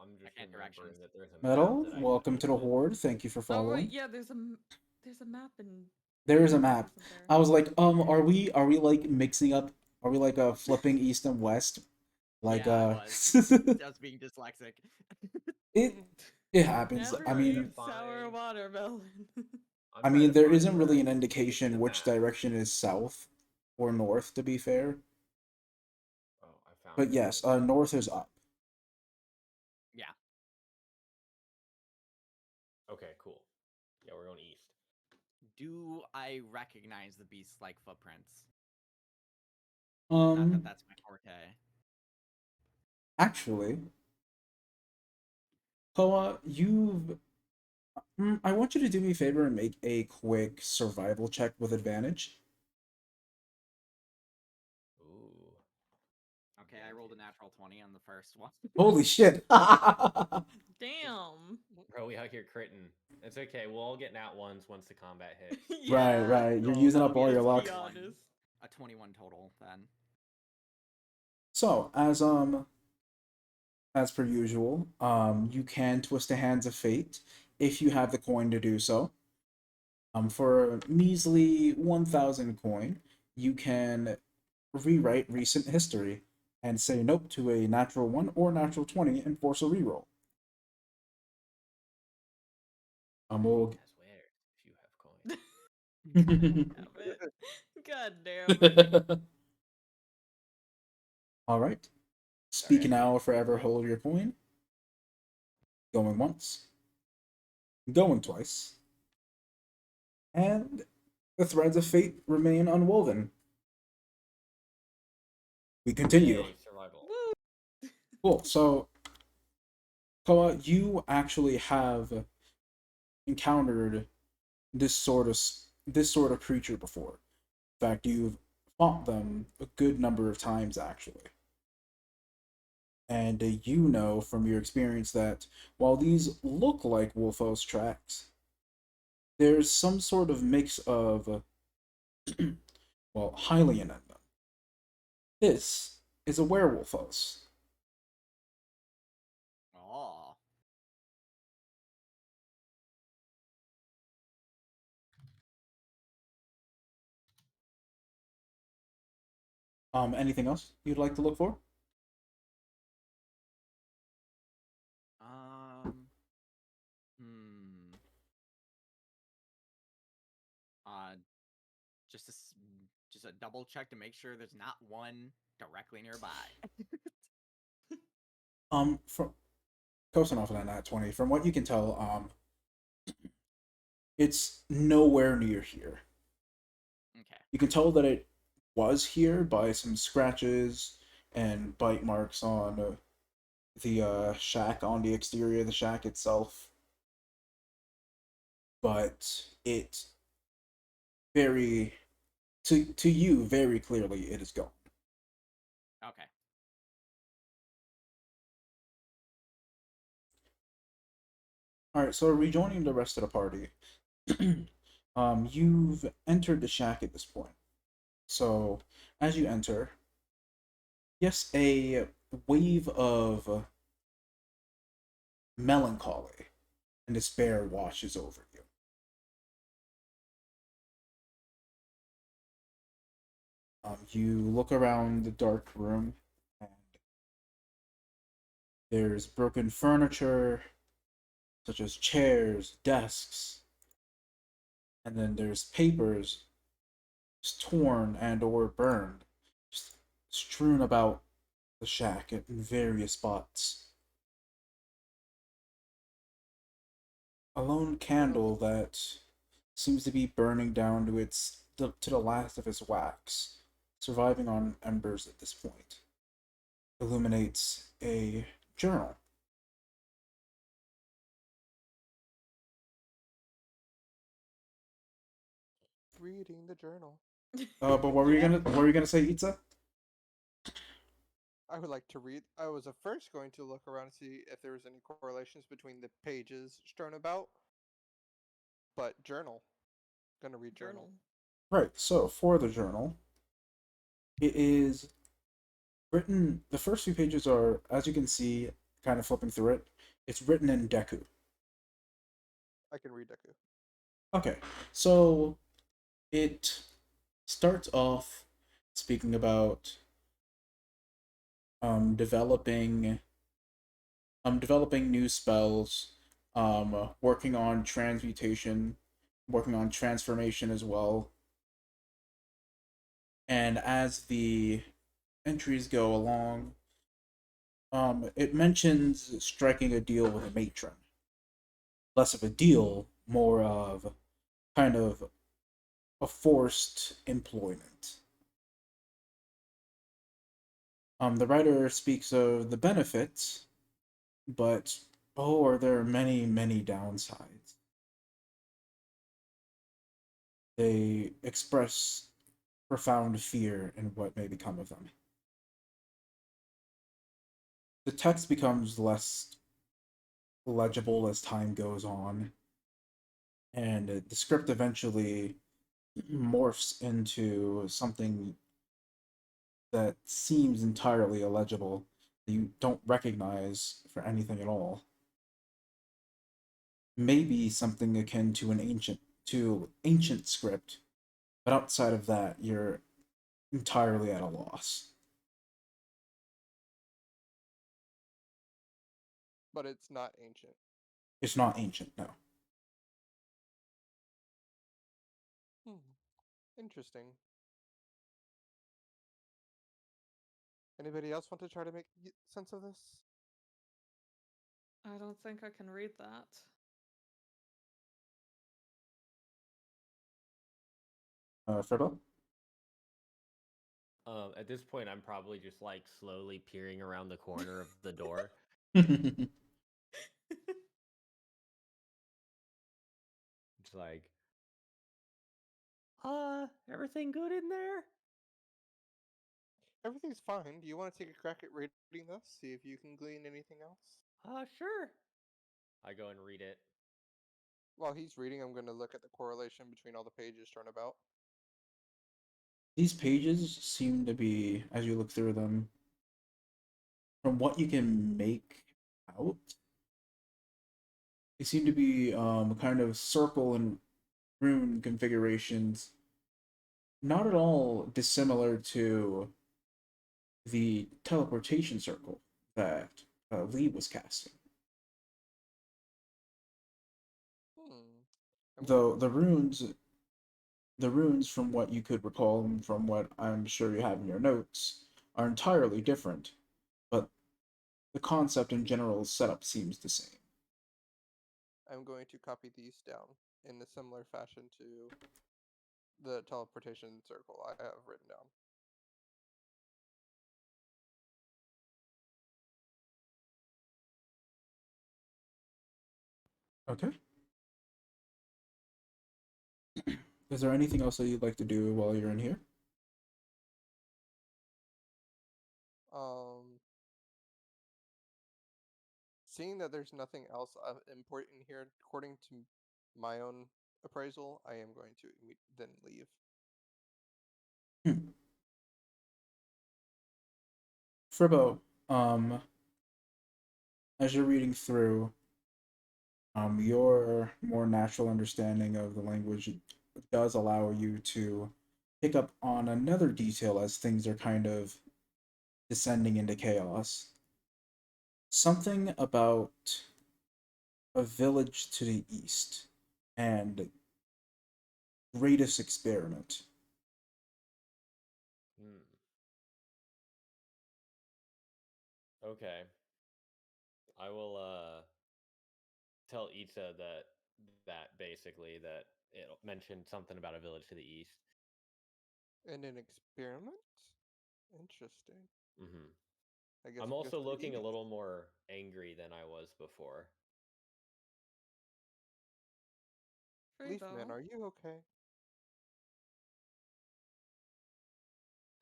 I'm just can't remembering directions. that there's a map Metal. that I Welcome to the posted. Horde. Thank you for Oh following. wait, yeah. There's a map in. There is a map. Isn't there? I was like, are we like mixing up? Are we like flipping east and west? Like Yeah, I was. I was being dyslexic. it it happens. Never I trying to mean, eat sour find- watermelon. I'm I trying mean to there find isn't really an the indication which map. direction is south or north, to be fair. Oh, I found But it. yes, north is up. Yeah. Okay, cool. Yeah, we're going east. Do I recognize the beast-like footprints? Not that that's my forte. Actually, Koa, I want you to do me a favor and make a quick survival check with advantage. Ooh. Okay, I rolled a natural 20 on the first one. Holy shit! Damn. Bro, we out here critting. It's okay. We'll all get nat ones once the combat hits. Right, right. You're So using that'll up be all a your luck. 21 honest. A 21 total then. So, as per usual, you can twist the hands of fate if you have the coin to do so. For a measly 1,000 coin, you can rewrite recent history and say nope to a natural 1 or natural 20 and force a reroll. We'll I swear, if you have coin. God damn it. All right. Speak Alright. now or forever hold your coin. Going once. Going twice. And the threads of fate remain unwoven. We continue. Yay, survival. Woo. Cool. So, Koa, you actually have encountered this sort of creature before. In fact, you've fought them a good number of times actually. And you know from your experience that while these look like Wolfo's tracks, there's some sort of mix of, well, Hylian in them. This is a werewolfos. Oh. Anything else you'd like to look for? Um. Hmm. Uh, just a just a double check to make sure there's not one directly nearby. From close enough on that 20. From what you can tell, it's nowhere near here. Okay. You can tell that it was here by some scratches and bite marks on the shack, on the exterior of the shack itself. But it very to you very clearly it is gone. Okay. All right, so rejoining the rest of the party. You've entered the shack at this point. So as you enter, yes, a wave of melancholy and despair washes over you. You look around the dark room, and there's broken furniture, such as chairs, desks, and then there's papers is torn and or burned, strewn about the shack in various spots. A lone candle that seems to be burning down to the last of its wax, surviving on embers at this point, illuminates a journal. Reading the journal. But what were you gonna say, Itza? I would like to read. I was at first going to look around and see if there was any correlations between the pages strewn about, but journal. Gonna read journal. Right. So for the journal, it is written. The first few pages are, as you can see, kind of flipping through it. It's written in Deku. I can read Deku. Okay, so it starts off speaking about developing developing new spells, working on transmutation, working on transformation as well. And as the entries go along, it mentions striking a deal with a matron. Less of a deal, more of kind of a forced employment. The writer speaks of the benefits, but oh, are there many, many downsides? They express profound fear in what may become of them. The text becomes less legible as time goes on, and the script eventually morphs into something that seems entirely illegible that you don't recognize for anything at all. Maybe something akin to an ancient script, but outside of that, you're entirely at a loss. But it's not ancient. It's not ancient, no. Interesting. Anybody else want to try to make sense of this? I don't think I can read that. Fribble? At this point, I'm probably just like slowly peering around the corner of the door. It's like, everything good in there? Everything's fine. Do you want to take a crack at reading this? See if you can glean anything else? Sure. I go and read it. While he's reading, I'm going to look at the correlation between all the pages turn about. These pages seem to be, as you look through them, from what you can make out, they seem to be kind of circle and rune configurations, not at all dissimilar to the teleportation circle that Lee was casting. Though the runes, from what you could recall and from what I'm sure you have in your notes, are entirely different, but the concept in general setup seems the same. I'm going to copy these down in a similar fashion to the teleportation circle I have written down. Okay. Is there anything else that you'd like to do while you're in here? Seeing that there's nothing else important here, according to my own appraisal, I am going to then leave. Fribbo, as you're reading through, your more natural understanding of the language does allow you to pick up on another detail as things are kind of descending into chaos. Something about a village to the east and greatest experiment. Okay. I will tell Itza that basically that it mentioned something about a village to the east. In an experiment? Interesting. Mm-hmm. I guess I'm we go also to the looking a east. little more angry than I was before. Leafman, Freebo. are you okay?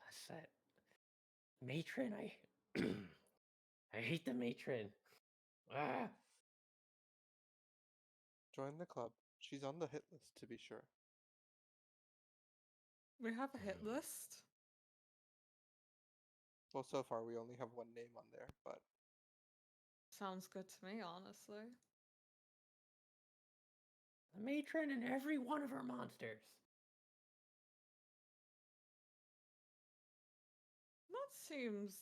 That's that matron. I hate the matron. Ah. Join the club. She's on the hit list, to be sure. We have a hit list. Well, so far we only have one name on there, but Sounds good to me, honestly. The matron and every one of her monsters. That seems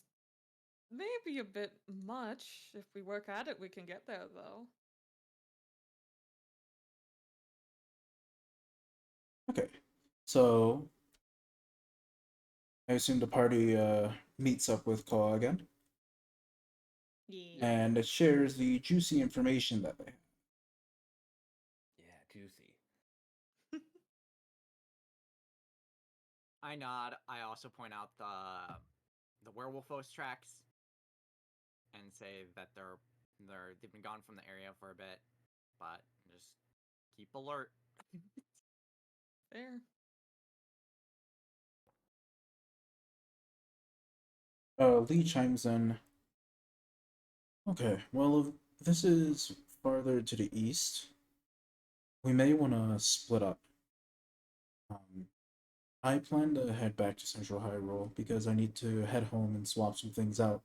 maybe a bit much. If we work at it, we can get there, though. Okay, so I assume the party meets up with Claw again, Yeah. and it shares the juicy information that they have. Yeah, juicy. I nod. I also point out the werewolf host tracks and say that they've been gone from the area for a bit, but just keep alert. Fair. Lee chimes in. Okay, well, if this is farther to the east, we may want to split up. I plan to head back to Central Hyrule because I need to head home and swap some things out.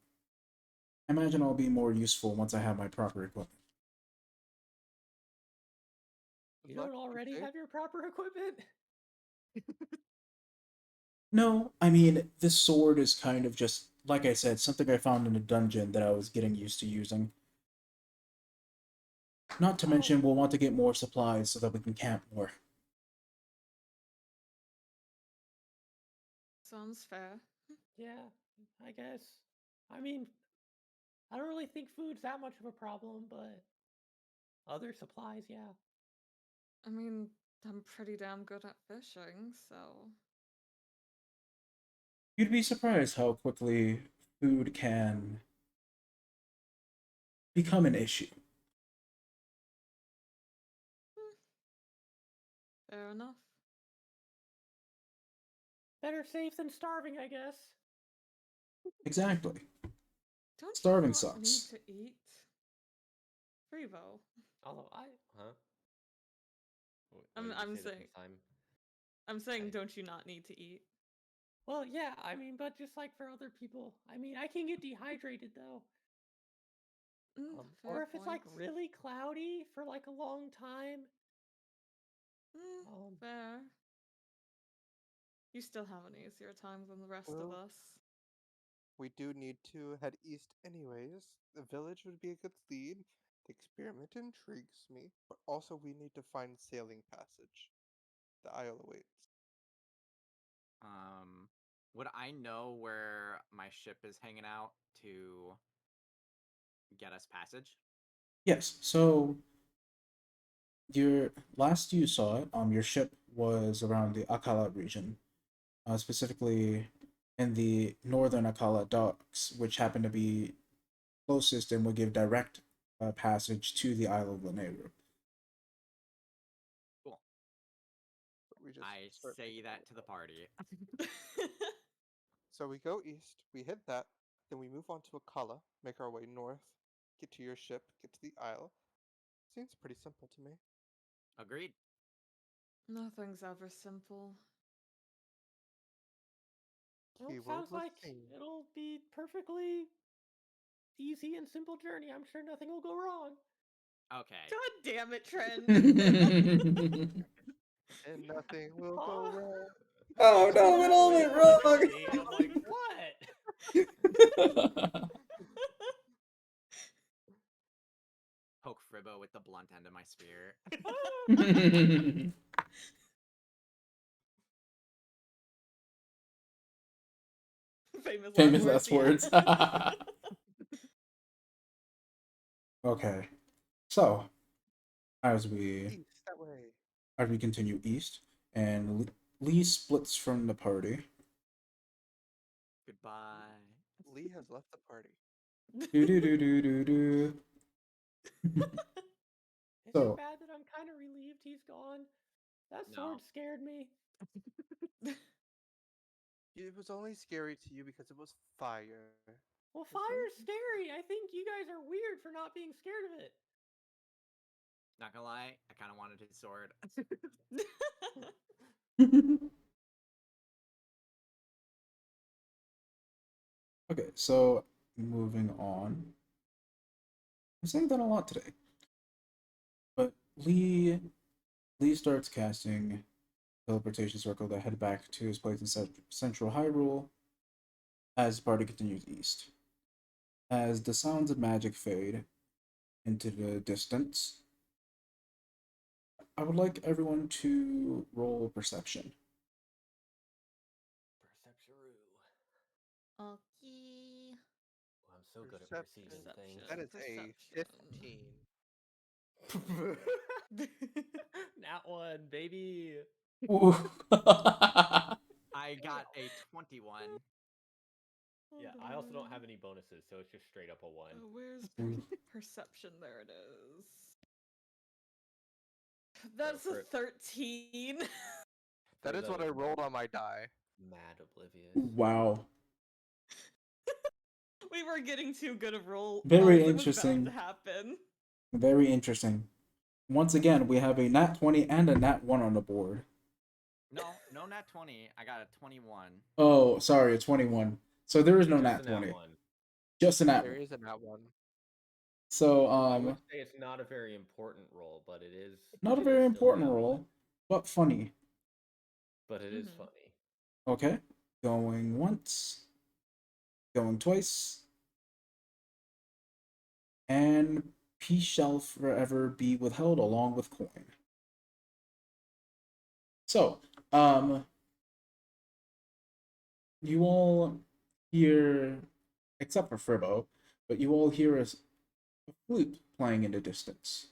I imagine I'll be more useful once I have my proper equipment. You Good luck, don't keep already safe. have your proper equipment? No, I mean, this sword is kind of just, like I said, something I found in a dungeon that I was getting used to using. Not to mention, we'll want to get more supplies so that we can camp more. Sounds fair. Yeah, I guess. I mean, I don't really think food's that much of a problem, but other supplies, yeah. I mean, I'm pretty damn good at fishing, so. You'd be surprised how quickly food can become an issue. Fair enough. Better safe than starving, I guess. Exactly. Don't Starving you not need sucks. to eat? Freebo. Although huh? What I'm did you I'm say the saying first time? I'm saying Okay. don't you not need to eat? Well, yeah, I mean, but just like for other people. I mean, I can get dehydrated though. Fair Or if it's like point. really cloudy for like a long time. Fair. You still have an easier time than the rest of Well, us. we do need to head east anyways. The village would be a good lead. The experiment intrigues me, but also we need to find sailing passage. The Isle awaits. Would I know where my ship is hanging out to get us passage? Yes, so your last you saw it, your ship was around the Akala region, specifically in the northern Akala docks, which happen to be closest and would give direct passage to the Isle of Lanayru. Cool. But we just I start say thinking that about to the that. party. So we go east, we hit that, then we move on to Akala, make our way north, get to your ship, get to the Isle. Seems pretty simple to me. Agreed. Nothing's ever simple. Well, it Keyword sounds was like seen. it'll be perfectly easy and simple journey. I'm sure nothing will go wrong. Okay. God damn it, Trent. And nothing will go Huh? wrong. Oh no, it all went wrong! See, I'm like, what? Poke Fribbo with the blunt end of my spear. Famous Famous last last words. yeah. Okay. So, as we East, that way. continue east, and Lee splits from the party. Goodbye. Lee has left the party. Do do do do do do. Is So- it bad that I'm kind of relieved he's gone? That No. sword scared me. It was only scary to you because it was fire. Well, Is there fire's anything- scary. I think you guys are weird for not being scared of it. Not gonna lie, I kind of wanted his sword. Okay, so moving on. I'm saying that a lot today. But Lee starts casting teleportation circle to head back to his place in central Hyrule as the party continues east. As the sounds of magic fade into the distance, I would like everyone to roll perception. Perception. Okay. Oh, I'm so good at perceiving Perception. things. That is a 15. That one, baby. Ooh. I got a 21. Yeah, I also don't have any bonuses, so it's just straight up a one. Where's Mm. perception? There it is. That's for a it. 13. That is what I rolled on my die. Mad oblivious. Wow. We were getting too good of roll. Very rolls, it was interesting. bound to happen. Very interesting. Once again, we have a nat 20 and a nat 1 on the board. No nat 20. I got a 21. Oh, sorry, a 21. So there is no Just nat a 20. one. Just a nat There 1. is a nat one. So, I would say it's not a very important roll, but it is. not a it very is still important nat role, one, but funny. but it is Mhm. funny. Okay. Going once. Going twice. And peace shall forever be withheld along with coin. So, you all hear, except for Fribbo, but you all hear a flute playing in the distance.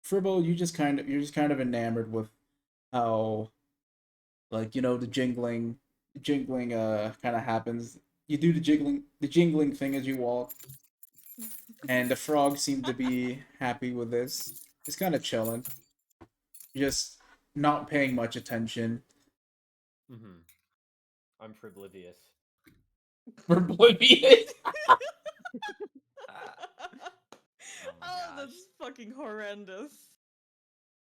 Fribbo, you're just kind of enamored with how, like, you know, the jingling kind of happens. You do the jingling thing as you walk, and the frogs seem to be happy with this. It's kind of chilling, just not paying much attention. Mm-hmm. I'm oblivious. Oblivious. Oh my Oh, gosh. that's fucking horrendous.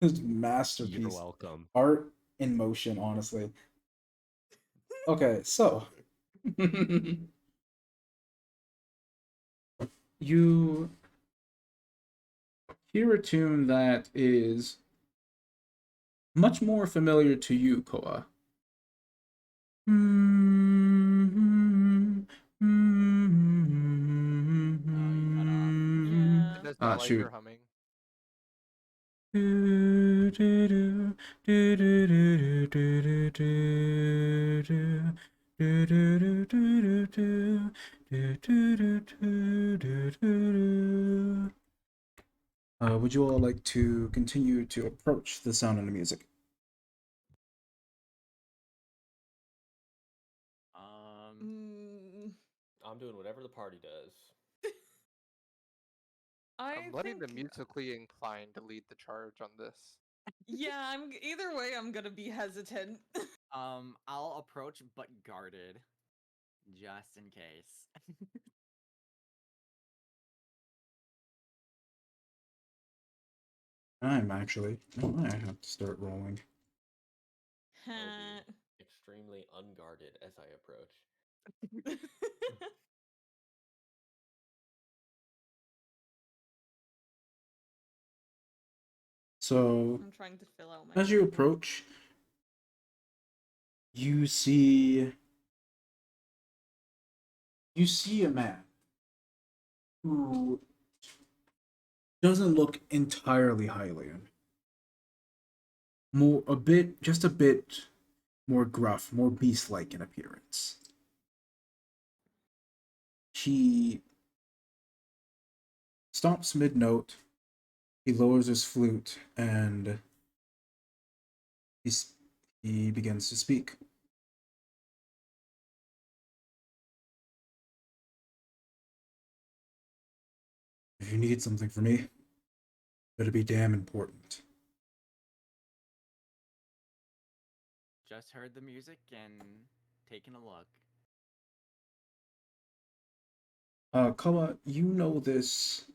His masterpiece. You're welcome. Art in motion, honestly. Okay, so you hear a tune that is much more familiar to you, Koa. Yeah. It does Ah, not like shoot. her humming. Would you all like to continue to approach the sound of the music? Mm, I'm doing whatever the party does. I'm letting the think- musically inclined to lead the charge on this. Yeah, either way. I'm gonna be hesitant. I'll approach but guarded, just in case. I'm actually. Oh, I have to start rolling. I'll be extremely unguarded as I approach. So, I'm trying to fill out my. as you table. approach, you see a man who doesn't look entirely Hylian. Just a bit more gruff, more beast-like in appearance. He stops mid note. He lowers his flute and he begins to speak. If you need something from me, better be damn important. Just heard the music and taking a look. Kala, you know this.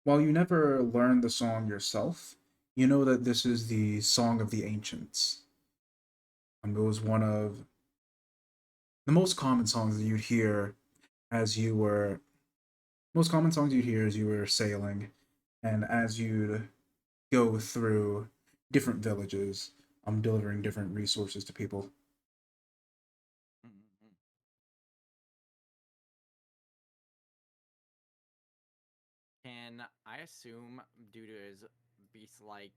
While you never learned the song yourself, you know that this is the Song of the Ancients. It was one of the most common songs that you'd hear as you were most common songs you'd hear as you were sailing, and as you'd go through different villages, delivering different resources to people. Mm-hmm. Can I assume, due to his beast-like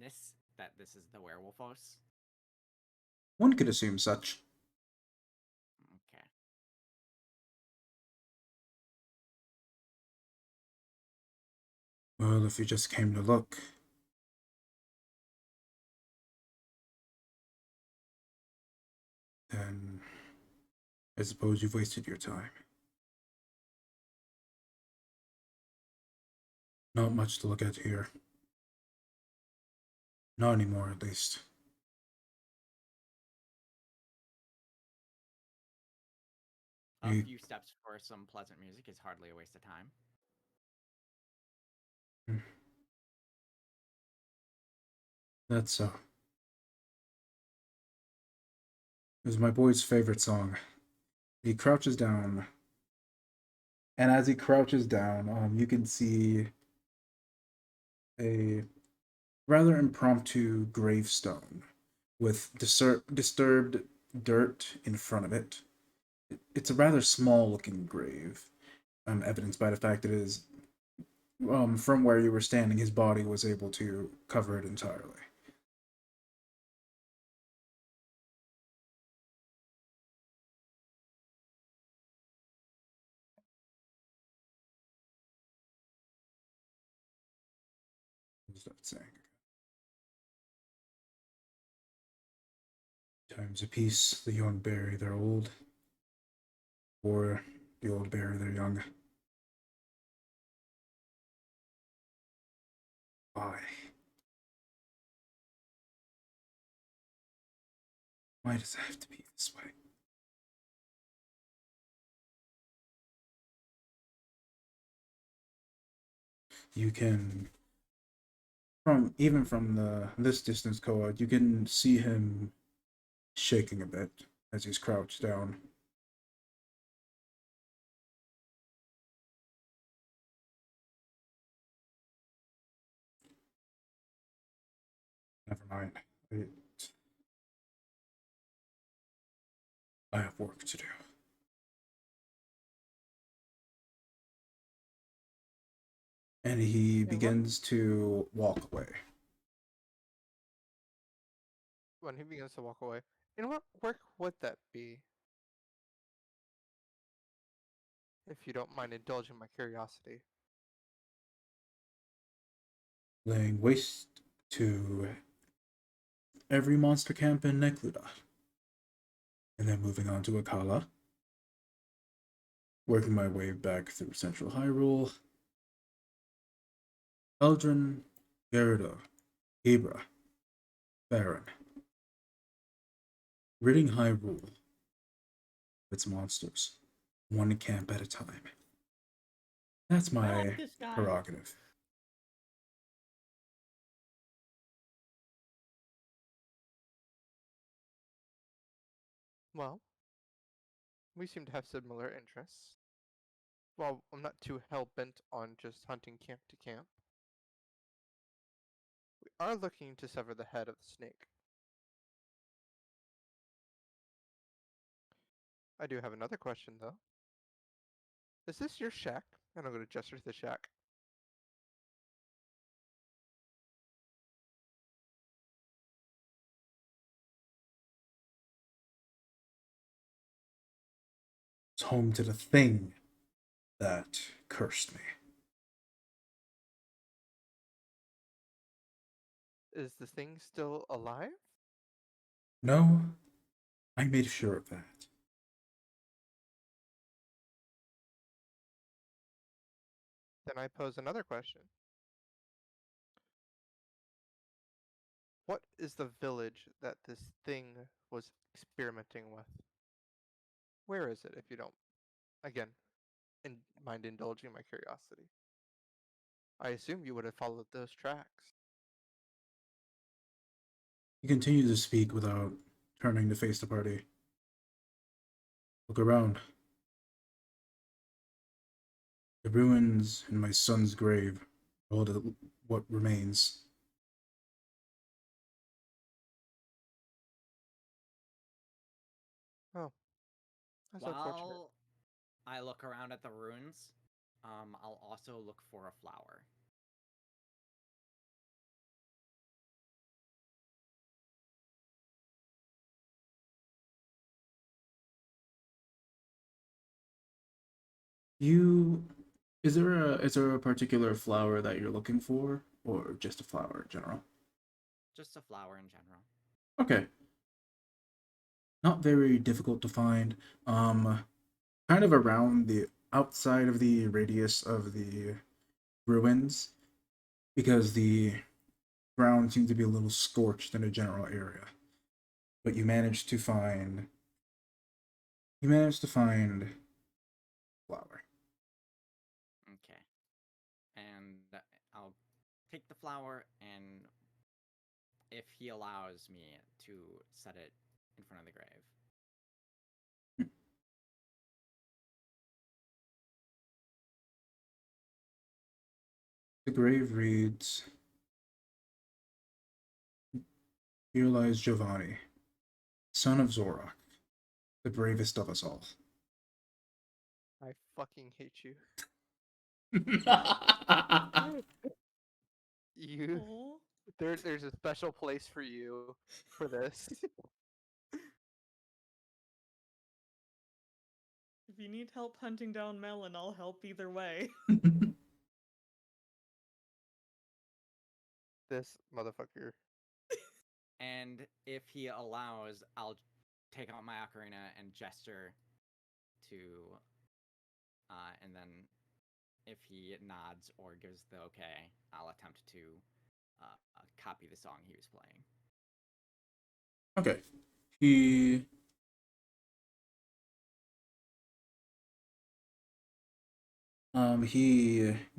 ness, that this is the werewolfos? One could assume such. Okay. Well, if you just came to look, then I suppose you've wasted your time. Not much to look at here. Not anymore, at least. A You- few steps for some pleasant music is hardly a waste of time. That's so. It was my boy's favorite song. He crouches down, and as he crouches down, you can see a rather impromptu gravestone with disturbed dirt in front of it. It's a rather small looking grave, evidenced by the fact that it is, from where you were standing, his body was able to cover it entirely. What's that saying? Times a peace, the young bury their old, or the old bury their young. Why? Why does it have to be this way? You can, from this distance, Koa, you can see him shaking a bit as he's crouched down. Never mind. I have work to do. And he begins to walk away. When he begins to walk away, and what work would that be? If you don't mind indulging my curiosity. Laying waste to every monster camp in Nekluda. And then moving on to Akala. Working my way back through Central Hyrule. Eldrin, Gerudo, Ibra, Baron. Ridding Hyrule of its monsters, one camp at a time. That's my prerogative. Well, we seem to have similar interests. Well, I'm not too hell-bent on just hunting camp to camp. We are looking to sever the head of the snake. I do have another question, though. Is this your shack? And I'm going to gesture to the shack. It's home to the thing. that cursed me. Is the thing still alive? No, I made sure of that. Then I pose another question. What is the village that this thing was experimenting with? Where is it, if you don't, again, mind indulging my curiosity? I assume you would have followed those tracks. He continued to speak without turning to face the party. Look around. The ruins in my son's grave are all what remains. Oh, that's unfortunate. While I look around at the ruins, I'll also look for a flower. You is there a particular flower that you're looking for, or just a flower in general? Just a flower in general. Okay. Not very difficult to find. Kind of around the outside of the radius of the ruins, because the ground seems to be a little scorched in a general area. But you managed to find flower. Okay. And I'll take the flower, and if he allows me to set it in front of the grave. The grave reads, "Here lies Giovanni, son of Zorak, the bravest of us all." I fucking hate you. You Aw. there's a special place for you for this. If you need help hunting down Melon, I'll help either way. This motherfucker. And if he allows, I'll take out my ocarina and gesture to, and then if he nods or gives the okay, I'll attempt to copy the song he was playing. Okay. He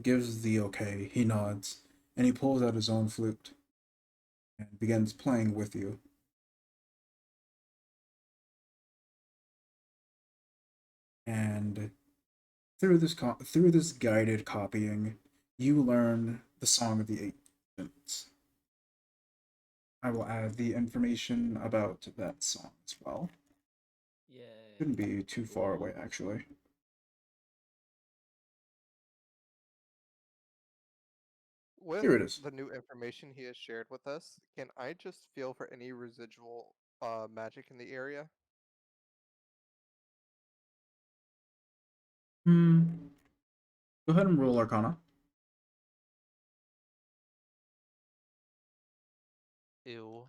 gives the okay, he nods, and he pulls out his own flute and begins playing with you. And through this guided copying, you learn the song of the ancients. I will add the information about that song as well. Yeah. Shouldn't be too far away, actually. With Here it is. the new information he has shared with us, can I just feel for any residual magic in the area? Go ahead and roll Arcana. Ew.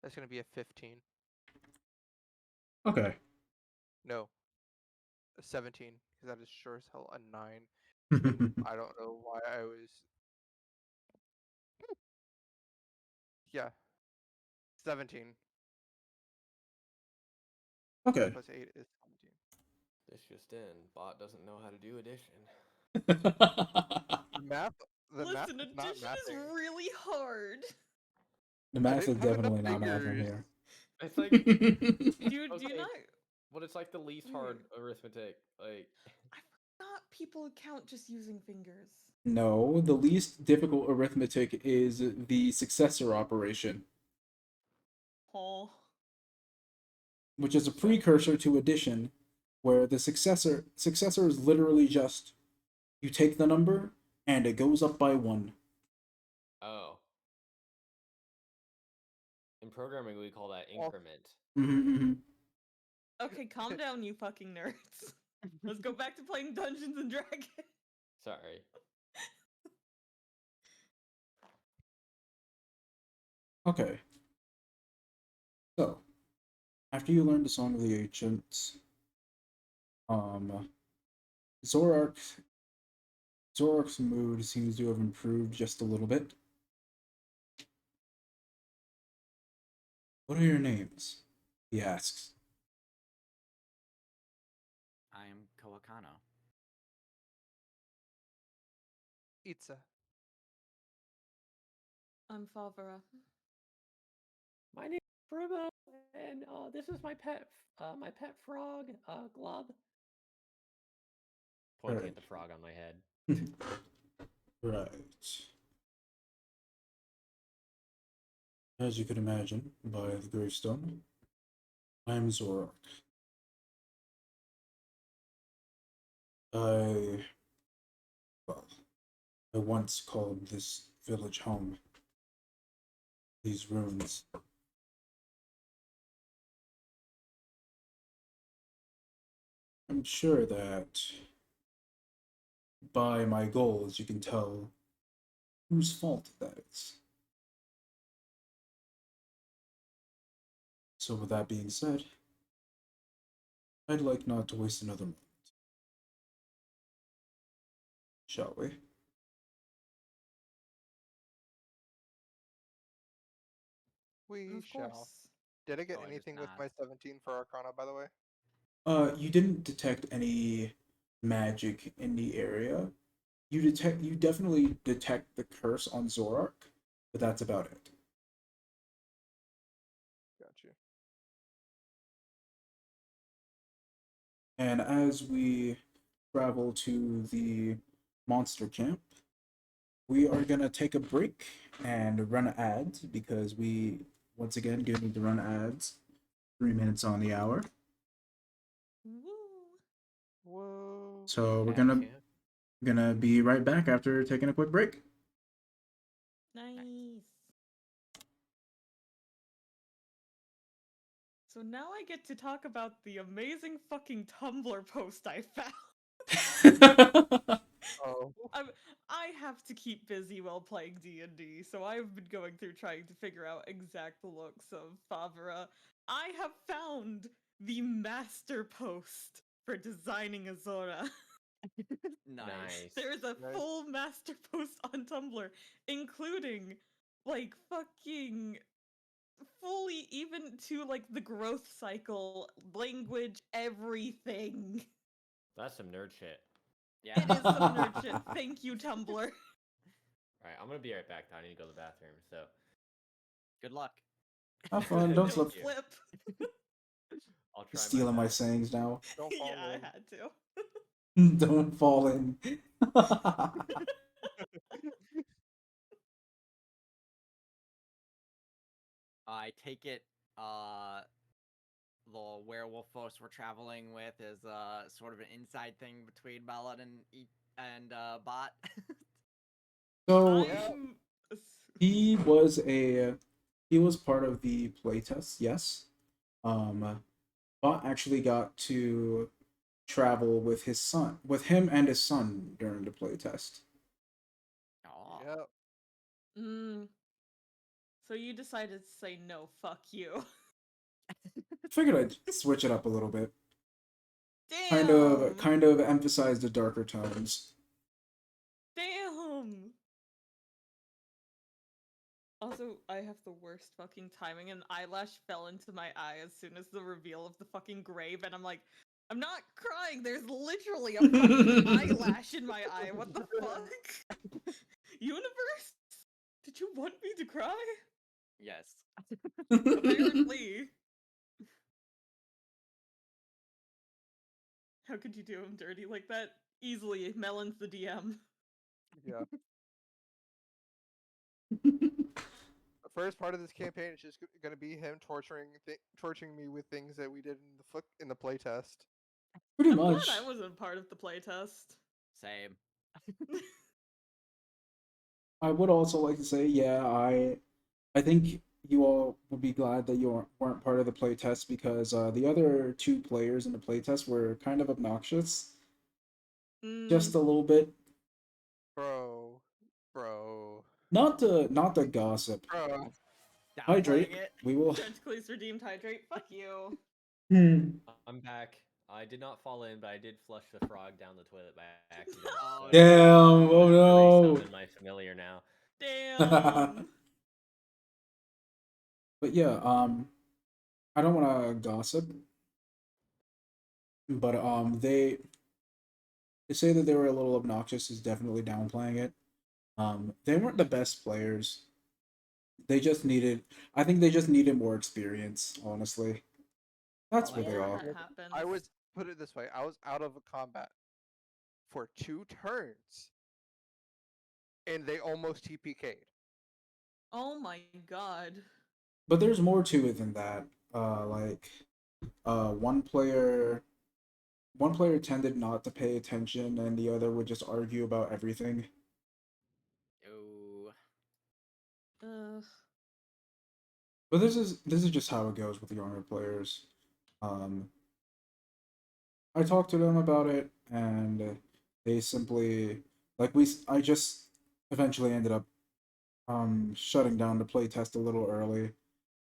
That's gonna be a 15. Okay. No, a 17, because that is sure as hell a 9. I don't know why I was. Yeah, 17. 9 Okay. plus 8 is 17. This just in. Bot doesn't know how to do addition. The math, the math Listen, is not addition is mathing. really hard. The I math is didn't have enough definitely not mathing fingers. here. It's like, Dude, do you okay, not? but it's like the least hard arithmetic. Like, I forgot people count just using fingers. No, the least difficult arithmetic is the successor operation, Oh. which is a precursor to addition, where the successor is literally just you take the number and it goes up by 1. oh. In programming, we call that increment. Mm-hmm. Okay, calm down, you fucking nerds. Let's go back to playing Dungeons and Dragons. Sorry. Okay. So, after you learn the Song of the Ancients, Zorark Zorark's mood seems to have improved just a little bit. What are your names? He asks. I am Kawakano. Itza. I'm Favara. My name is Fribba, and this is my pet frog, Glub. Pointing Alright. at the frog on my head. Right. As you could imagine by the gravestone, I am Zorark. I once called this village home. These ruins. I'm sure that by my goals you can tell whose fault that is. So with that being said, I'd like not to waste another moment. Shall we? We Of shall. course. Did I get Oh, I just anything with nod. my 17 for Arcana, by the way? You didn't detect any magic in the area. You definitely detect the curse on Zorark, but that's about it. Got you. And as we travel to the monster camp, we are gonna take a break and run ads because we once again do need to run ads. 3 minutes on the hour. Woo. Whoa. So we're Ad gonna camp. gonna be right back after taking a quick break. Nice. So now I get to talk about the amazing fucking Tumblr post I found. Oh. I have to keep busy while playing D&D, so I've been going through trying to figure out exact looks of Favara. I have found the master post for designing a Zora. Nice. There is a Nice. full master post on Tumblr, including like fucking fully even to like the growth cycle, language, everything. That's some nerd shit. Yeah. It is some nerd shit. Thank you, Tumblr. Alright, I'm gonna be right back. I need to go to the bathroom, so. Good luck. Have fun, don't Thank slip. you. Flip. I'll try Stealing my best. sayings now. Don't fall Yeah, I in. had to. Don't fall in. I take it the werewolf folks we're traveling with is sort of an inside thing between Ballad and Bot. So I'm he was part of the playtest, yes. Bot actually got to travel with him and his son during the playtest. Oh. Yep. So you decided to say no, fuck you. Figured I'd switch it up a little bit. Damn. Kind of emphasize the darker tones. Damn. Also, I have the worst fucking timing. An eyelash fell into my eye as soon as the reveal of the fucking grave, and I'm like, I'm not crying. There's literally a fucking eyelash in my eye. What the fuck? Universe? Did you want me to cry? Yes. Apparently. How could you do him dirty like that? Easily, Melon's the DM. Yeah. The first part of this campaign is just going to be him torturing me with things that we did in the playtest. Pretty I'm much. glad I wasn't part of the playtest. Same. I would also like to say, yeah, I think you all would be glad that you weren't part of the playtest because the other two players in the playtest were kind of obnoxious, just a little bit. Bro, bro, Not the gossip. bro. Hydrate. Downplaying it. We will. Trenticlees redeemed hydrate. Fuck you. I'm back. I did not fall in, but I did flush the frog down the toilet by accident. Oh, so Damn! no. I have to Oh resummon my familiar now. no! Damn. But yeah, I don't want to gossip, but they say that they were a little obnoxious is definitely downplaying it. They weren't the best players. They just needed. I think they just needed more experience. Honestly, that's Oh, what they Yeah, are. that happens. I was put it this way: I was out of a combat for 2 turns, and they almost TPK'd. Oh my god. But there's more to it than that. Like, uh, one player, one player tended not to pay attention, and the other would just argue about everything. Ooh. Ugh. But this is just how it goes with younger players. Um, I talked to them about it, and they simply like we. I just eventually ended up shutting down the playtest a little early,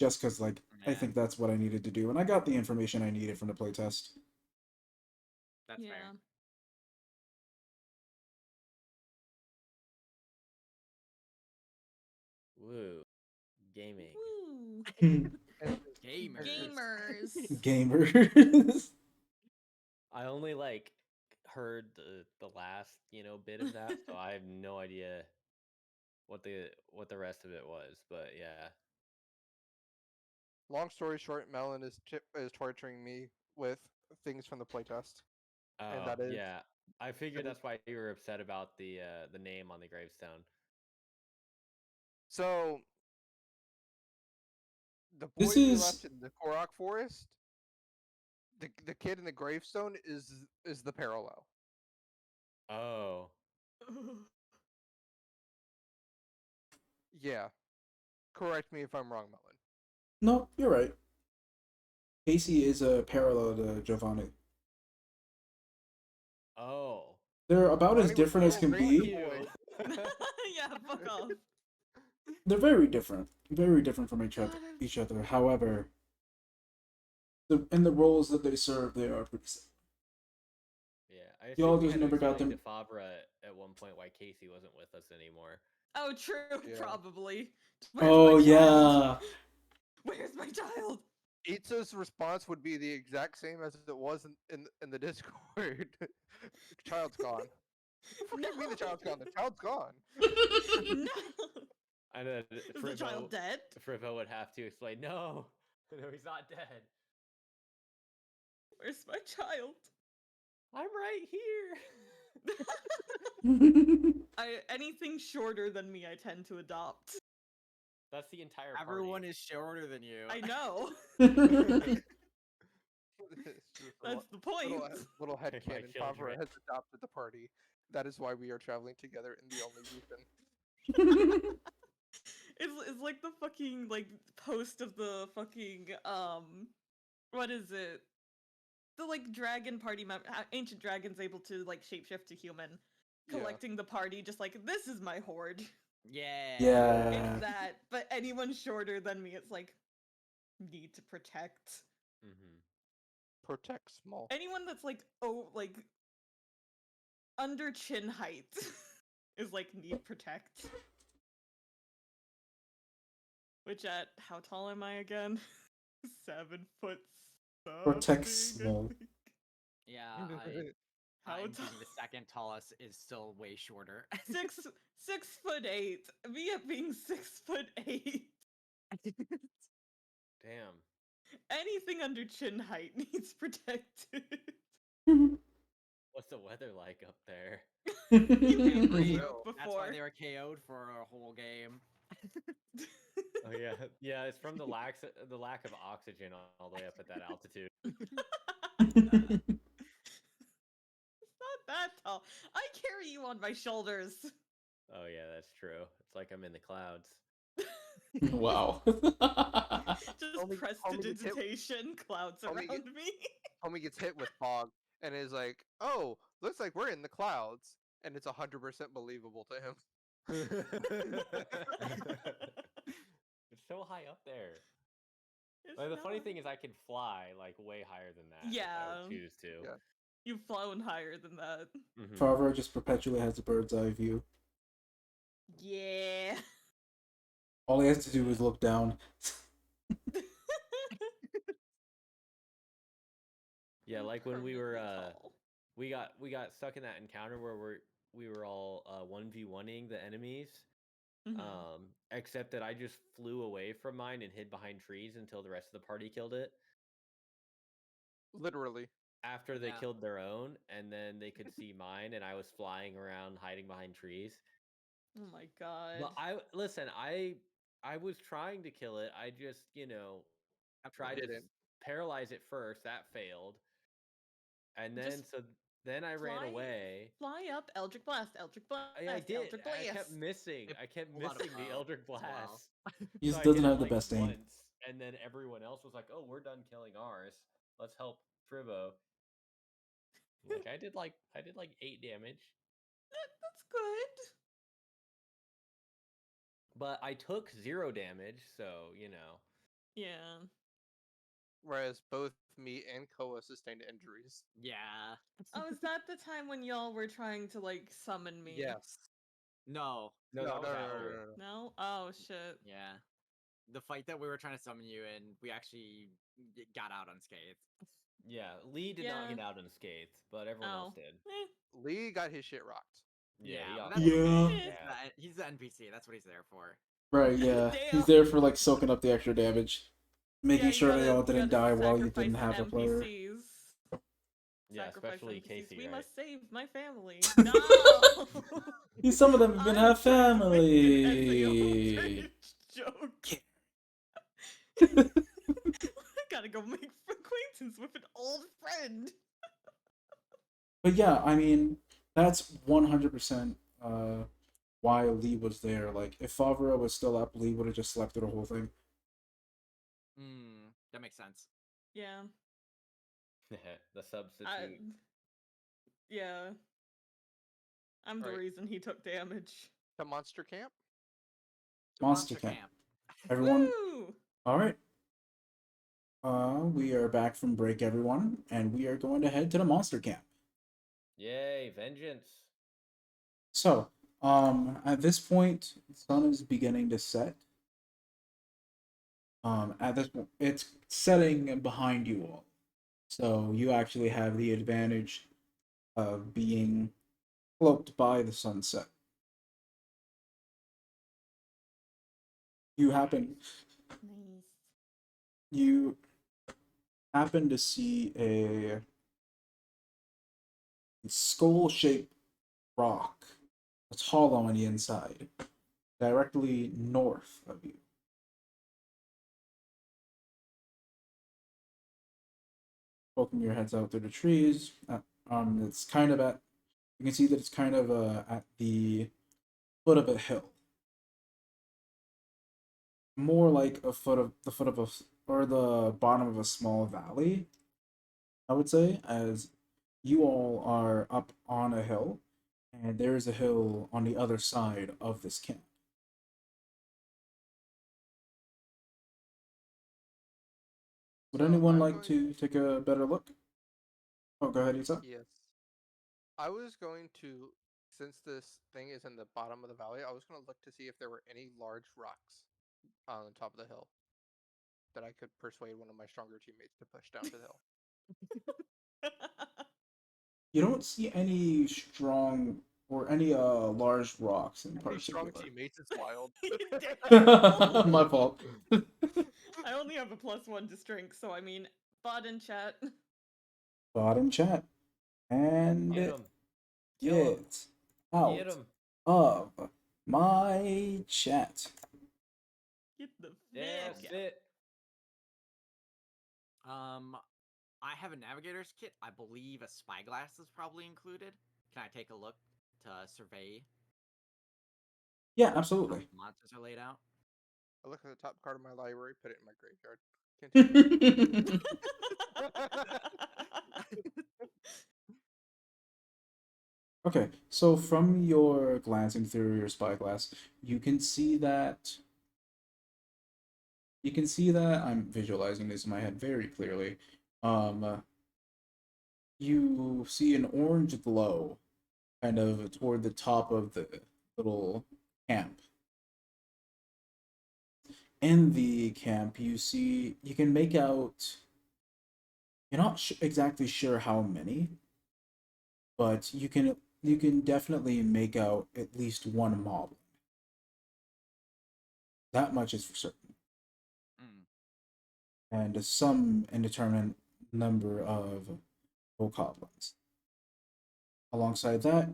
just because like I Yeah, think that's what I needed to do, and I got the information I needed from the playtest. that's Yeah. fair. Woo. Gaming. Woo. And Gamers. Gamers. Gamers. I only like heard the last, bit of that, so I have no idea what the rest of it was, but yeah. long story short, Melon is torturing me with things from the playtest, and Oh, that is yeah. I figured that is that's why you were upset about the name on the gravestone. so. The This boy we is left in the Korok forest, the kid in the gravestone is the parallel. Oh. Yeah, correct me if I'm wrong, Melon. no, you're right. Casey is a parallel to Giovanni. Oh. They're about as Giovanni was a different as little can gravy be. boy. Yeah, fuck off. They're very different from each other. However, in the roles that they serve, they are pretty similar. Yeah, I Y'all assume we just had to never got explain them. to Fabra at one point why Casey wasn't with us anymore. Oh, true, Yeah. probably. Where's Oh my child? yeah. Where's my child? Itza's response would be the exact same as it was in the Discord. Child's gone. What do you mean the child's gone? The child's gone. No. And then Is the child dead? Frivo would have to explain, no, no, he's not dead. Where's my child? I'm right here. Anything shorter than me, I tend to adopt. That's the entire party. Everyone is shorter than you. I know. It's just a That's the point. little head My canon. children. Favre has adopted the party. That is why we are traveling together in the only reason. It's like the fucking like post of the fucking what is it? The like dragon party ancient dragons able to like shapeshift to human, Yeah. collecting the party just like this is my horde. Yeah. Yeah. It's that, but anyone shorter than me, it's like need to protect. Mm-hmm. Protect small. Anyone that's like like under chin height is like need protect. Which at how tall am I again? 7 foot. Protect something, I small. think. Yeah, How I'm tall? being the second tallest is still way shorter. 6'8". Me at being 6'8". Damn. Anything under chin height needs protected. What's the weather like up there? You made For the real. joke That's before. why they were KO'd for a whole game. Oh yeah, yeah. It's from the lack of oxygen all the way up at that altitude. It's not that tall. I carry you on my shoulders. Oh yeah, that's true. It's like I'm in the clouds. Wow. Just Homie gets hit- prestidigitation, clouds homie around get- me. Homie gets hit with fog and is like, "Oh, looks like we're in the clouds," and it's 100% believable to him. It's so high up there. It's Like, the funny not- thing is, I could fly like way higher than that if I Yeah. would choose to. Yeah. You've flown higher than that. Mhm. Favre just perpetually has a bird's eye view. Yeah. All he has to do is look down. Yeah, like when we were Permanently tall. we got stuck in that encounter where we were all 1v1ing the enemies. Mhm. Except that I just flew away from mine and hid behind trees until the rest of the party killed it. Literally. After they Yeah. killed their own, and then they could see mine, and I was flying around hiding behind trees. Oh my god. But I was trying to kill it. I just, tried to Didn't. paralyze it first. That failed. And then Just then I ran fly- away. Fly up, Eldritch Blast, Eldritch Blast, I did. Eldritch I Blast. kept missing. It I kept pulled out a missing the bow Eldritch as well. Blast. He So just I doesn't hit it, have the like, best aim. once, and then everyone else was like, "Oh, we're done killing ours. Let's help Frivo." Like I did like 8 damage, That's good. but I took 0 damage, so Yeah. Whereas both me and Koa sustained injuries. Yeah. Oh, is that the time when y'all were trying to like summon me? Yes. No. No, that was no, after. No? Oh shit. Yeah. The fight that we were trying to summon you in, we actually got out unscathed. Yeah, Lee did not Yeah. get out unscathed, but everyone else Oh. did. Lee got his shit rocked. Yeah, he but got that's Yeah. okay. Yeah. He's the NPC. That's what he's there for. Right, yeah. Damn. He's there for like soaking up the extra damage. Making Yeah, sure they all you didn't gotta die while you sacrifice didn't have a player. NPCs. Yeah, Sacrifice especially NPCs. Casey, We right? must save my family. No. Some of them even I'm have trying to make it as a family. alternate joke. I gotta go make acquaintance with an old friend. But yeah, I mean, that's 100% why Lee was there. Like, if Favre was still up, Lee would have just slept through the whole thing. That makes sense. Yeah. The substitute. Yeah. I'm the Right. reason he took damage. To Monster Camp? To Monster Camp. Everyone, Woo! all right. We are back from break, everyone, and we are going to head to the Monster Camp. Yay, vengeance. So, at this point, the sun is beginning to set. At this point, it's setting behind you all, so you actually have the advantage of being cloaked by the sunset. You happen Nice. you happen to see a skull-shaped rock that's hollow on the inside, directly north of you. Poking your heads out through the trees. It's kind of at. You can see that it's kind of at the foot of a hill. More like the foot of a or the bottom of a small valley, I would say, as you all are up on a hill, and there is a hill on the other side of this camp. Would So anyone I'm like going- to take a better look? Oh, go ahead, Isa. Yes. I was going to, since this thing is in the bottom of the valley, I was going to look to see if there were any large rocks on the top of the hill that I could persuade one of my stronger teammates to push down to the hill. You don't see any strong or any large rocks in Any strong particular. teammates, it's wild. Damn. My fault. I only have a +1 to strength, so I mean, bot in chat. Bottom chat. And Get him. Kill him. get out Get him. of my chat. Get the That's fuck out. it. I have a navigator's kit. I believe a spyglass is probably included. Can I take a look to survey Yeah, how absolutely. the monsters are laid out? I look at the top card of my library, put it in my graveyard. Continue. Okay, so from your glancing through your spyglass, you can see that I'm visualizing this in my head very clearly. You see an orange glow kind of toward the top of the little camp. In the camp, you can make out. You're not exactly sure how many, but you can definitely make out at least one mob. That much is for certain, Mm. and some indeterminate number of goblins. Alongside that,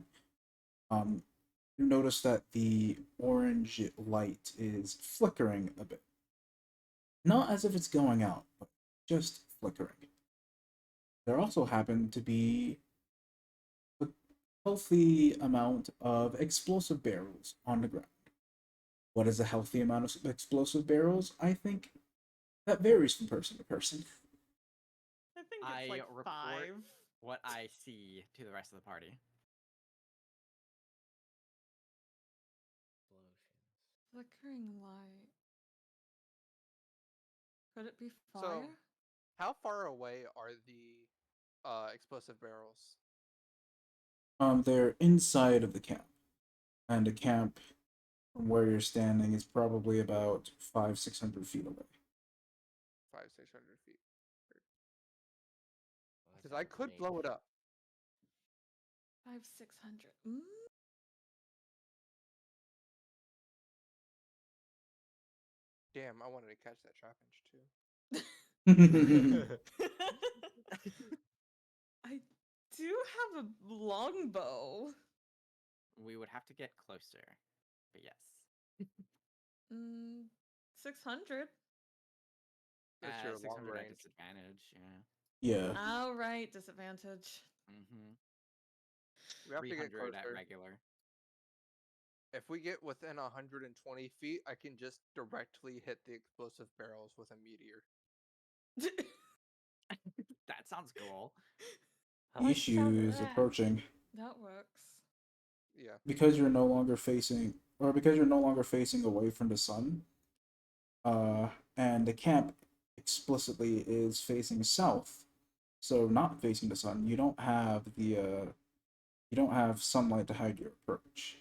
you notice that the orange light is flickering a bit. Not as if it's going out, but just flickering. There also happen to be a healthy amount of explosive barrels on the ground. What is a healthy amount of explosive barrels? I think that varies from person to person. I think it's I like report 5. what I see to the rest of the party. Flickering light. Could it be So, fire? how far away are the explosive barrels? They're inside of the camp, and the camp from where you're standing is probably about 500-600 feet away. 500-600 feet. Oh, that Because I sounds could neat. blow it up. 500-600. Damn, I wanted to catch that trapinch too. I do have a longbow. We would have to get closer, but yes. 600. It's your long 600 at range. disadvantage, yeah. Yeah. All right, disadvantage. Mm-hmm. We have to get 300 at closer. regular. If we get within 120 feet, I can just directly hit the explosive barrels with a meteor. That sounds cool. I like the sound of Issues that. approaching That works. Yeah. because you're no longer facing, or because you're no longer facing away from the sun. And the camp explicitly is facing south, so not facing the sun. You don't have sunlight to hide your approach.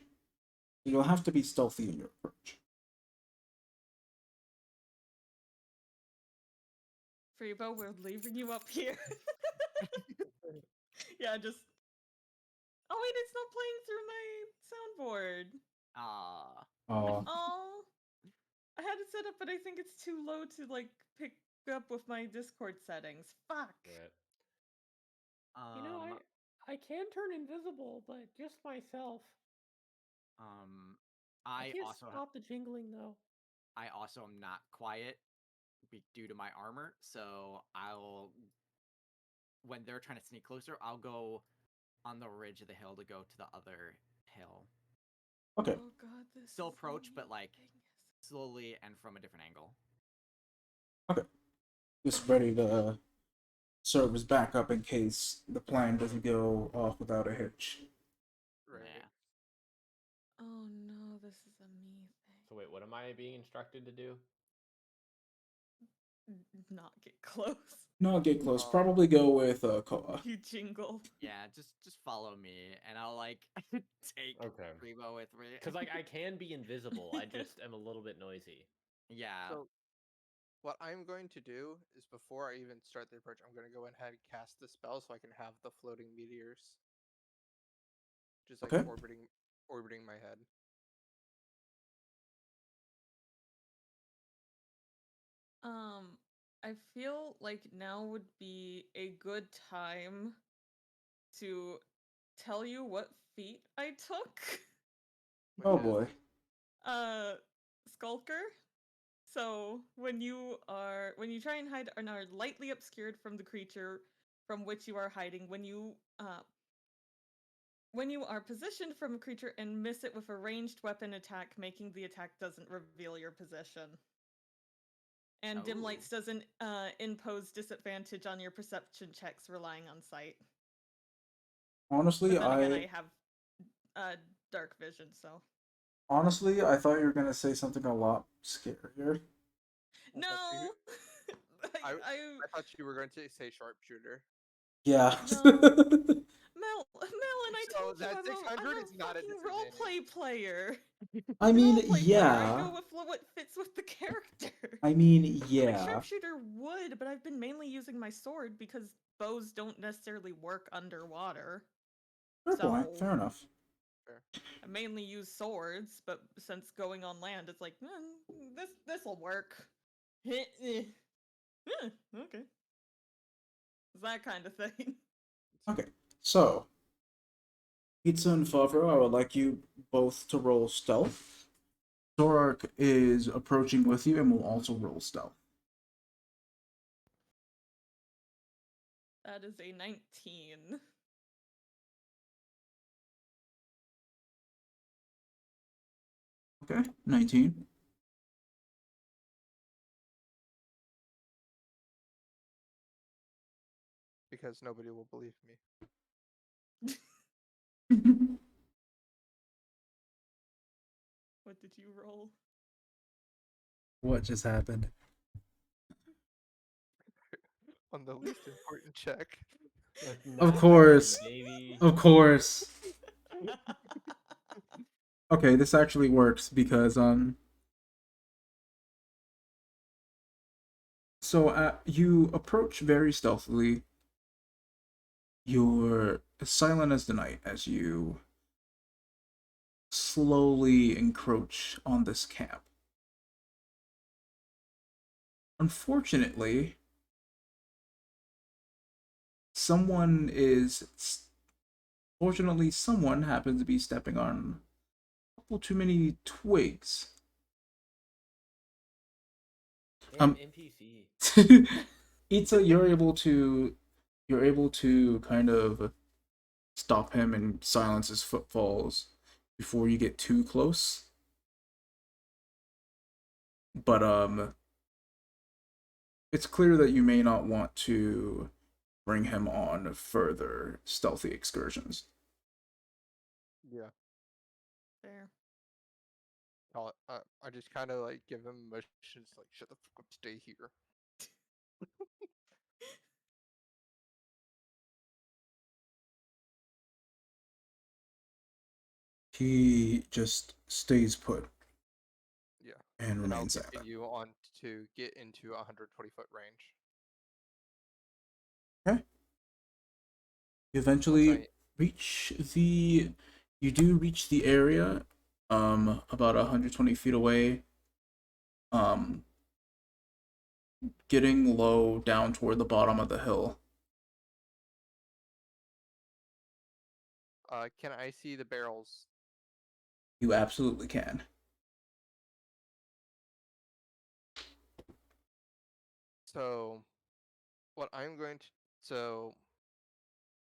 You'll have to be stealthy in your approach. Freebo, we're leaving you up here. Yeah, just. Oh wait, it's not playing through my soundboard. Ah. Oh, I had it set up, but I think it's too low to like pick up with my Discord settings. Fuck. Right. Um, You know, I can turn invisible, but just myself. I I can't also stop the jingling though. I also am not quiet due to my armor, so when they're trying to sneak closer, I'll go on the ridge of the hill to go to the other hill. Okay. Oh god, this Still is approach, but like amazing. slowly and from a different angle. Okay. Just ready to serve as backup in case the plan doesn't go off without a hitch. Right. Yeah. Oh no, this is a me thing. So wait, what am I being instructed to do? Not get close. Not get close. Probably go with Koa. You jingle. Yeah, just follow me, and I'll like take Okay. Rebo with me. Because like I can be invisible. I just am a little bit noisy. Yeah. So, what I'm going to do is before I even start the approach, I'm going to go ahead and cast the spell so I can have the floating meteors. Just like Okay. orbiting my head. I feel like now would be a good time to tell you what feat I took. Oh Which is boy. Skulker. So when you try and hide and are lightly obscured from the creature from which you are hiding, when you are positioned from a creature and miss it with a ranged weapon attack, making the attack doesn't reveal your position. And dim Ooh. lights doesn't impose disadvantage on your perception checks relying on sight. Honestly, But then again, I have dark vision, so. I thought you were gonna say something a lot scarier. No! I thought you were going to say sharpshooter. Yeah. No. Mel, and I So told you that I'm 600 a is not a fucking disadvantage. roleplay player. I mean, Roleplay player. yeah. I go with what fits with the character. I mean, Like, yeah. sharpshooter would, but I've been mainly using my sword because bows don't necessarily work underwater. Fair point. So- Fair enough. I mainly use swords, but since going on land, it's like, this'll work. Okay. That kind of thing. Okay, so Pizza and Favreau, I would like you both to roll stealth. Zorak is approaching with you and will also roll stealth. That is a 19. Okay, 19. Because nobody will believe me. What did you roll? What just happened? On the least important check. Of course. Baby. Of course. Okay, this actually works because so you approach very stealthily. You're silent as the night as you slowly encroach on this camp. Unfortunately, someone happens to be stepping on a couple too many twigs. NPC. Itza, you're able to kind of stop him and silence his footfalls before you get too close. But it's clear that you may not want to bring him on further stealthy excursions. Yeah. Fair. I just kind of like give him motions like, shut the fuck up, stay here. He just stays put Yeah. and And I'll remains silent. continue on to get into 120-foot range. Okay. You eventually Once you do reach the area, about 120 feet away, getting low down toward the bottom of the hill. Can I see the barrels? You absolutely can. So, what I'm going to... So,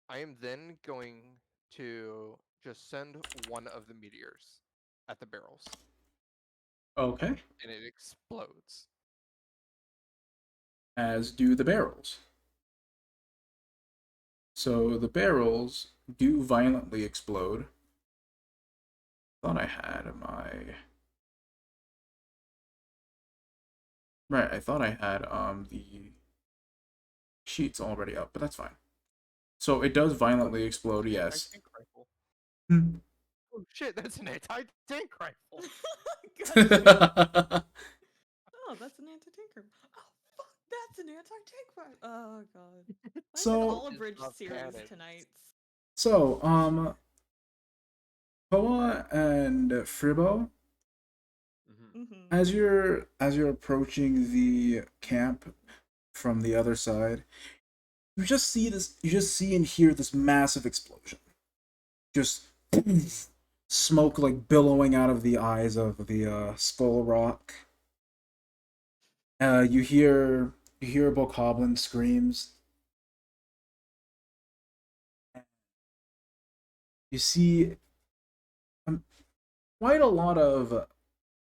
I am then going to just send one of the meteors at the barrels. Okay. And it explodes. As do the barrels. So the barrels do violently explode. Thought I had my... Right, I thought I had the sheets already up, but that's fine. So it does violently explode, yes. Anti-tank rifle. Hmm. Oh shit, that's an anti-tank rifle. Gotcha. Oh, that's an anti-tank rifle. Oh, fuck, that's an anti-tank rifle. Oh, God. So- all a bridge Love series cannons. tonight. So, Poa and Fribo, Mhm. as you're approaching the camp from the other side, you just see and hear this massive explosion. Just smoke like billowing out of the eyes of the skull rock. You hear bokoblin screams. You see quite a lot of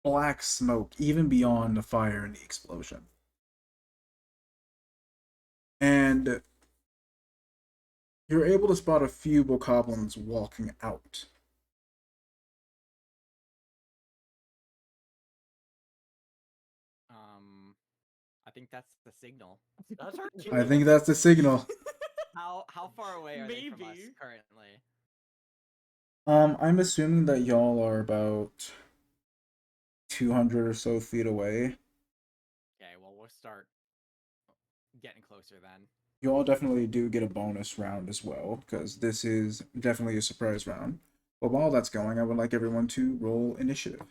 black smoke even beyond the fire and the explosion. and you're able to spot a few bokoblins walking out. I think that's the signal. That's our cue. I think that's the signal. How far away are they from us Maybe. currently? I'm assuming that y'all are about 200 or so feet away. Okay, well we'll start getting closer then. You all definitely do get a bonus round as well, because this is definitely a surprise round. But while that's going, I would like everyone to roll initiative.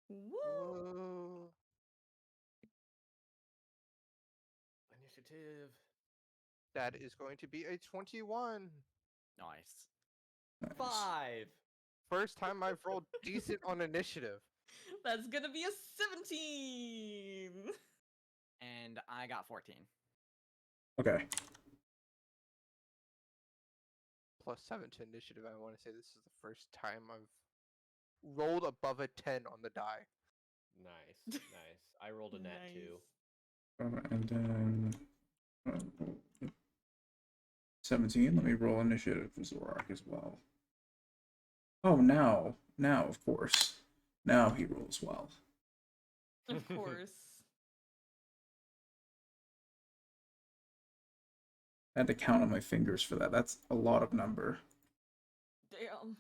Woo! Whoa. Initiative. That is going to be a 21. Nice. Nice. 5. First time I've rolled decent on initiative. That's gonna be a 17. And I got 14. Okay. Plus 7 to initiative. I want to say this is the first time I've rolled above a 10 on the die. Nice, nice. I rolled a net too. And then 17. Let me roll initiative for Zorak as well. Oh, now, of course. Now he rolls well. Of course. I had to count on my fingers for that. That's a lot of number. Damn.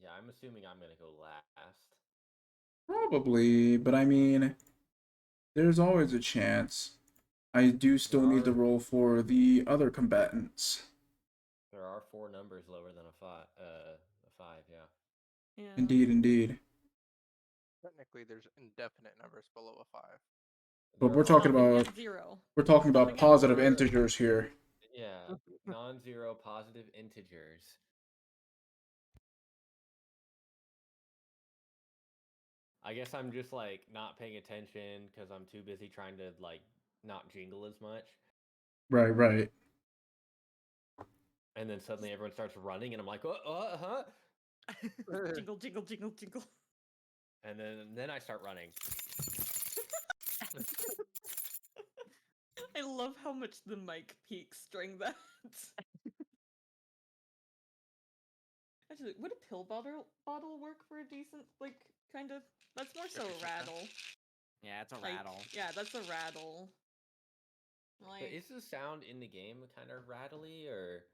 Yeah, I'm assuming I'm gonna go last. Probably, but I mean, there's always a chance. I do still need to roll for the other combatants. There are 4 numbers lower than a 5. Yeah. Yeah. Indeed, indeed. Technically, there's indefinite numbers below a 5. But There we're are- talking Stopping about at 0. we're talking about Stopping at positive 0. integers here. Yeah, non-zero positive integers. I guess I'm just like not paying attention because I'm too busy trying to like not jingle as much. Right. And then suddenly everyone starts running, and I'm like, huh? Jingle, jingle, jingle, jingle. And then I start running. I love how much the mic peaks during that. Actually, would a pill bottle work for a decent, like, kind of? That's more so a rattle. Yeah, it's a Like, rattle. yeah, that's a rattle. But Like, is the sound in the game kind of rattly or?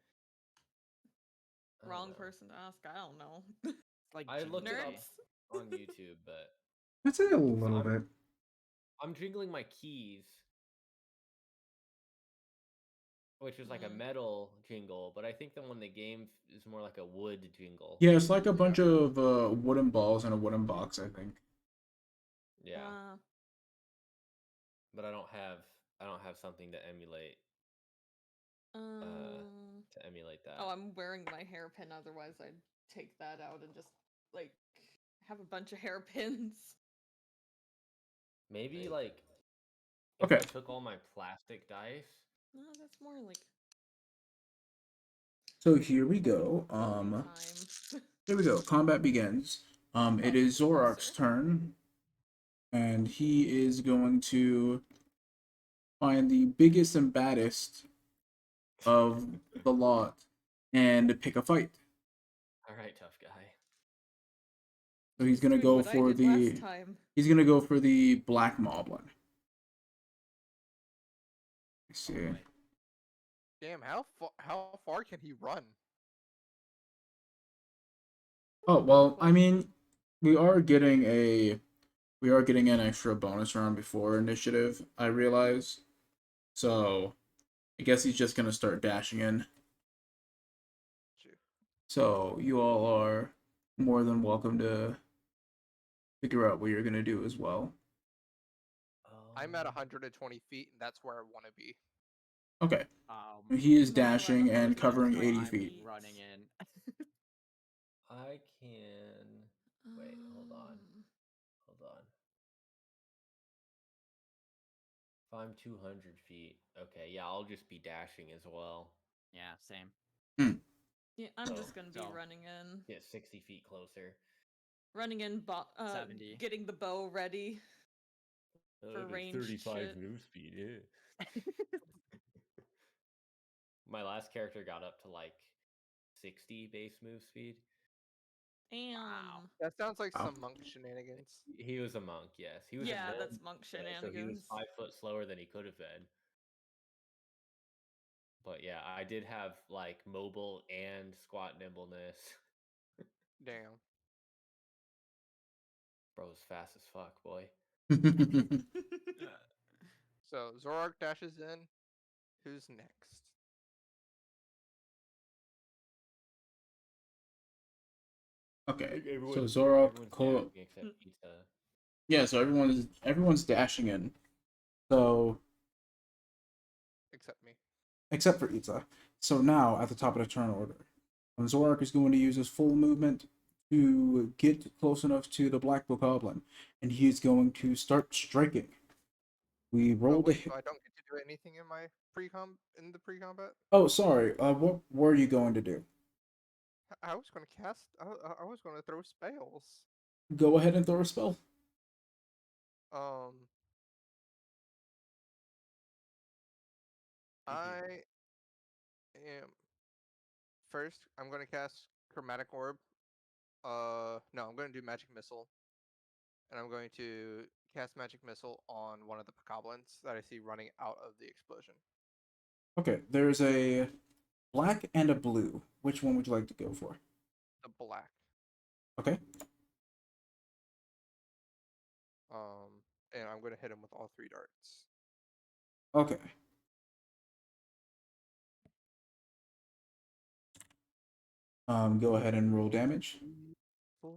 I don't wrong know. person to ask. I don't know. It's like I looked it up Nerds. on YouTube, but I'd say a little bit. I'm jingling my keys, which is like a metal jingle, but I think the one in the game is more like a wood jingle. Yeah, it's like a bunch of wooden balls in a wooden box, I think. Yeah. But I don't have something to emulate that. Oh, I'm wearing my hairpin. Otherwise, I'd take that out and just like have a bunch of hairpins. Maybe like if Okay. I took all my plastic dice. No, that's more like So here we go. time. Here we go. Combat begins. It is Zorak's turn, and he is going to find the biggest and baddest of the lot and pick a fight. All right, tough guy. So he's gonna go for the black moblin. Let's see. Oh, Damn, how far can he run? Oh well, I mean, we are getting an extra bonus round before initiative, I realize. So I guess he's just gonna start dashing in. So you all are more than welcome to figure out what you're gonna do as well. I'm at 120 feet, and that's where I want to be. Okay. He is I'm also at dashing and covering 120 80 feet. Running in. I can. Wait, hold on. If I'm 200 feet, okay, yeah, I'll just be dashing as well. Yeah, same. Yeah, I'm just gonna be running in. Get 60 feet closer. running in, 70. getting the bow ready for ranged 35 shit. move speed, yeah. My last character got up to like 60 base move speed. Damn. That sounds like Wow. some monk shenanigans. He was a monk, yes. He was a Yeah, gnome, that's monk so he was shenanigans. 5 foot slower than he could have been. But yeah, I did have like mobile and squat nimbleness. Damn. Bro's fast as fuck, boy. So Zorark dashes in. Who's next? Okay, so Everyone's Zorok, dashing except Pizza. yeah, so everyone's dashing in. So Except me. except for Itza. So now at the top of the turn order, Zorak is going to use his full movement to get close enough to the Black Bokoblin, and he is going to start striking. We Oh, rolled a wait, hit. so I don't get to do anything in my pre-combat? Oh, sorry. What were you going to do? I was going to cast. I was going to throw spells. Go ahead and throw a spell. Um, I am first. I'm going to cast Chromatic Orb. No, I'm going to do Magic Missile, and I'm going to cast Magic Missile on one of the Bokoblins that I see running out of the explosion. Okay, there's a black and a blue. Which one would you like to go for? The black. Okay. And I'm going to hit him with all 3 darts. Okay. Go ahead and roll damage. 4.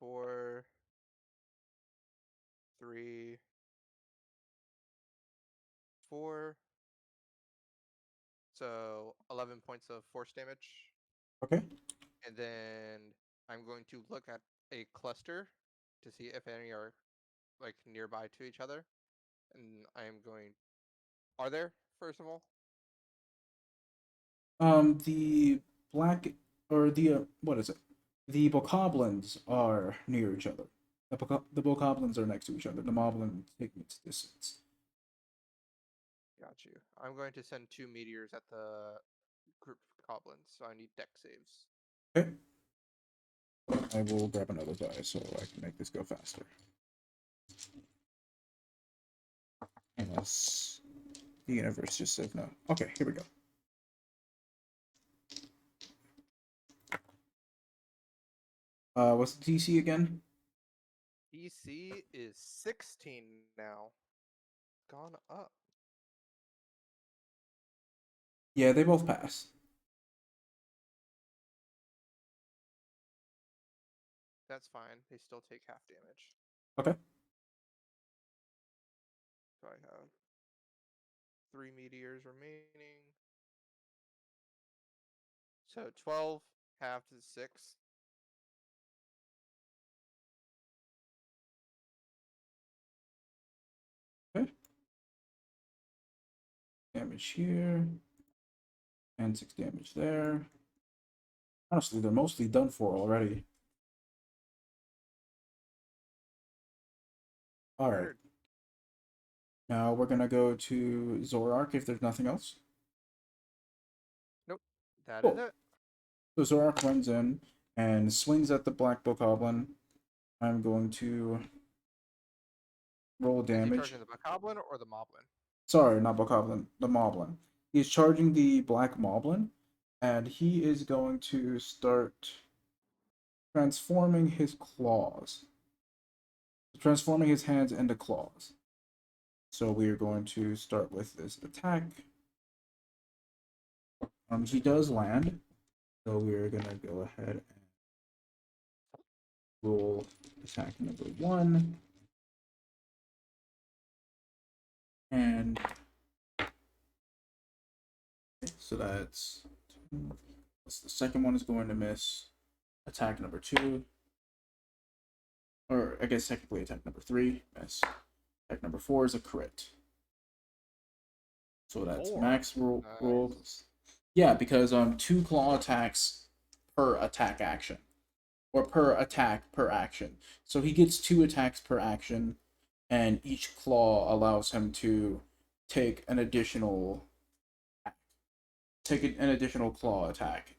4. 3. 4. So 11 points of force damage. Okay. And then I'm going to look at a cluster to see if any are like nearby to each other. And I am going. Are there, first of all? The black or the what is it? The bokoblins are near each other. The bokoblins are next to each other. The moblin taking its distance. Got you. I'm going to send 2 meteors at the group of goblins, so I need deck saves. Okay. I will grab another die so I can make this go faster. Unless the universe just said no. Okay, here we go. What's the DC again? DC is 16 now. Gone up. Yeah, they both pass. That's fine. They still take half damage. Okay. So I have 3 meteors remaining. So 12 half to 6. Okay. Damage here. And 6 damage there. Honestly, they're mostly done for already. Alright. Weird. Now we're gonna go to Zorark if there's nothing else. Nope. That is Cool. it. So Zorark runs in and swings at the Black Bokoblin. I'm going to roll Is he damage. charging the Bokoblin or the Moblin? Sorry, not Bokoblin, the Moblin. He's charging the Black Moblin, and he is going to start transforming his claws. Transforming his hands into claws. So we are going to start with this attack. He does land, so we're gonna go ahead and roll attack number 1. And so that's the second one is going to miss. Attack number 2. Or I guess technically attack number 3, miss. Attack number 4 is a crit. So that's 4. max roll. Nice. Yeah, because 2 claw attacks per attack action, or per attack per action. So he gets 2 attacks per action, and each claw allows him to take an additional claw attack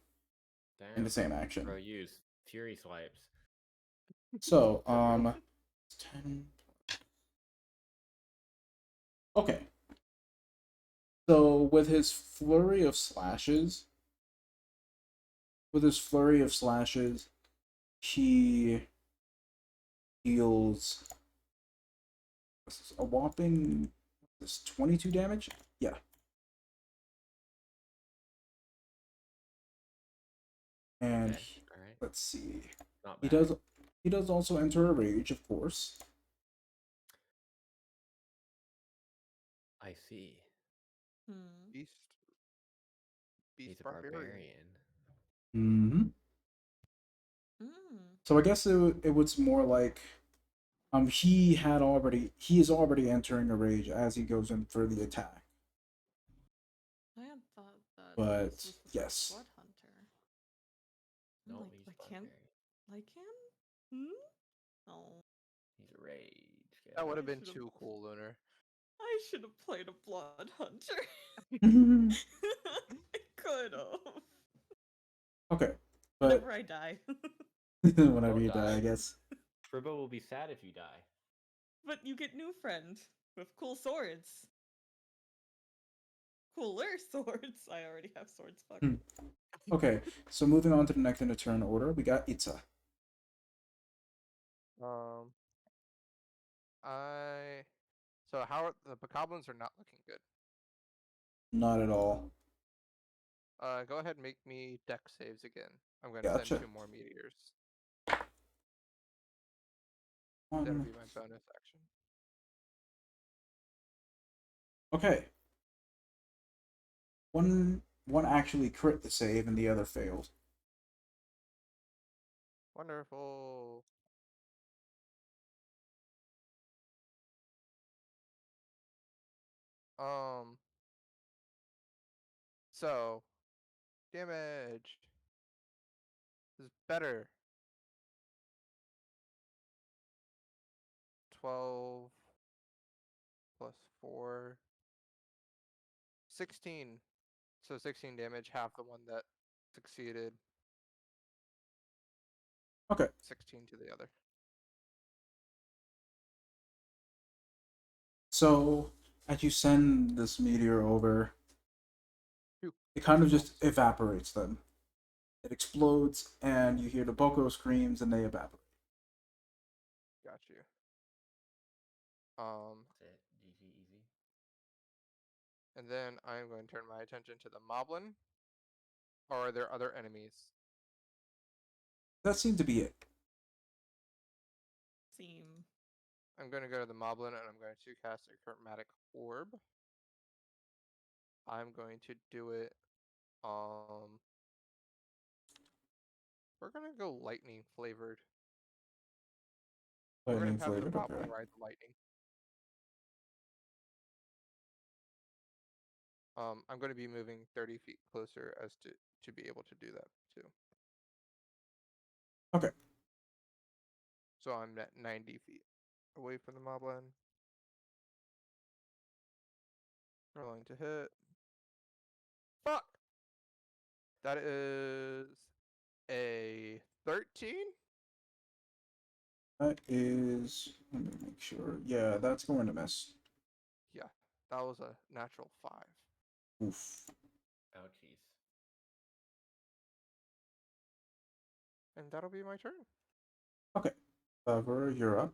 in the Damn. same action. Bro, use Fury Swipes. So, For real. 10. Okay. So with his flurry of slashes, he deals a whopping 22 damage. Yeah. And Okay. All right. let's see. Not He bad. does also enter a rage, of course. I see. Hmm. Beast He's a barbarian. Mm-hmm. Mm. So I guess it was more like he is already entering a rage as he goes in for the attack. I had thought that But this was the yes. Blood Hunter. I'm No, like, he's Lycan? barbarian. Lycan? Hmm? Oh, He's a rage. That would I have been should've- too cool, Lunar. I should have played a Blood Hunter. I could have. Okay. But Whenever I die. whenever Don't you die, I die. guess. Tribo will be sad if you die. But you get new friend with cool swords. Cooler swords. I already have swords. Fuck. Hmm. Okay, so moving on to the next in the turn order, we got Itza. Um, I. So how are the bokoblins are not looking good. Not at all. Go ahead and make me deck saves again. I'm gonna send Gotcha. 2 more meteors. That'll One. be my bonus action. Okay. One actually crit the save and the other failed. Wonderful. Um. So, damage is better. 12 plus 4. 16. So 16 damage, half the one that succeeded. Okay. 16 to the other. So as you send this meteor over, Phew. it kind of just evaporates them. It explodes, and you hear the Boko screams, and they evaporate. Got you. That's it. GG easy. And then I'm going to turn my attention to the Moblin. Or are there other enemies? That seemed to be it. Seam. I'm going to go to the Moblin and I'm going to cast a Chromatic Orb. I'm going to do it. We're going to go lightning flavored. We're going Lightning to have the flavored. Moblin Okay. ride the lightning. I'm going to be moving 30 feet closer as to be able to do that too. Okay. So I'm at 90 feet away from the Moblin. Rolling to hit. Fuck! That is a 13? That is. Let me make sure. Yeah, that's going to miss. Yeah, that was a natural 5. Oof. Ouchies. And that'll be my turn. Okay. Clever, you're up.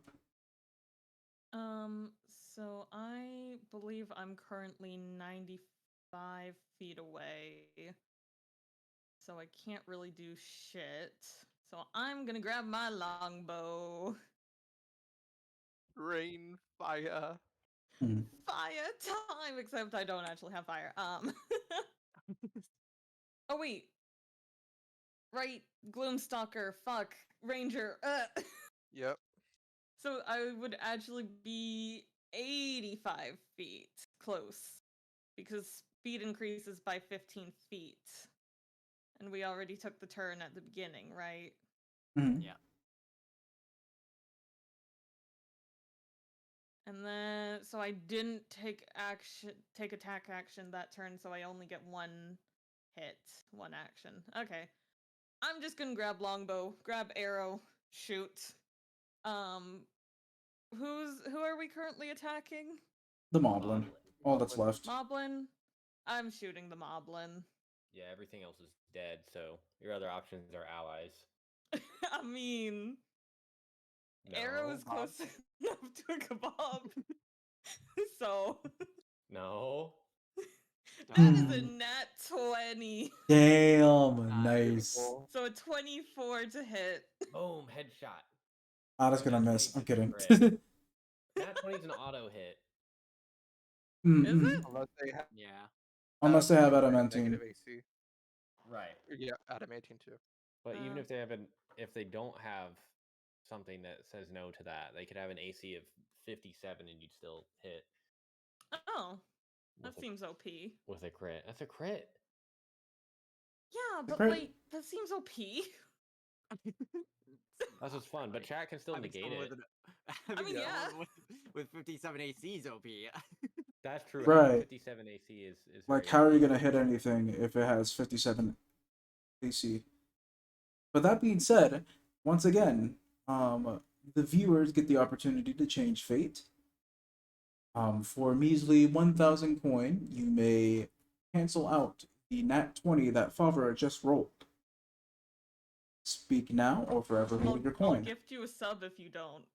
So I believe I'm currently 95 feet away. So I can't really do shit. So I'm gonna grab my longbow. Rain, fire. Hmm. Fire time! Except I don't actually have fire. Oh wait. Right, Gloomstalker, fuck, Ranger. Yep. So I would actually be 85 feet close. because speed increases by 15 feet. And we already took the turn at the beginning, right? Mhm. Yeah. And then, so I didn't take attack action that turn, so I only get one hit, one action. Okay. I'm just gonna grab longbow, grab arrow, shoot. Who are we currently attacking? The Moblin. All that's Moblin. left. Moblin? I'm shooting the Moblin. Yeah, everything else is dead, so your other options are allies. I mean, No, arrow is Bob. close enough to a kebab. So, No. that is a Hmm. nat 20. Damn, Nice. nice. Beautiful. So a 24 to hit. Boom, headshot. Ah, that's So gonna nat miss. 20's I'm just a kidding. crit. Nat 20's an auto hit. Is it? Unless they have Yeah. Unless they have negative adamantine. AC. Right. Yeah, adamantine too. But even Oh. if they don't have something that says no to that, they could have an AC of 57 and you'd still hit Oh, that with a, seems OP. with a crit. That's a crit. Yeah, The but crit- like, that seems OP. That's what's fun, but chat can still Having negate someone it. with having mean, yeah. someone with 57 AC is OP. That's true. Right. Having 57 AC is Like, very how are you OP. gonna hit anything if it has 57 AC? But that being said, once again, the viewers get the opportunity to change fate. For a measly 1,000 coin, you may cancel out the nat 20 that Favre just rolled. Speak now or forever hold your I'll coin. gift you a sub if you don't.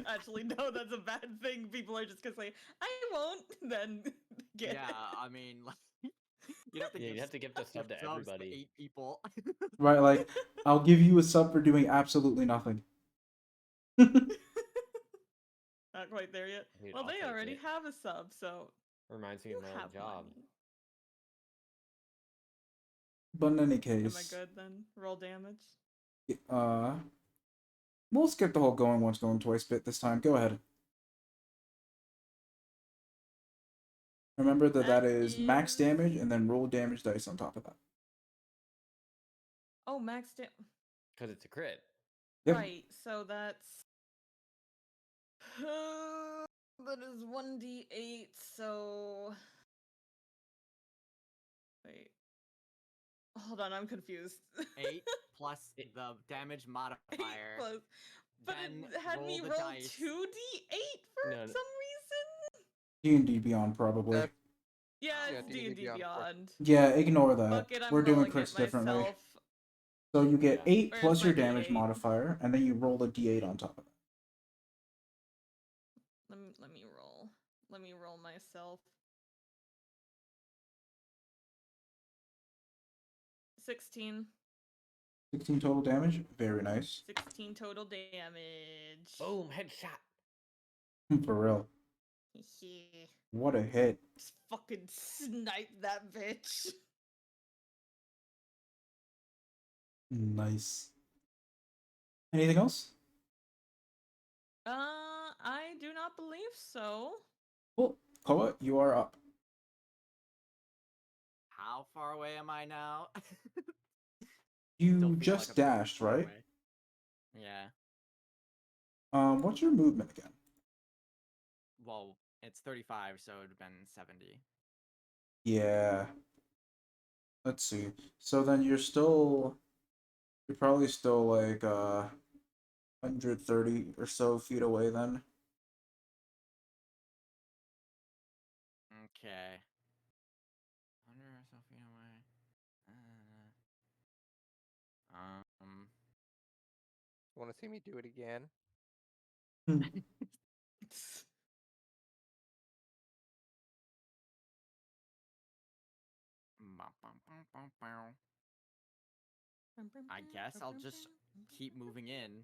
Actually, no, that's a bad thing. People are just gonna say, I won't, then get Yeah, it. I mean, like, you'd have to Yeah, give you have to give the sub to subs everybody. 8 people. Right, like, I'll give you a sub for doing absolutely nothing. Not quite there yet. Dude, Well, I'll they take already it. have a sub, so Reminds me you of my have old job. money. But in any Am I case, good then? Roll damage. we'll skip the whole going once, going twice bit this time. Go ahead. Remember that That is max is- damage and then roll damage dice on top of that. Oh, max damage. Because it's a crit. Yep. Right, so that's. That is 1d8, so. Wait. Hold on, I'm confused. 8 plus the damage 8 modifier. plus. But then it had me the roll dice. 2d8 for No, no. some reason? D&D Beyond, probably. Yeah, Yeah, it's D&D D&D Beyond, of course. Beyond. Yeah, ignore that. Fuck it, I'm We're doing rolling crits it differently. myself. So you get Yeah. 8 Where's plus my your damage D8? modifier, and then you roll a d8 on top of it. Let me roll. Let me roll myself. 16. 16 total damage. Very nice. 16 total damage. Boom, headshot. For real. Hehe. What a hit. Just fucking snipe that bitch. Nice. Anything else? I do not believe so. Cool. Koa, you are up. How far away am I now? You Still feel just like I'm pretty dashed, far right? away. Yeah. What's your movement again? Well, it's 35, so it would have been 70. Yeah. Let's see. So then you're probably still like 130 or so feet away then. Okay. 100 or so feet away. Want to see me do it again? I guess I'll just keep moving in.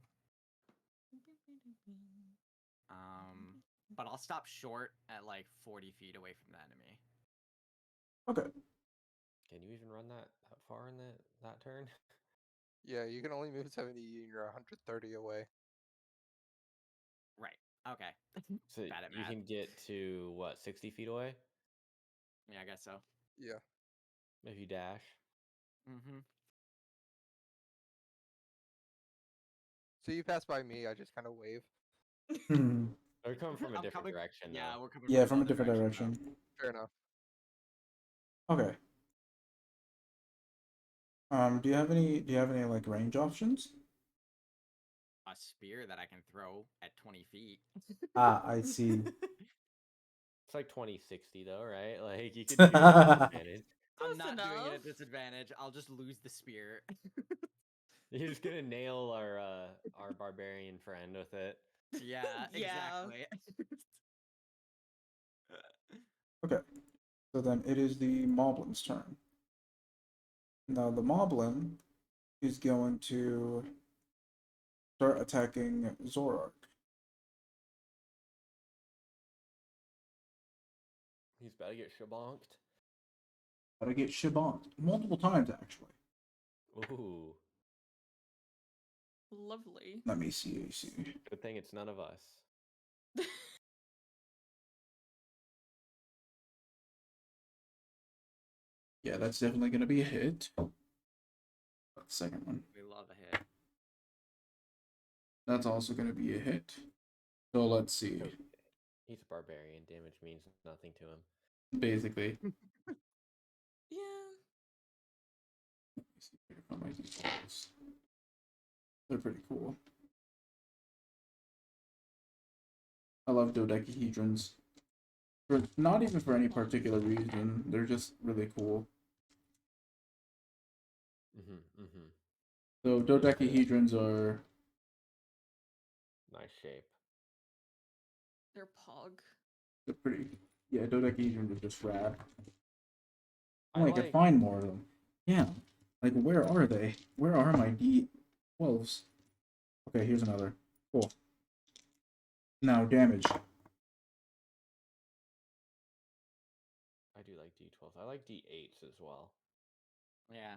But I'll stop short at like 40 feet away from the enemy. Okay. Can you even run that far in that turn? Yeah, you can only move 70 and you're 130 away. Right. Okay. So Bad at you math. can get to what, 60 feet away? Yeah, I guess so. Yeah. If you dash. Mm-hmm. So you pass by me, I just kind of wave. Hmm. They're coming from a I'm different coming. direction, Yeah, though. we're coming. Yeah, from from a the other different direction. direction. Fair enough. Okay. Do you have any like range options? A spear that I can throw at 20 feet. Ah, I see. It's like 2060 though, right? Like you could shoot it at disadvantage. I'm Close not doing it enough. at disadvantage. I'll just lose the spear. You're just gonna nail our barbarian friend with it. Yeah, Yeah. exactly. Okay. So then it is the Moblin's turn. Now the Moblin is going to start attacking Zorark. He's about to get shabonked. Gotta get shibonked multiple times actually. Ooh, Lovely. Let me see. good thing it's none of us. Yeah, that's definitely gonna be a hit. Second one. We love a hit. That's also gonna be a hit. So let's see. He's a barbarian. Damage means nothing to him. Basically. Yeah. Let me see here if I might use those. They're pretty cool. I love dodecahedrons. For not even for any particular reason. They're just really cool. Mm-hmm. So dodecahedrons are Nice shape. They're pog. they're pretty. Yeah, dodecahedrons are just rad. I Oh, I could like- find more of them. Yeah. Like, where are they? Where are my D12s? Okay, here's another. Cool. Now, damage. I do like D12s. I like D8s as well. Yeah.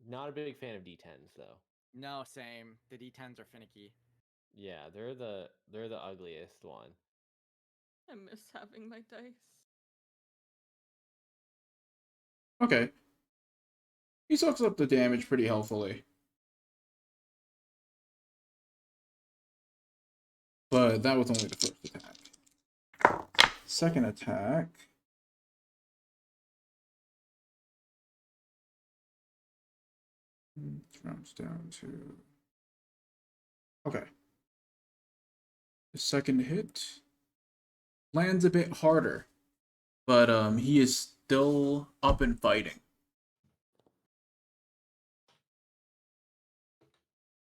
Not a big fan of D10s though. No, same. The D10s are finicky. Yeah, they're the ugliest one. I miss having my dice. Okay. He sucks up the damage pretty healthily. But that was only the first attack. Second attack. Drops down to. Okay. The second hit lands a bit harder, but he is still up and fighting.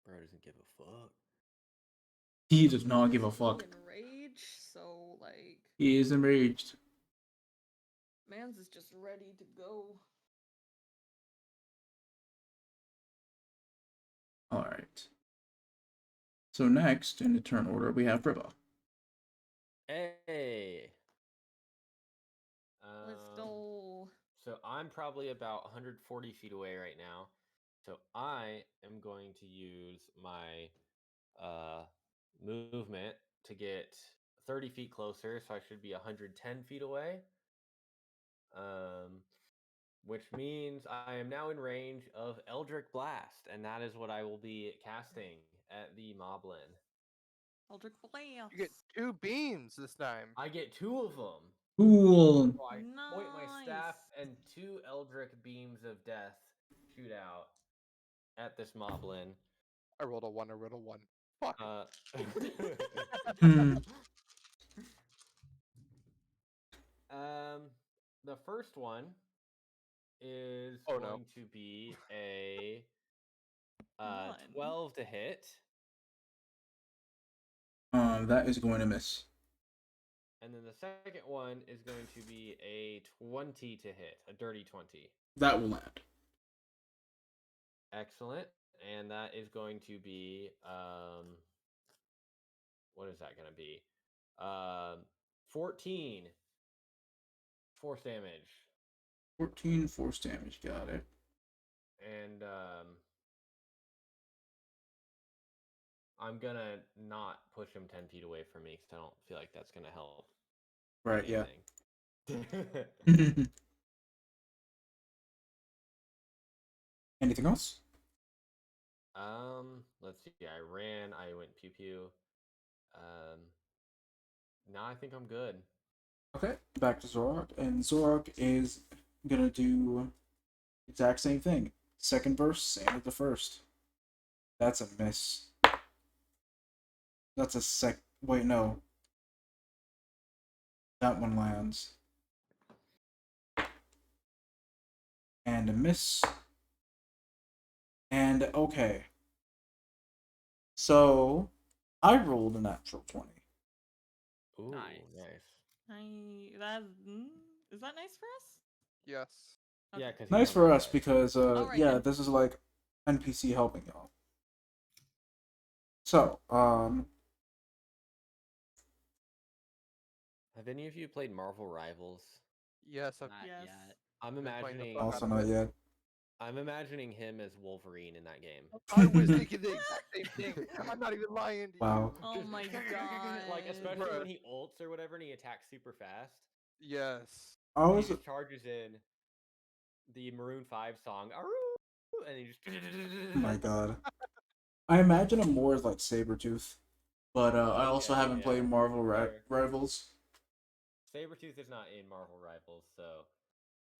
Bro doesn't give a fuck. He does not give a He's really fuck. enraged, so like He is enraged. Mans is just ready to go. All right. So next in the turn order we have Ribba. Hey. Let's go. So I'm probably about 140 feet away right now. So I am going to use my movement to get 30 feet closer. So I should be 110 feet away. Which means I am now in range of Eldritch Blast, and that is what I will be casting at the Moblin. Eldritch Blast. You get 2 beams this time. I get 2 of them. Cool. So I point my staff, Nice. and 2 Eldritch beams of death shoot out at this Moblin. I rolled a 1. Fuck. Hmm. The first one is Oh, going no. to be a One. 12 to hit, That is going to miss. and then the second one is going to be a 20 to hit, a dirty 20. That will land. Excellent. And that is going to be what is that going to be? 14 force damage. 14 force damage. Got it. And I'm gonna not push him 10 feet away from me because I don't feel like that's gonna help. Right. Yeah. Anything else? Let's see. I ran. I went pew pew. Now I think I'm good. Okay, back to Zorok, and Zorok is gonna do exact same thing. Second verse, same as the first. That's a miss. That's a sec. Wait, no. That one lands. And a miss. And okay. So, I rolled a natural 20. Ooh, Nice. Is that nice for us? Yes. Yeah, Okay. because Nice for us because, Alright, yeah, then. this is like NPC helping y'all. So, Have any of you played Marvel Rivals? Yes. Not Yes. yet. I'm been playing the imagining. fuck also out of not it. yet. I'm imagining him as Wolverine in that game. I was thinking the exact same thing. I'm not even lying to Wow. you. Oh my Like, especially Bruh. when he ults or whatever, and he attacks super fast. Yes. I He was just charges in the Maroon 5 song, "Aroo!" and he just. Oh my god. I imagine him more as like Sabretooth. But I also Okay, haven't played yeah, Marvel fair. Rivals. Sabretooth is not in Marvel Rivals, so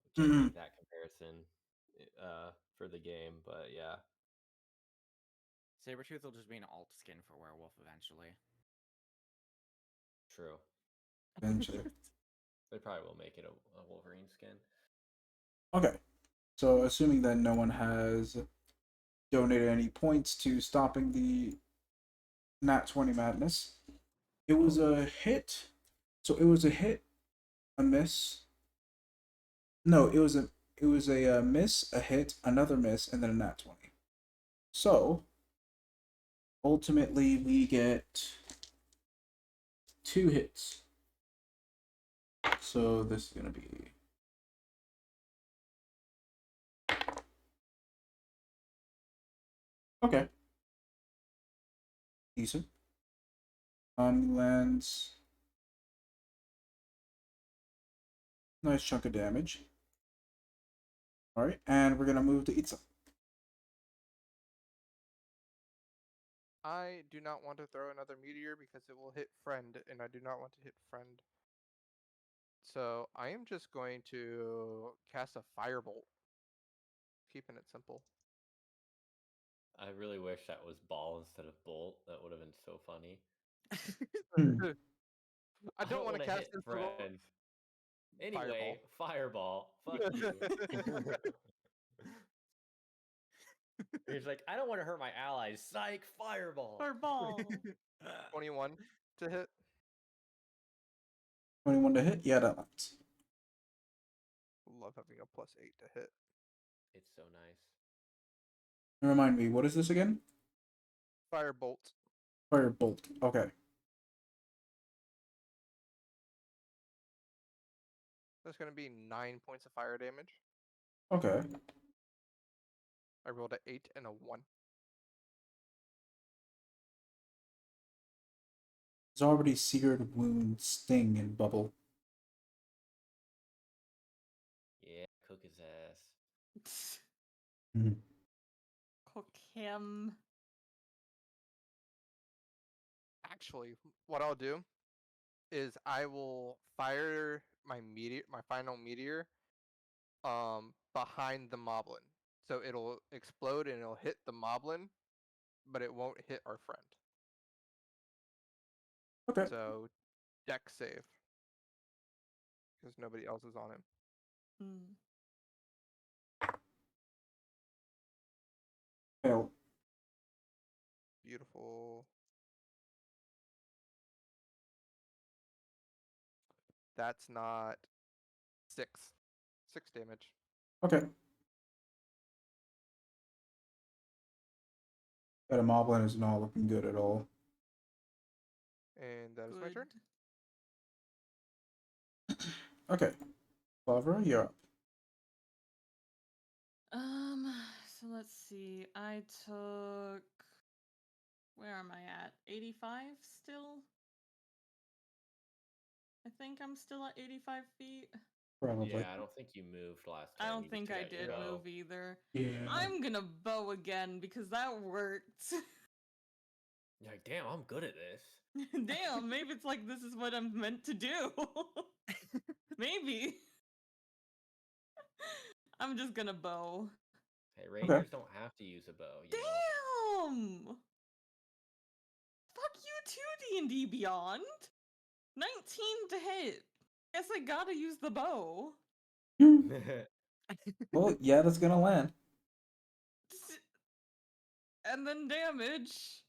we can't Mhm. make that comparison for the game, but yeah. Sabretooth will just be an alt skin for werewolf eventually. True. Eventually. They probably will make it a Wolverine skin. Okay. So assuming that no one has donated any points to stopping the Nat 20 madness, it was a hit. So it was a hit, a miss. No, it was a miss, a hit, another miss, and then a Nat 20. So ultimately we get 2 hits. So this is gonna be okay. Decent. Lands nice chunk of damage. All right, and we're gonna move to Itza. I do not want to throw another meteor because it will hit friend, and I do not want to hit friend. So I am just going to cast a firebolt. Keeping it simple. I really wish that was ball instead of bolt. That would have been so funny. I don't want to wanna cast hit this friends. Anyway, fireball. Fuck you. He's like, I don't want to hurt my allies. Psych, fireball. Or ball. 21 to hit. 21 to hit. Yeah, that lands. Love having a +8 to hit. It's so nice. Remind me, what is this again? Firebolt. Firebolt. Okay. That's going to be 9 points of fire damage. Okay. I rolled an 8 and a 1. There's already seared wound, sting, and bubble. Yeah, cook his ass. Cook him. Actually, what I'll do is I will fire my final meteor, behind the moblin. So it'll explode and it'll hit the moblin, but it won't hit our friend. Okay. So, deck save because nobody else is on him. Mm. Fail. Beautiful. That's not 6. 6 damage. Okay. That a moblin is not looking good at all. And that is my turn. Okay. Clavera, you're up. So let's see. I took. Where am I at? 85 still? I think I'm still at 85 feet. Probably. Yeah, I don't think you moved last time. I don't you just think took I out your did bow. move either. Yeah. I'm gonna bow again because that worked. You're like, damn, I'm good at this. Damn, maybe it's like this is what I'm meant to do. Maybe. I'm just gonna bow. Hey, rangers don't have to use a bow. You know? Damn! Fuck you too, D&D Beyond. 19 to hit. Guess I gotta use the bow. Well, yeah, that's gonna land. And then damage.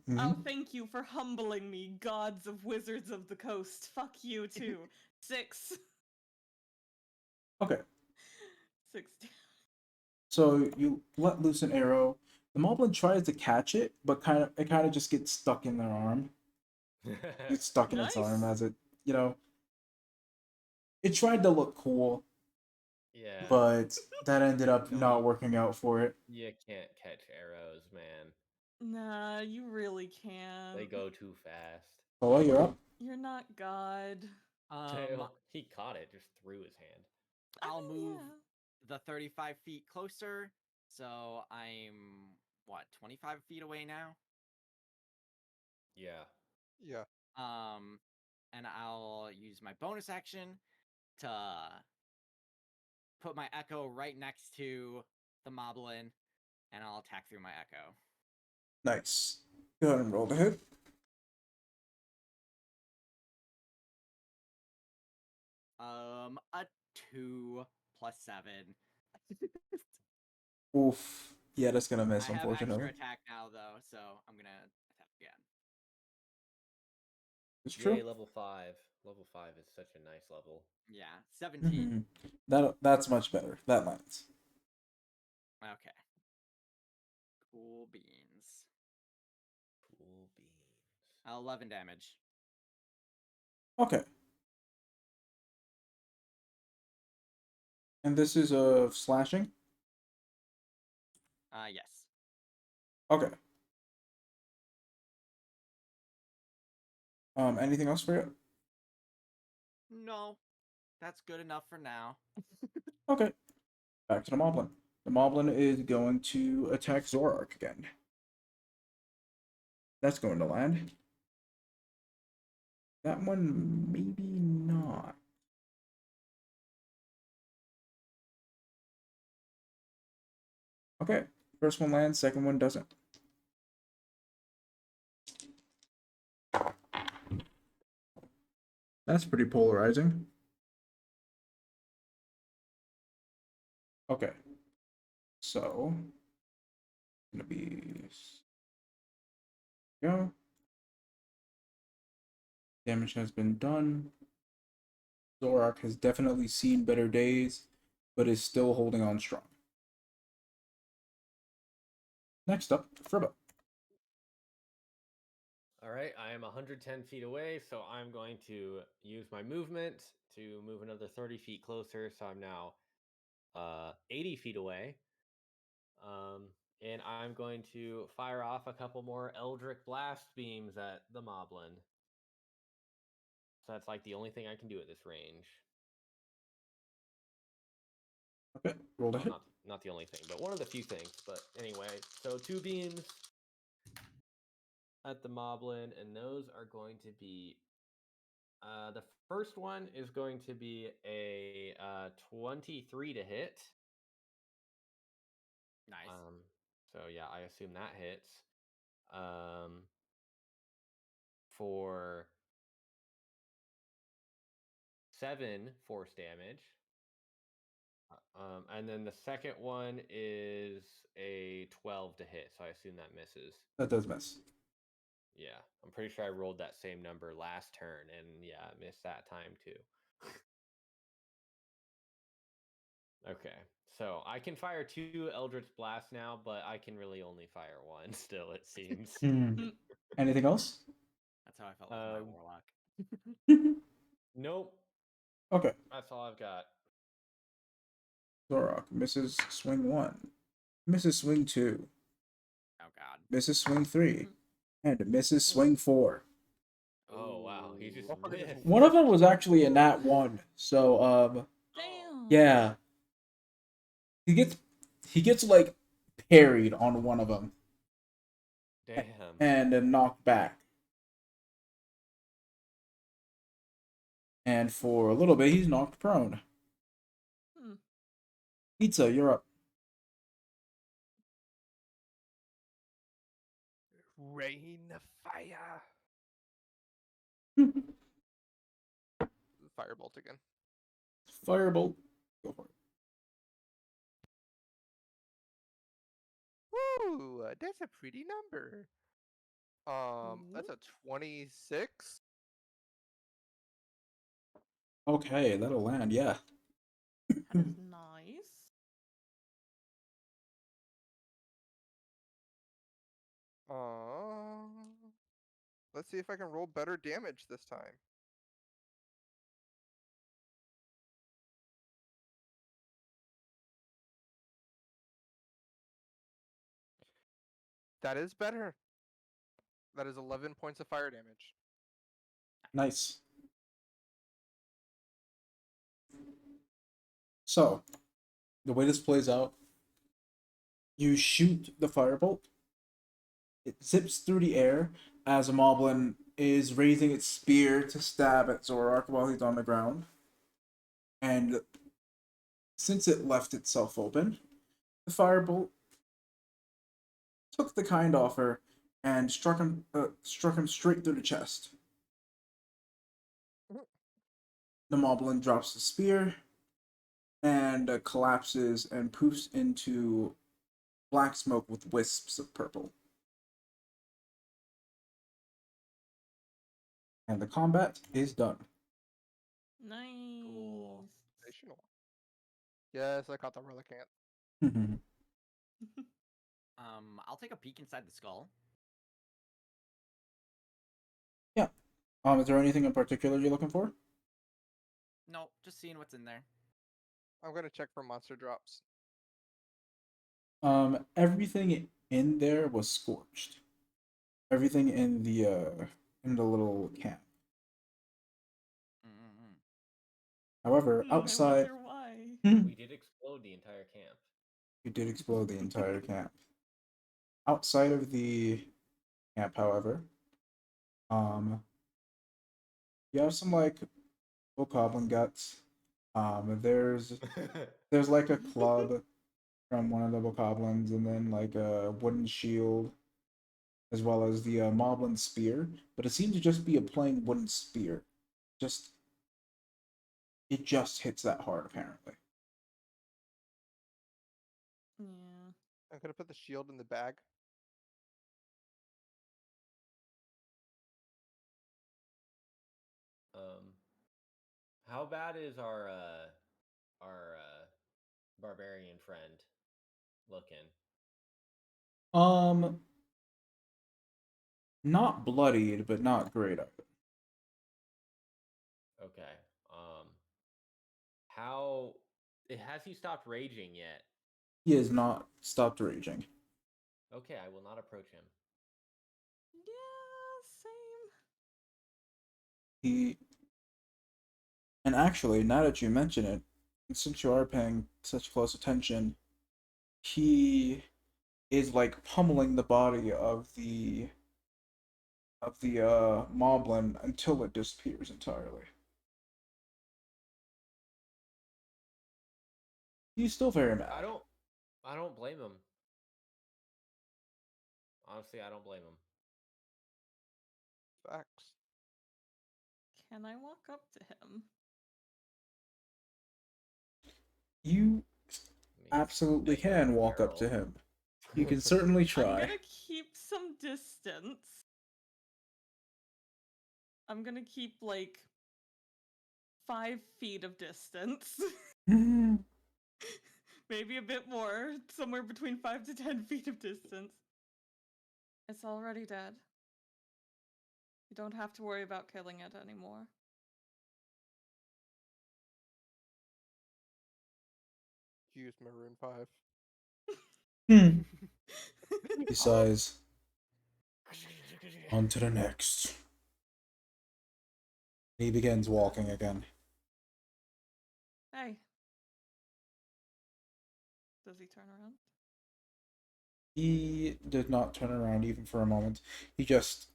Mhm. Oh, thank you for humbling me, gods of wizards of the coast. Fuck you too. 6. Okay. 6. So you let loose an arrow. The moblin tries to catch it, but it kind of just gets stuck in their arm. It's stuck in its arm Nice. as it, you know. It tried to look cool, Yeah. but that ended up No. not working out for it. You can't catch arrows, man. Nah, you really can't. They go too fast. Oh, you're up. You're not God. He caught it, just threw his hand. I'll mean, move yeah. the 35 feet closer, so I'm what 25 feet away now. Yeah. Yeah. And I'll use my bonus action to put my echo right next to the moblin, and I'll attack through my echo. Nice. Go ahead and roll the hit. A 2 plus 7. Oof. Yeah, that's gonna miss, I have unfortunately. extra attack now, though, so I'm gonna attack again. It's true. Yay, level 5. Level 5 is such a nice level. Yeah, 17. That's much better. That lands. Okay. Cool beans. Cool beans. 11 damage. Okay. And this is slashing? Yes. Okay. Anything else for you? No, that's good enough for now. Okay. Back to the Moblin. The Moblin is going to attack Zorark again. That's going to land. That one, maybe not. Okay. First one lands, second one doesn't. That's pretty polarizing. Okay. So, gonna be go. Damage has been done. Zorak has definitely seen better days, but is still holding on strong. Next up, Fribba. Alright, I am 110 feet away, so I'm going to use my movement to move another 30 feet closer, so I'm now 80 feet away. And I'm going to fire off a couple more Eldritch Blast beams at the Moblin. So that's like the only thing I can do at this range. Okay, roll to hit. Not the only thing, but one of the few things. But anyway, so 2 beams at the Moblin, and those are going to be the first one is going to be a 23 to hit. Nice. So yeah, I assume that hits. For 7 force damage. And then the second one is a 12 to hit, so I assume that misses. That does miss. Yeah, I'm pretty sure I rolled that same number last turn, and yeah, I missed that time too. Okay, so I can fire 2 Eldritch Blasts now, but I can really only fire 1 still, it seems. Anything else? That's how I felt with my warlock. Nope. Okay. That's all I've got. Zorak misses swing 1. Misses swing 2. Oh god. Misses swing 3. And misses swing 4. Oh wow, He just Motherfucker just missed. One of them was actually a nat 1. So, Damn. yeah. He gets like parried on one of them Damn. and then knocked back. And for a little bit, he's knocked prone. Hmm. Pizza, you're up. Rain fire. Firebolt again. Firebolt. Go for it. Woo! That's a pretty number. That's a 26. Okay, that'll land, yeah. That is nice. Let's see if I can roll better damage this time. That is better. That is 11 points of fire damage. Nice. So, the way this plays out, you shoot the firebolt. It zips through the air as a moblin is raising its spear to stab at Zoroark while he's on the ground. And since it left itself open, the firebolt took the kind offer and struck him straight through the chest. The moblin drops the spear and collapses and poofs into black smoke with wisps of purple. And the combat is done. Nice. Cool. Sensational. Yes, I caught the Relicanth. I'll take a peek inside the skull. Yeah. Is there anything in particular you're looking for? No, just seeing what's in there. I'm gonna check for monster drops. Everything in there was scorched. Everything in the little camp. Mm-mm-mm. However, I outside, wonder why. We did explode the entire camp. you did explode the entire camp. Outside of the camp, however, you have some like bokoblin guts. There's like a club from one of the bokoblins, and then like a wooden shield, as well as the moblin spear. But it seemed to just be a plain wooden spear. It just hits that hard, apparently. Yeah. I'm gonna put the shield in the bag. How bad is our barbarian friend looking? Not bloodied, but not great either. Okay. How has he stopped raging yet? He has not stopped raging. Okay, I will not approach him. Yeah, same. And actually, now that you mention it, since you are paying such close attention, he is like pummeling the body of the moblin until it disappears entirely. He's still very mad. I don't blame him. Honestly, I don't blame him. Facts. Can I walk up to him? You I mean, absolutely he's can walk up to barrel. him. You can certainly I'm try. gonna keep some distance. I'm gonna keep like 5 feet of distance. Maybe a bit more, somewhere between 5 to 10 feet of distance. It's already dead. You don't have to worry about killing it anymore. Use Maroon 5. He sighs. On to the next. He begins walking again. Hey. Does he turn around? He did not turn around even for a moment. He just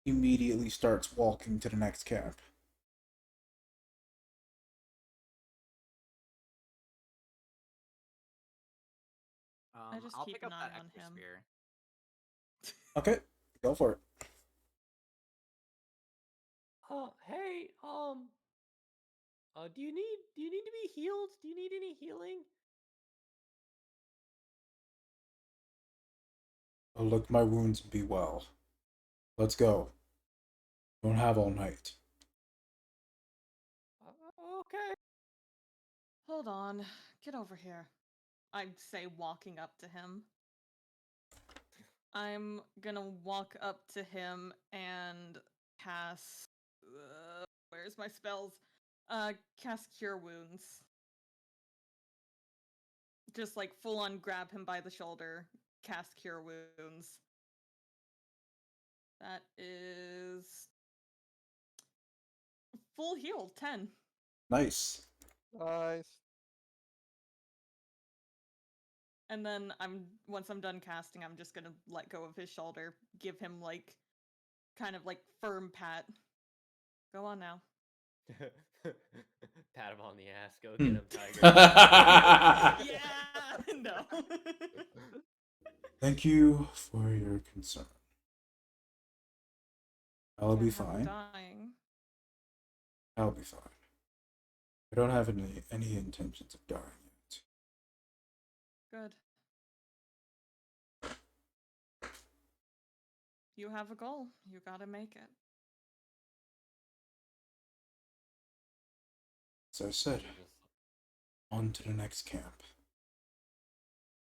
immediately starts walking to the next camp. just I'll keep pick an up eye that on extra him. spear. Okay, go for it. Oh, hey, do you need to be healed? Do you need any healing? I'll lick my wounds and be well. Let's go. Don't have all night. Okay. Hold on. Get over here. I'd say walking up to him. I'm gonna walk up to him and cast. Where's my spells? Cast Cure Wounds. Just like full on grab him by the shoulder, cast Cure Wounds. That is full heal, 10. Nice. Nice. And then once I'm done casting, I'm just gonna let go of his shoulder, give him like kind of like firm pat. Go on now. Pat him on the ass. Go get him, Tiger. Yeah, no. Thank you for your concern. I'll be Can't have him fine. dying. I'll be fine. I don't have any intentions of dying yet. Good. You have a goal. You gotta make it. As I said, on to the next camp.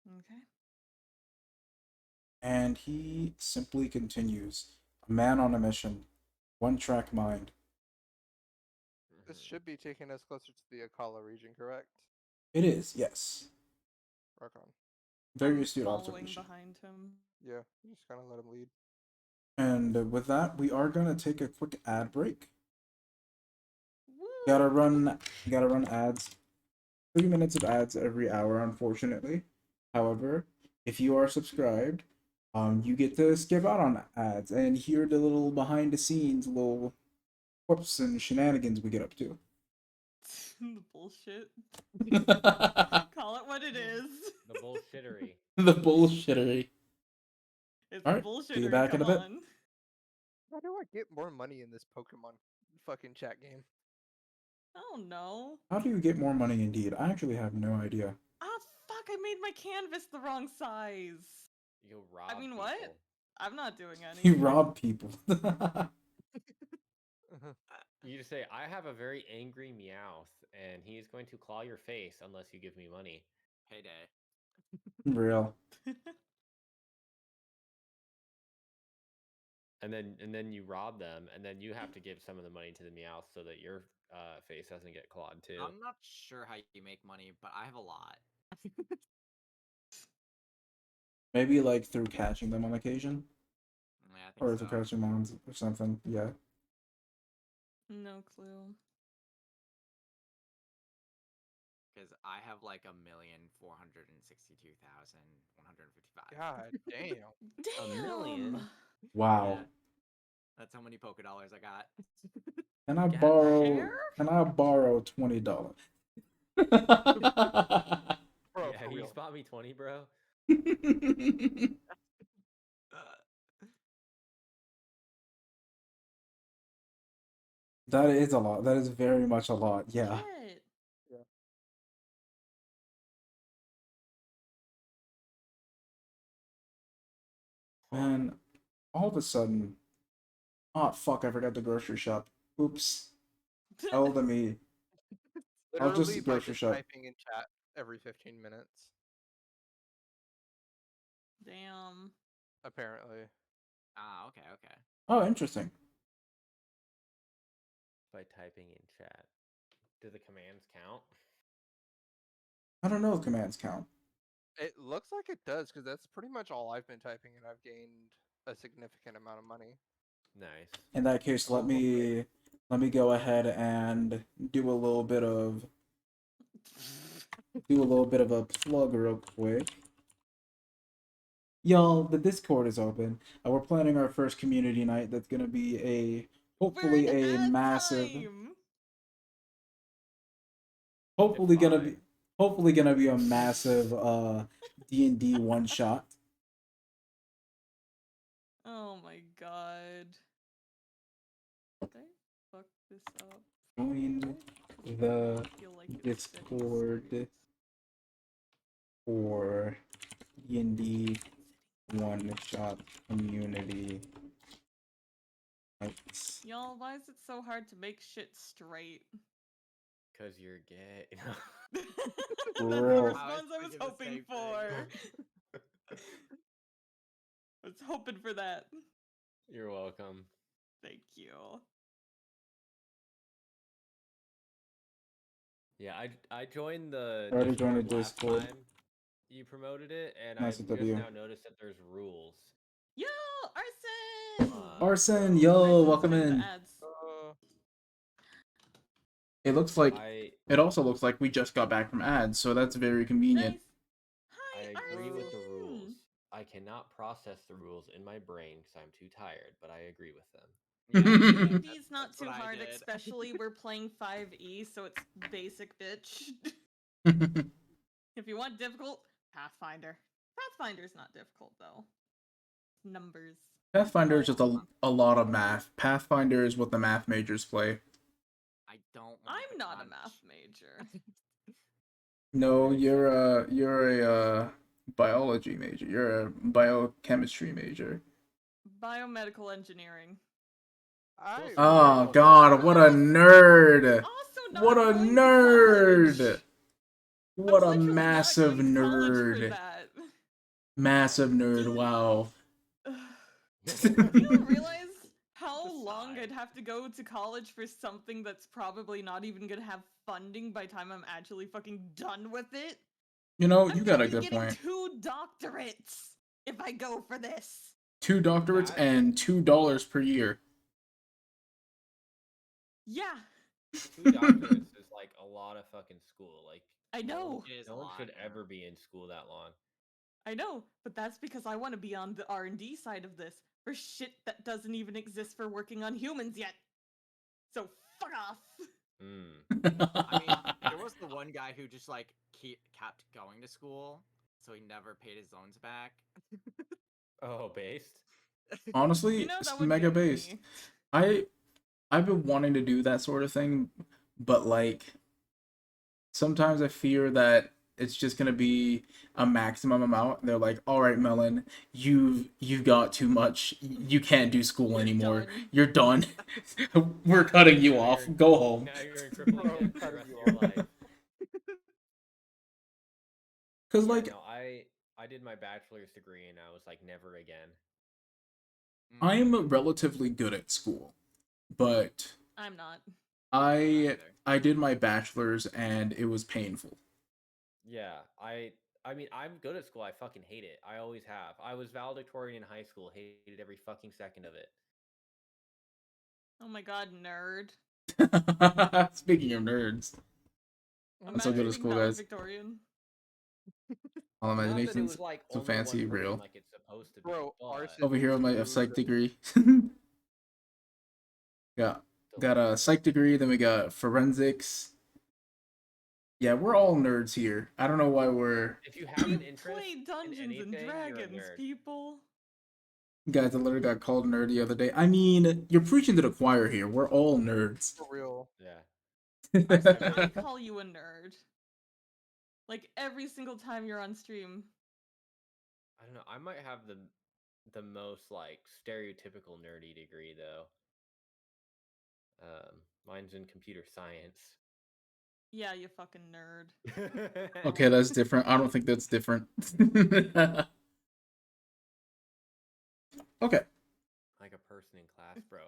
Okay. And he simply continues. A man on a mission. One track mind. This should be taking us closer to the Akala region, correct? It is, yes. Rock on. Very I'm astute following observation. behind him. Yeah, just kind of let him lead. And with that, we are gonna take a quick ad break. Woo! Gotta run ads. 3 minutes of ads every hour, unfortunately. However, if you are subscribed, you get to skip out on ads and hear the little behind the scenes, little whoops and shenanigans we get up to. The bullshit. The Call it what it is. The bullshittery. bullshittery. It's All right, see you bullshittery, back in come a bit. on. How do I get more money in this Pokemon fucking chat game? Oh no. How do you get more money indeed? I actually have no idea. Ah, fuck, I made my canvas the wrong size. You rob I mean, people. what? I'm not doing any. You rob people. You just say, I have a very angry Meowth, and he's going to claw your face unless you give me money. Payday. Real. And then you rob them, and then you have to give some of the money to the Meowth so that your face doesn't get clawed too. I'm not sure how you make money, but I have a lot. Maybe like through catching them on occasion. Yeah, I think Or so. through catching mons or something. Yeah. No clue. Because I have like 1,462,155. God damn. A million? Wow. Yeah. That's how many Poké Dollars I got. Can I Get borrow? share? Can I borrow $20? Bro, Yeah, for you real. spot me 20, bro. That is a lot. That is very much a lot. Yeah. Shit. Man, all of a sudden. Oh fuck! I forgot the grocery shop. Oops. Hell to me. I'll Literally just by grocery just shop. typing in chat every 15 minutes, Damn. apparently. Ah, okay, okay. Oh, interesting. By typing in chat. Do the commands count? I don't know if commands count. It looks like it does, because that's pretty much all I've been typing, and I've gained a significant amount of money. Nice. In that case, let Hopefully. let me go ahead and do a little bit of a plug real quick. Y'all, the Discord is open. We're planning our first community night. That's gonna be hopefully We're in a ad massive, time. hopefully gonna fine. be hopefully gonna be a massive D&D one shot. Oh my god. Did I fuck this up? Join I the feel like it's setting Discord serious. for D&D one shot community nights. Y'all, why is it so hard to make shit straight? Cause you're gay. That's the Bro. response I was thinking the hoping same for. thing. I was hoping for that. You're welcome. Thank you. Yeah, I joined the I already joined the last Discord. time you promoted it, and Nice I of just you. now noticed that there's rules. Yo, Arson! Arson, I yo, just welcome typed the in. ads. It looks like I it also looks like we just got back from ads, so that's very convenient. Nice. Hi, agree with the Arson! rules. I cannot process the rules in my brain because I'm too tired, but I agree with them. Yeah, D&D's not that's too what I hard, did. especially we're playing 5e, so it's basic, bitch. If you want difficult, Pathfinder. Pathfinder's not difficult, though. Numbers. Pathfinder is just a lot of math. Pathfinder is what the math majors play. I don't. Want I'm the not a crunch. math major. No, you're a biology major. You're a biochemistry major. Biomedical engineering. Oh God, what a nerd! Also not What a going to nerd! college. What I'm a literally massive not going to college for nerd! that. Massive nerd! Wow. You don't realize how The long sigh. I'd have to go to college for something that's probably not even gonna have funding by the time I'm actually fucking done with it? You know, I'm you gonna got a be good getting point. 2 doctorates if I go for this. 2 doctorates That- and $2 per year. Yeah, 2 doctorates is like a lot of fucking school. Like I know. It is no a one lot, should yeah. ever be in school that long. I know, but that's because I want to be on the R&D side of this for shit that doesn't even exist for working on humans yet. So fuck off. I mean, there was the one guy who just like kept going to school, so he never paid his loans back. Oh, based? Honestly, You know, it's that would mega get based. me. I've been wanting to do that sort of thing, but like sometimes I fear that it's just gonna be a maximum amount. They're like, all right, Melon, you've got too much. You can't do school You're anymore. done. You're done. We're cutting you Now off. you're- Go home. Now you're in crippling Bro, debt for the cutting rest you of your off. life. Cause Yeah, like no, I did my bachelor's degree and I was like never again. I'm relatively good at school, but I'm not. I did my bachelor's and it was painful. Yeah, I mean, I'm good at school. I fucking hate it. I always have. I was valedictorian in high school. Hated every fucking second of it. Oh my god, nerd. Speaking of nerds, I'm so Imagine good at being school, guys. valedictorian. All Not that it imaginations was like so only fancy, one person real. like it's supposed to be. Bro, but Arson Over here is on my rude. psych degree. got still a nerd. psych degree, then we got forensics. Yeah, we're all nerds here. I don't know why we're If you have an interest Play in Dungeons and anything, you're a Dragons, nerd. people. guys. I literally got called nerd the other day. I mean, you're preaching to the choir here. We're all nerds. For real. Yeah. Arson, I I mean- call you a nerd. Like every single time you're on stream. I don't know. I might have the most like stereotypical nerdy degree though. Mine's in computer science. Yeah, you fucking nerd. Okay, that's different. I don't think that's different. Okay. Like a person in class, bro.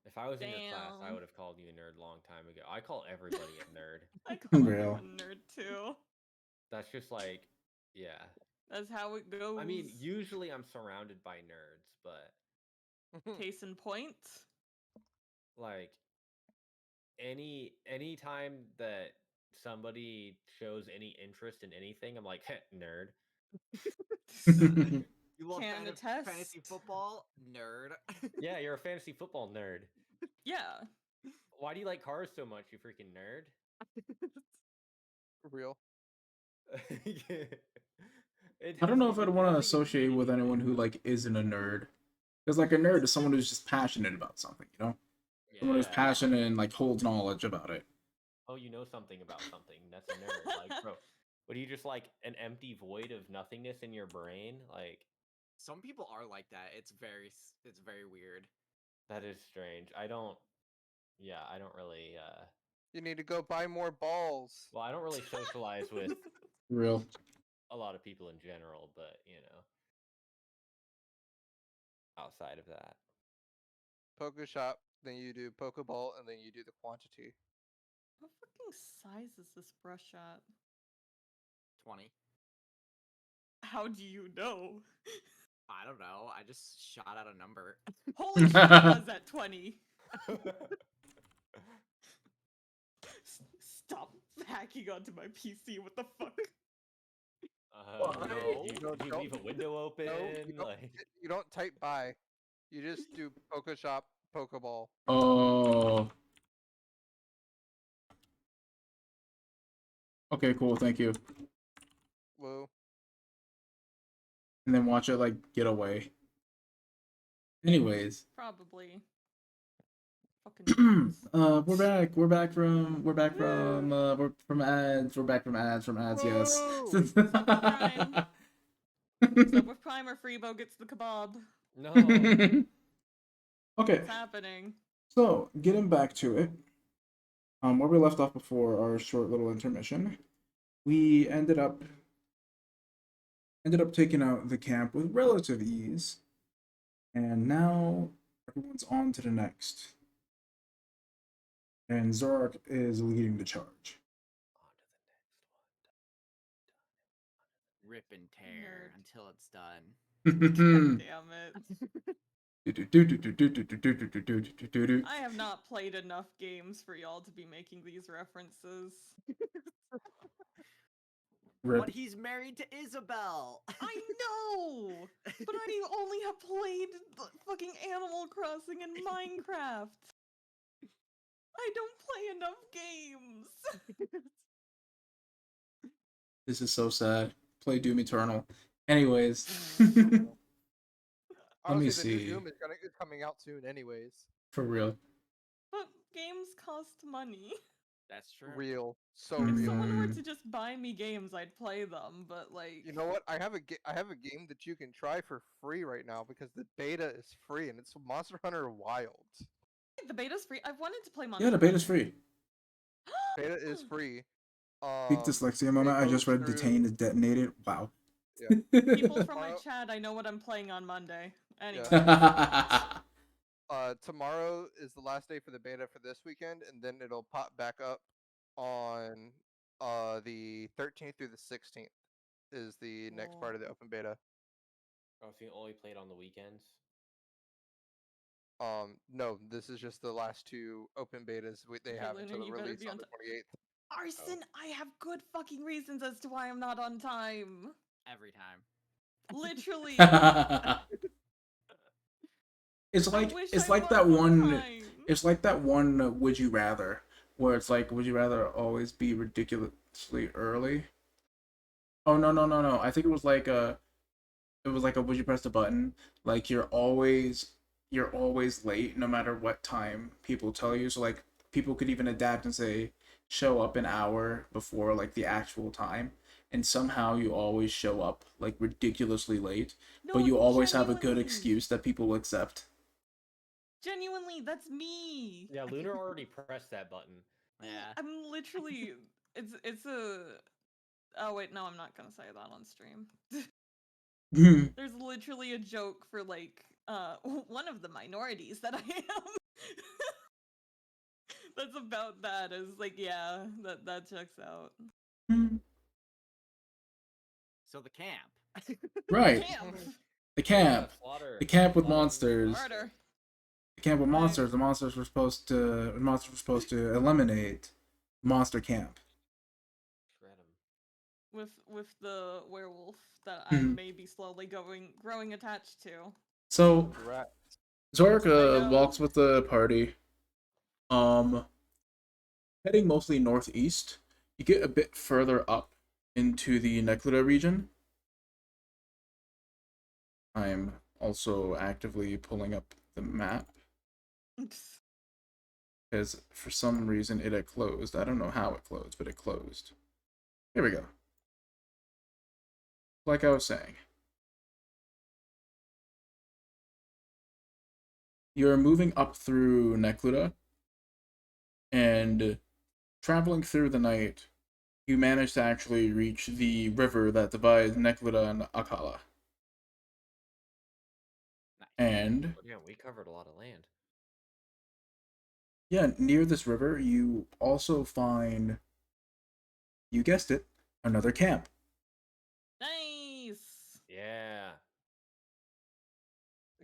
If I was in your class, I Damn. would have called you a nerd long time ago. I call everybody a nerd. I call Real. everyone nerd too. That's just like, yeah. That's how it goes. I mean, usually I'm surrounded by nerds, but Case in point. like any time that somebody shows any interest in anything, I'm like, heh, nerd. You love Can fantasy attest. football? Nerd. Yeah, you're a fantasy football nerd. Yeah. Why do you like cars so much, you freaking nerd? Real. It I don't has know if I'd it want to doesn't even associate mean with anyone who anything. like isn't a nerd, because like a nerd is someone who's just passionate about something, you know, someone who's Yeah. passionate and like holds knowledge about it. Oh, you know something about something. That's a nerd. Like, bro, what are you just like an empty void of nothingness in your brain? Like, Some people are like that. It's very weird. that is strange. I don't. Yeah, I don't really. You need to go buy more balls. Well, I don't really socialize with Real. a lot of people in general, but outside of that, Poke shop, then you do Pokeball, and then you do the quantity. What fucking size is this brush at? 20. How do you know? I don't know. I just shot out a number. Holy shit, it was at 20. Stop hacking onto my PC. What the fuck? No. do you leave a window open? Like, You don't type buy. You just do Poke shop, Pokeball. Oh. Okay, cool. Thank you. Woo. And then watch it like get away. Anyways, Probably. Fucking nerds. we're from ads. We're back from ads. Yes. Whoa! Prime. Sub with Prime or Freebo gets the kebab. no. Okay, It's happening. so getting back to it, where we left off before our short little intermission, we ended up taking out the camp with relative ease, and now everyone's on to the next. And Zorak is leading the charge. Rip and tear Nerd. until it's done. God damn it. I have not played enough games for y'all to be making these references. Rip. But he's married to Isabel. I know! But I only have played fucking Animal Crossing and Minecraft. I don't play enough games. This is so sad. Play Doom Eternal. Anyways, Honestly, me the see. new Doom is coming out soon, anyways. For real. But games cost money. That's true. Real, so Mm. If real. someone were to just buy me games, I'd play them, but like... You know what? I have a game that you can try for free right now because the beta is free, and it's Monster Hunter Wilds. The beta's free? I've wanted to play Monster Yeah, the beta's free. Beta is free. Big dyslexia moment. I just read Detain is detonated. Wow. Yeah. People from my chat, I know what I'm playing on Monday. Anyway. Tomorrow is the last day for the beta for this weekend, and then it'll pop back up on the 13th through the 16th is the next part of the open beta. Oh, so you only played on the weekends? No, this is just the last two open betas they have Luna, until the you better release be on on the 28th. Arson, I have good fucking reasons as to why I'm not on time. Every time. Literally. It's I like wish it's I like that was on one. time. It's like that one. Would you rather? Where it's like, would you rather always be ridiculously early? Oh no! I think it was like a. It was like a would you press the button? Like you're always late no matter what time people tell you. So like people could even adapt and say show up an hour before like the actual time, and somehow you always show up like ridiculously late, No, but you always have a good genuinely. excuse that people will accept. Genuinely, that's me. Yeah, Lunar already pressed that button. Yeah. I'm literally. It's a. Oh wait, no, I'm not gonna say that on stream. There's literally a joke for like one of the minorities that I am. That's about that. Is like, yeah, that checks out. So the camp. Right. Camp. The camp. Slaughter. The camp with Slaughter. monsters. Murder. The camp of monsters. The monsters were supposed to eliminate monster camp. Shred 'em. With the werewolf that Mhm. I'm maybe slowly growing attached to. So Rat. Zork I know. walks with the party. Heading mostly northeast. You get a bit further up into the Necluda region. I'm also actively pulling up the map because for some reason it had closed. I don't know how it closed, but it closed. Here we go. Like I was saying, you're moving up through Necluda, and traveling through the night, you manage to actually reach the river that divides Necluda and Akala. Nice. And Yeah, we covered a lot of land. yeah, near this river, you also find, you guessed it, another camp. Nice. Yeah.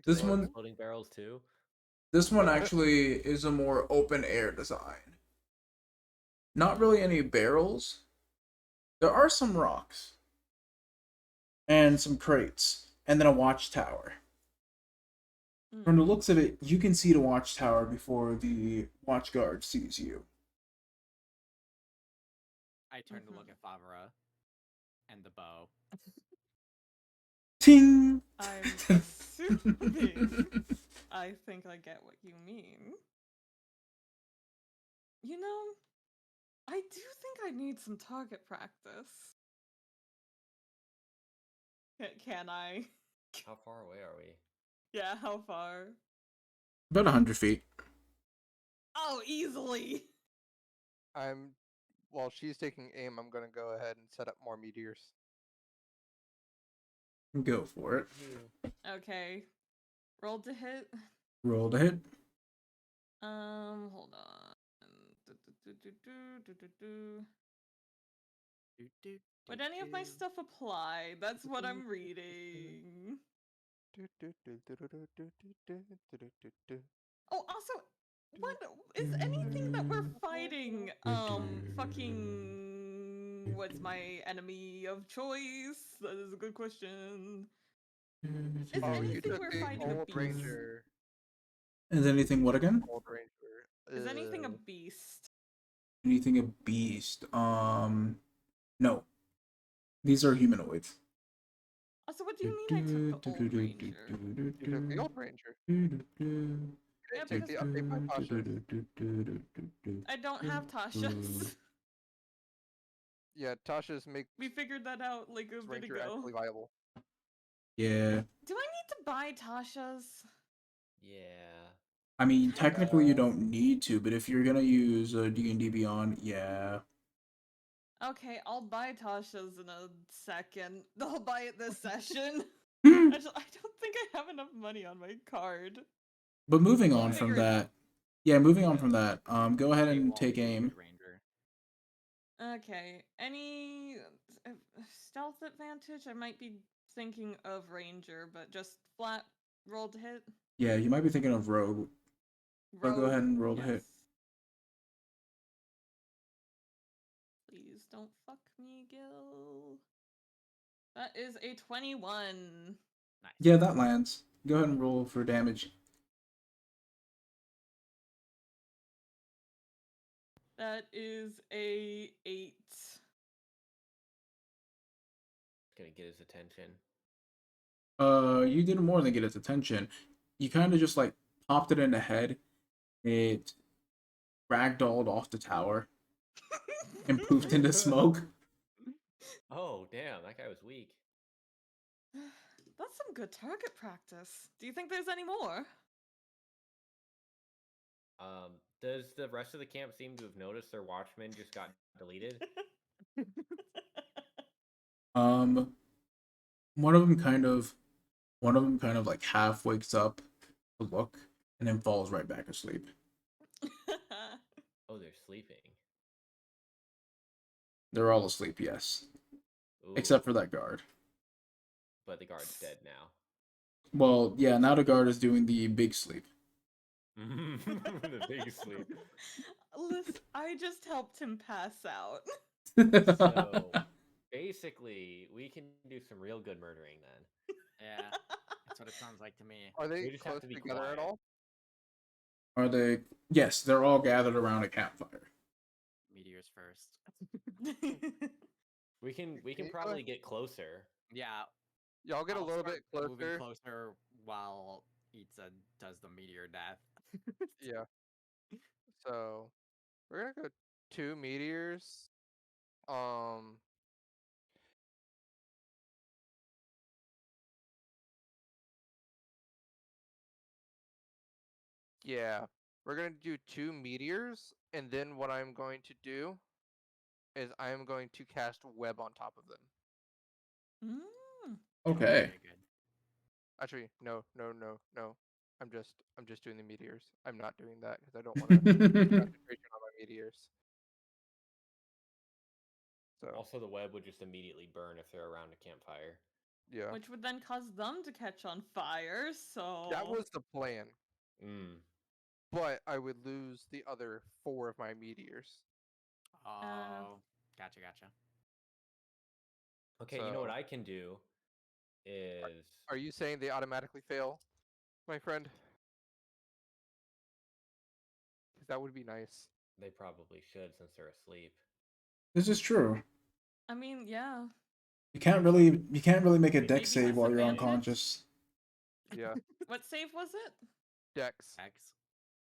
This More one, exploding barrels too. this one actually is a more open air design. Not really any barrels. There are some rocks and some crates, and then a watchtower. From the looks of it, you can see the watchtower before the watchguard sees you. I turn to look at Favara and the bow. Ting! I'm assuming I think I get what you mean. You know, I do think I need some target practice. Can I? How far away are we? Yeah, how far? About 100 feet. Oh, easily. While she's taking aim, I'm gonna go ahead and set up more meteors. Go for it. Okay. Roll to hit. Roll to hit. Hold on. Would any of my stuff apply? That's what I'm reading. Oh, also, what is anything that we're fighting? Fucking. What's my enemy of choice? That is a good question. Is Oh, you anything took we're the fighting a old beast? ranger. Is anything what again? Old ranger. Is anything a Ugh. beast? Anything a beast? No. These are humanoids. Also, what do you mean I took the old ranger? You took the old ranger. Yeah, Take because the update by Tasha's. I don't have Tasha's. Yeah, Tasha's makes We figured that out like a bit ranger ago. actually viable. Yeah. Do I need to buy Tasha's? Yeah. I mean, Kinda. technically you don't need to, but if you're gonna use D&D Beyond, yeah. Okay, I'll buy Tasha's in a second. I'll buy it this session. Hmm. I don't think I have enough money on my card. But moving We'll on from figure it that, out. yeah, moving on Yeah. from that, go ahead Hey, and Wally, take you're a aim. good ranger. Okay, any stealth advantage? I might be thinking of ranger, but just flat roll to hit. Yeah, you might be thinking of rogue, but go ahead and roll to hit. Please don't fuck me, Gil. That is a 21. Nice. Yeah, that lands. Go ahead and roll for damage. That is a 8. Gonna get his attention. You did more than get its attention. You kind of just like popped it in the head. It ragdolled off the tower and poofed into smoke. Oh, damn, that guy was weak. That's some good target practice. Do you think there's any more? Does the rest of the camp seem to have noticed their watchman just got deleted? Um, one of them kind of like half wakes up to look and then falls right back asleep. Oh, they're sleeping. They're all asleep, yes, Ooh, except for that guard. but the guard's dead now. Well, yeah, now the guard is doing the big sleep. The big sleep. Listen, I just helped him pass out. So basically, we can do some real good murdering then. Yeah, that's what it sounds like to me. Are they We just have close to be together at quiet. all? Are they? Yes, they're all gathered around a campfire. Meteors first. We can Can you go probably get closer. Yeah, Y'all get a I'll little start bit moving closer. closer while Itza does the meteor death. Yeah. So we're gonna go 2 meteors. Um. Yeah, we're gonna do 2 meteors, and then what I'm going to do is I am going to cast web on top of them. Mm. Okay. Very good. Actually, no. I'm just doing the meteors. I'm not doing that because I don't want to concentration on my meteors. So Also, the web would just immediately burn if they're around a campfire. yeah, Which would then cause them to catch on fire, so... that was the plan. Mm. But I would lose the other 4 of my meteors. Oh, gotcha. Okay, you know what So- I can do is Are you saying they automatically fail, my friend? 'Cause that would be nice. they probably should since they're asleep. This is true. I mean, yeah. You can't really make a Maybe deck save while you're disadvantage? unconscious. Yeah, What save was it? Dex. X.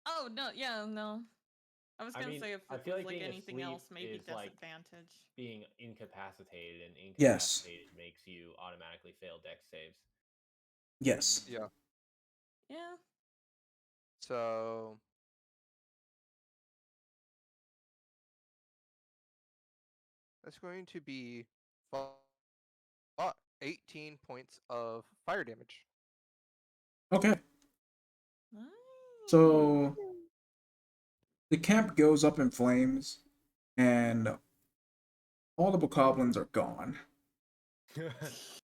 Oh, no, yeah, no. I was I gonna mean, say if I it feel was like like being anything asleep else, maybe is, like, disadvantage. Being incapacitated, and Yes. incapacitated makes you automatically fail dex saves. Yes. Yeah. Yeah. So that's going to be 18 points of fire damage. Okay. Nice. So the camp goes up in flames, and all the bokoblins are gone.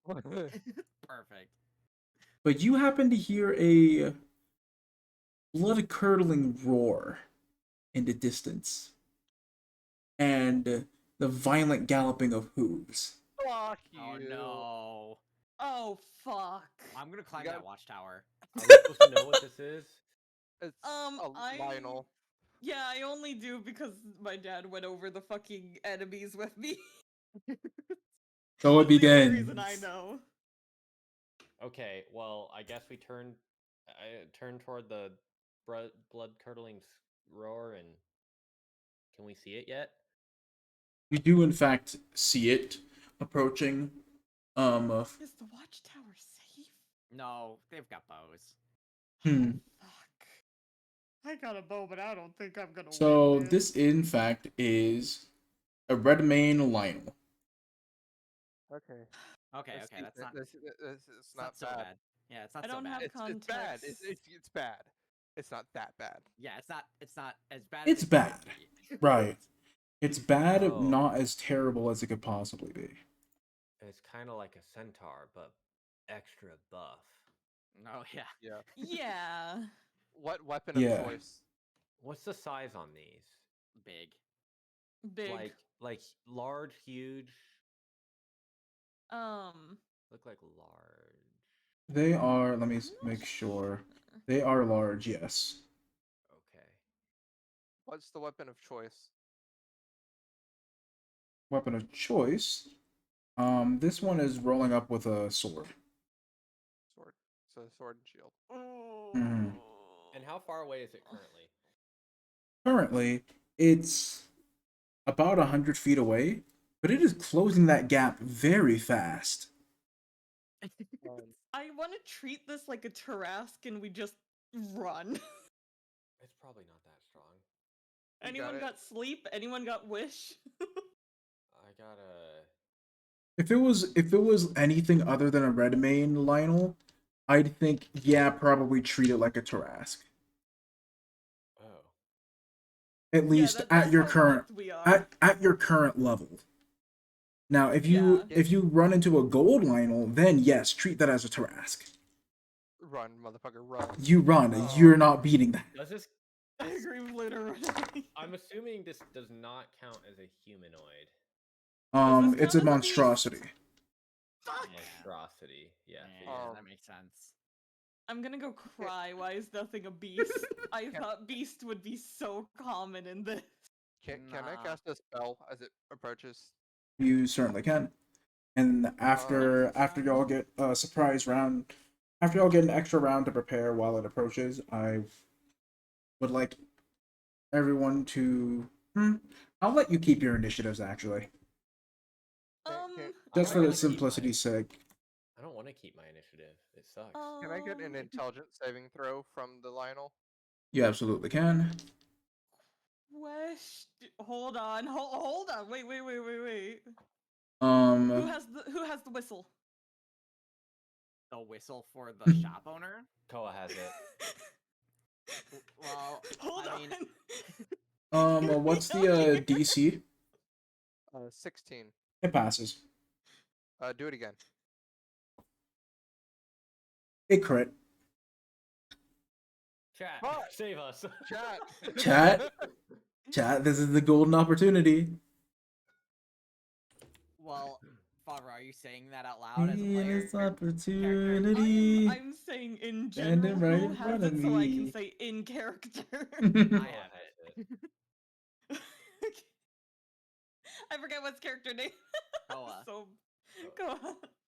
Perfect. But you happen to hear a blood-curdling roar in the distance, and the violent galloping of hooves. Fuck Oh you. no. Oh, fuck. I'm gonna climb gotta- that watchtower. Are we supposed to know what this is? It's I- Lionel. Yeah, I only do because my dad went over the fucking enemies with me. So it That's the only begins. reason I know. Okay, well, I guess we turn toward the blood curdling roar, and can we see it yet? You do, in fact, see it approaching. Is the watchtower safe? No, they've got bows. Hmm. Fuck. I got a bow, but I don't think I'm gonna So win this, in fact, is a red mane Lionel. Okay. Okay, That's that's not. it's not so bad. Yeah, it's not I so don't bad. have It's bad. context. It's bad. It's not that bad. Yeah, it's not as bad. It's as it bad. could be. Right. It's bad, Oh. not as terrible as it could possibly be. It's kind of like a centaur, but extra buff. Oh yeah. Yeah. Yeah. What weapon Yeah. of choice? What's the size on these? Big. Big. Like large, huge. Look like large. They are, let me I'm not make sure. sure. They are large, yes. Okay. What's the weapon of choice? Weapon of choice. This one is rolling up with a sword. Sword. So sword and shield. Mhm. And how far away is it currently? Currently, it's about 100 feet away, but it is closing that gap very fast. I want to treat this like a Tarrasque and we just run. It's probably not that strong. Anyone got sleep? Anyone got wish? I gotta. If it was anything other than a red mane Lionel, I'd think, yeah, probably treat it like a Tarrasque. Oh. At least at your how current fucked we are. at your current level. Now, if you Yeah. if you run into a gold Lionel, then yes, treat that as a Tarrasque. Run, motherfucker, run. You run. Oh. You're not beating that. Does this? I agree with Lunar. I'm assuming this does not count as a humanoid. this It's a count as a beast? monstrosity. Fuck! Monstrosity. Yeah. Yeah, that makes sense. I'm gonna go cry. Why is nothing a beast? I thought beast would be so common in this. Can I Nah. cast a spell as it approaches? You certainly can. And after y'all get a surprise round, after y'all get an extra round to prepare while it approaches, I would like everyone to. I'll let you keep your initiatives actually, just for the simplicity's sake. I don't want to keep my initiative. It sucks. Can I get an intelligence saving throw from the Lionel? You absolutely can. Hold on. Wait. Who Um, has the whistle? The whistle for the shop owner? Koa has it. Well, Hold I mean, on. what's the DC? 16. It passes. Do it again. It crit. Chat, Fuck. save us. Chat. This is the golden opportunity. well, Favre, are you saying that out loud as a player? This opportunity. I'm saying in Standing general right who in has front it, of so I me. can say in character. I have it. I forget what's character name. Koa. So go on.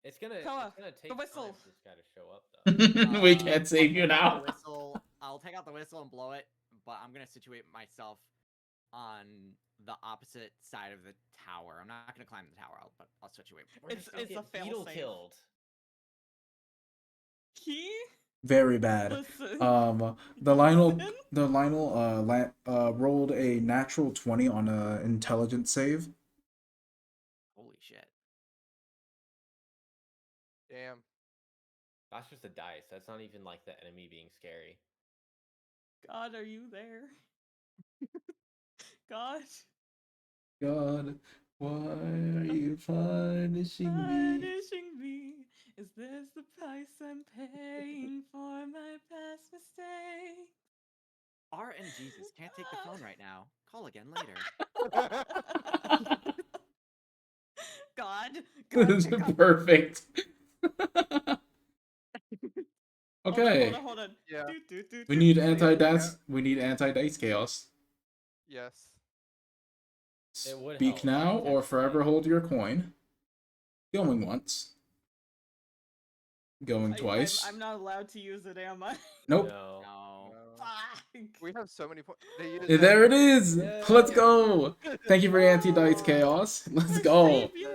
It's gonna Koa, take the time whistle. for this guy to show up though. We can't save you I'll take out now. the whistle. I'll take out the whistle and blow it, but I'm gonna situate myself on the opposite side of the tower. I'm not gonna climb the tower, but I'll situate. It's a fail beetle save. killed. He Very bad. listen. The Lionel rolled a natural 20 on a intelligence save. Holy shit. Damn. That's just a dice. That's not even like the enemy being scary. God, are you there? God. God, why are you punishing me? Punishing me. Is this the price I'm paying for my past mistake? RNGesus can't take the phone right now. Call again later. God. This is God. perfect. Okay. Hold on. Yeah. We need Yeah. anti-dice. We need anti-dice chaos. Yes. It would Speak help, now or technically. forever hold your coin. Going once. Going twice. I'm not allowed to use it, am I? Nope. No. No. Fuck. We have so many points. There it is. Yay. Let's go. Thank you for anti-dice chaos. Let's Our go. savior.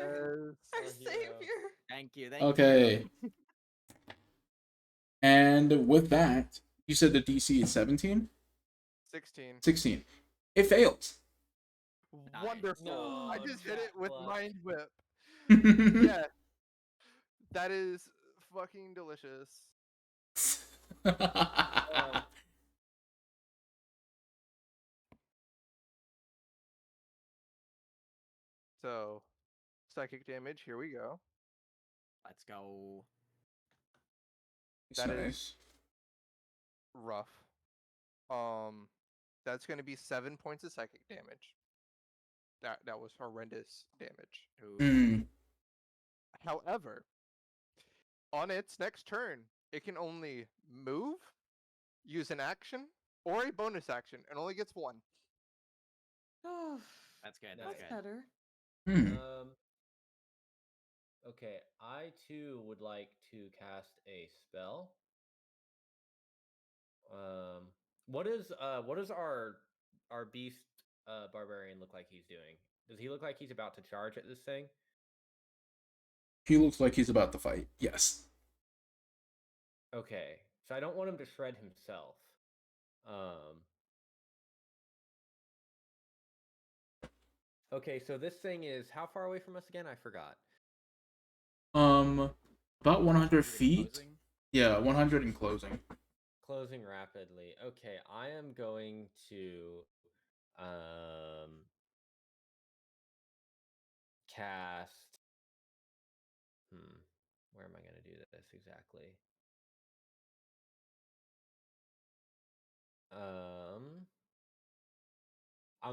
Our Our hero. savior. Thank you. Okay. And with that, you said the DC is 17? 16. 16. It fails. Nice. Wonderful. I No, just hit it Jack with Black. Mind Whip. Yeah. Yeah. That is fucking delicious. So, psychic damage, here we go. Let's go. That is nice. rough. That's going to be 7 points of psychic damage. That was horrendous damage. Mm. However, on its next turn, it can only move, use an action, or a bonus action, and only gets one. Oh, That's good. that's That's good. better. Hmm. Okay, I too would like to cast a spell. What is our beast barbarian look like he's doing? Does he look like he's about to charge at this thing? He looks like he's about to fight. Yes. Okay, so I don't want him to shred himself. Okay, so this thing is how far away from us again? I forgot. About 100 feet. Closing? Yeah, 100 in closing. Closing rapidly. Okay, I am going to cast where am I going to do this exactly? I'm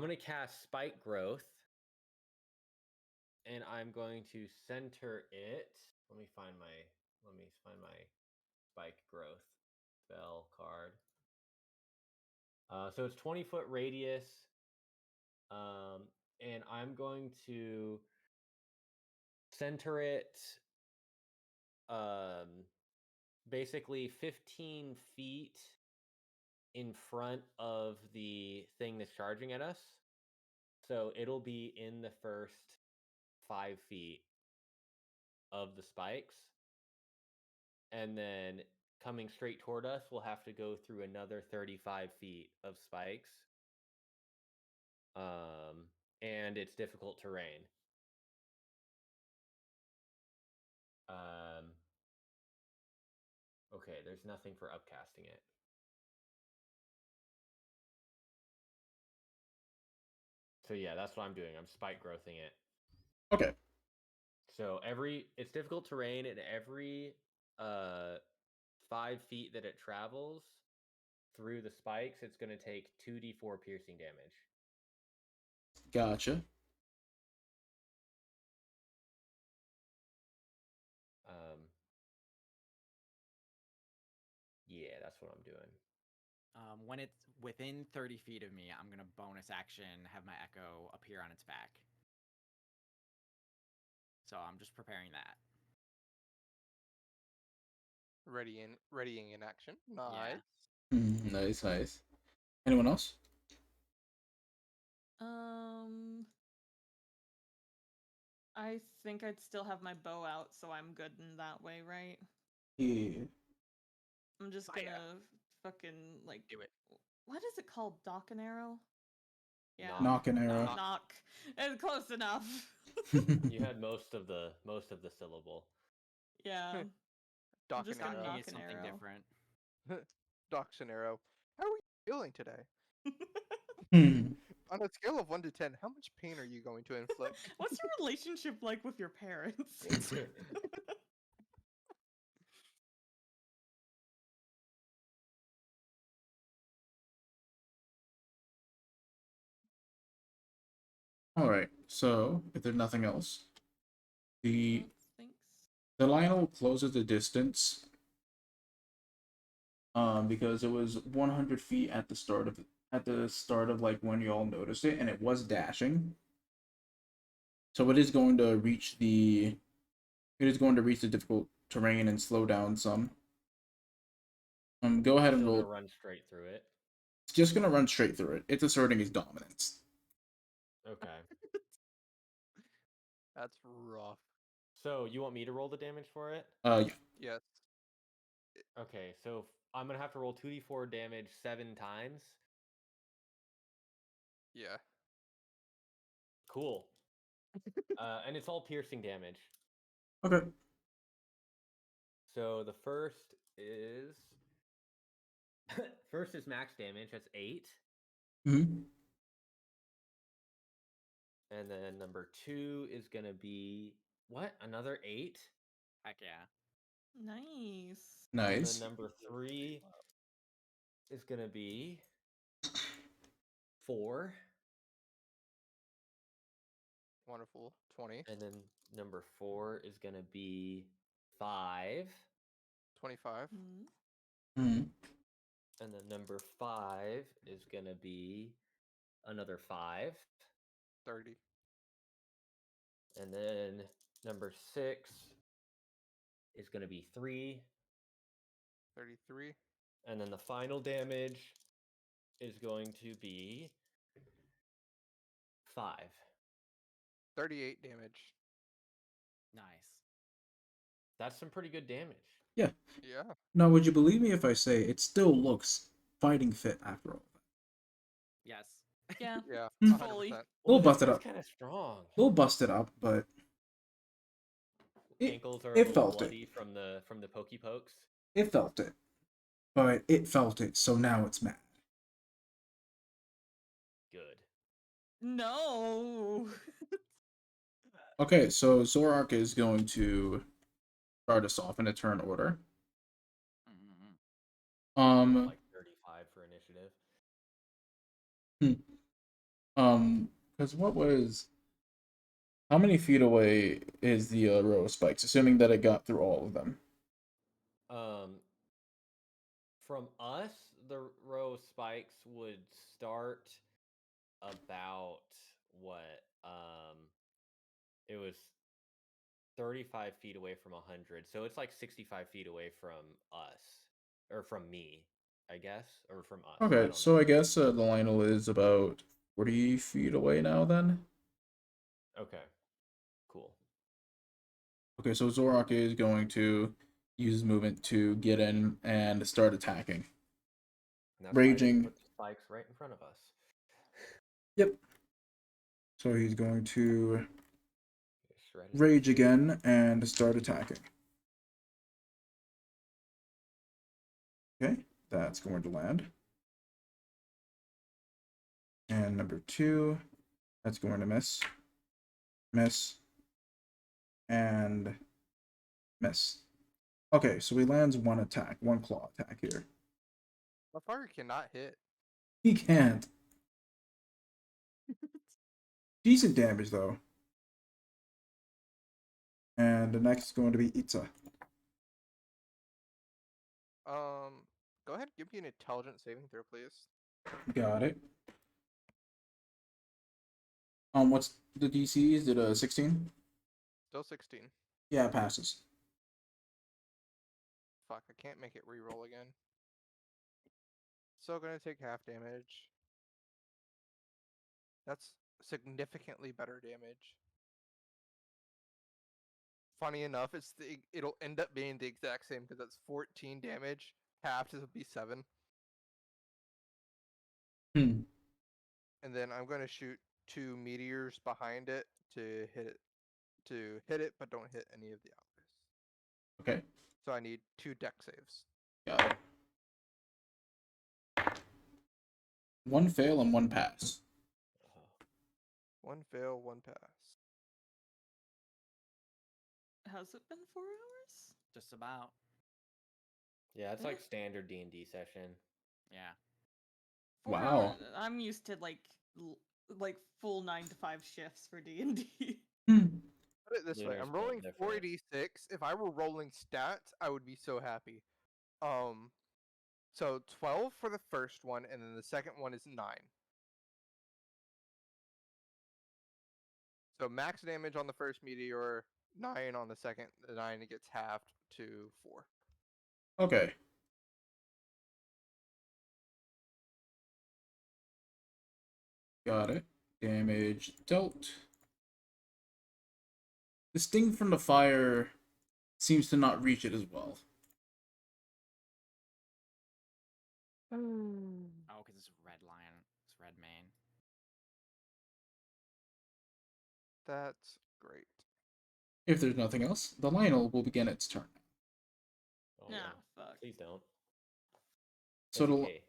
gonna cast Spike Growth, and I'm going to center it. Let me find my Spike Growth spell card. So it's 20-foot radius, and I'm going to center it, basically 15 feet in front of the thing that's charging at us. So it'll be in the first 5 feet of the spikes. And then coming straight toward us, we'll have to go through another 35 feet of spikes. And it's difficult terrain. Okay, there's nothing for upcasting it. So yeah, that's what I'm doing. I'm spike growthing it. Okay. So it's difficult terrain, and every 5 feet that it travels through the spikes, it's going to take 2d4 piercing damage. Gotcha. Yeah, that's what I'm doing. When it's within 30 feet of me, I'm gonna bonus action have my echo appear on its back. So I'm just preparing that. Readying in action. Nice. Yeah. Nice, nice. Anyone else? I think I'd still have my bow out, so I'm good in that way, right? Yeah. I'm just Fire. gonna fucking like Do it. What is it called? Dock an arrow? Yeah. Knock an arrow. Knock. It's close enough. You had most of the syllable. Yeah. Dock just an gonna arrow. knock Is an something arrow. different. Docks an arrow. How are you feeling today? Hmm. On a scale of 1 to 10, how much pain are you going to inflict? What's your relationship like with your parents? All right. So, if there's nothing else, the Thanks. Lionel closes the distance. Because it was 100 feet at the start of like when you all noticed it, and it was dashing. So it is going to reach the difficult terrain and slow down some. Go ahead and Still roll. gonna run straight through it. It's just gonna run straight through it. It's asserting its dominance. Okay. That's rough. So you want me to roll the damage for it? Yeah. Yes. Okay, so I'm gonna have to roll 2d4 damage 7 times. Yeah. Cool. And it's all piercing damage. Okay. So the first is max damage. That's 8. Mm-hmm. And then number 2 is gonna be what? Another 8. Heck yeah. Nice. And then Nice. number 3 is gonna be 4. Wonderful. 20. And then number 4 is gonna be 5. 25. Mm. Mm-hmm. And then number 5 is gonna be another 5. 30. And then number 6 is gonna be 3. 33. And then the final damage is going to be 5. 38 damage. Nice. That's some pretty good damage. Yeah. Yeah. Now, would you believe me if I say it still looks fighting fit after all? Yes. Yeah. Yeah. Mm. 100%. Fully. Little Well, busted up. Kind of strong. A little busted up, but Ankles are a it little felt bloody it. from the pokey pokes. It felt it. But it felt it, so now it's mad. Good. No. Okay, so Zorak is going to start us off in a turn order. Mm-hmm. Like 35 for initiative. Hmm. Because what was how many feet away is the row of spikes? Assuming that it got through all of them. Um, from us, the row of spikes would start about what? It was 35 feet away from 100, so it's like 65 feet away from us, or from me, I guess, or from us. I Okay, don't so know. I guess the Lionel is about 40 feet away now. Then. Okay, cool. Okay, so Zorak is going to use his movement to get in and start attacking. And that's why they Raging. put the spikes right in front of us. Yep. So he's going to Shredded. rage again and start attacking. Okay, that's going to land. And number 2, that's going to miss. Miss. And miss. Okay, so he lands one attack, one claw attack here. Motherfucker cannot hit. He can't. Decent damage, though. And the next is going to be Itza. Go ahead, give me an intelligence saving throw, please. Got it. What's the DC? Is it a 16? Still 16. Yeah, it passes. Fuck, I can't make it reroll again. Still gonna take half damage. That's significantly better damage. Funny enough, it'll end up being the exact same because that's 14 damage. Half to be 7. Hmm. And then I'm gonna shoot 2 meteors behind it to hit it, but don't hit any of the allies. Okay. So I need 2 deck saves. Got it. One fail and one pass. 1 fail, 1 pass. Has it been 4 hours? Just about. Yeah, it's like standard D&D session. Yeah. 4 Wow. I'm used to like full 9 to 5 shifts for D&D. Hmm. Put it this way, Lunar's I'm built rolling different. 4d6. If I were rolling stats, I would be so happy. So 12 for the first one, and then the second one is 9. So max damage on the first meteor, 9 on the second. The 9 it gets halved to 4. Okay. Got it. Damage dealt. The sting from the fire seems to not reach it as well. Oh, because it's red lion. It's red mane. That's great. If there's nothing else, the Lionel will begin its turn. Oh, Nah, no. fuck. Please don't. So It's the okay.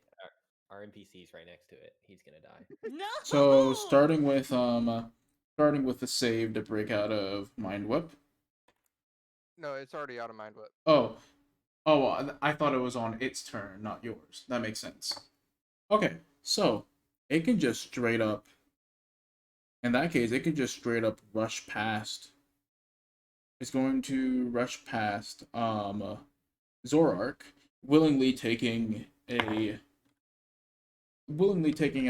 Our NPC's right next to it. He's gonna die. No. so starting with the save to break out of Mind Whip. No, it's already out of Mind Whip. Oh, I thought it was on its turn, not yours. That makes sense. Okay, so it can just straight up. In that case, it can just straight up rush past. It's going to rush past Zorark, willingly taking an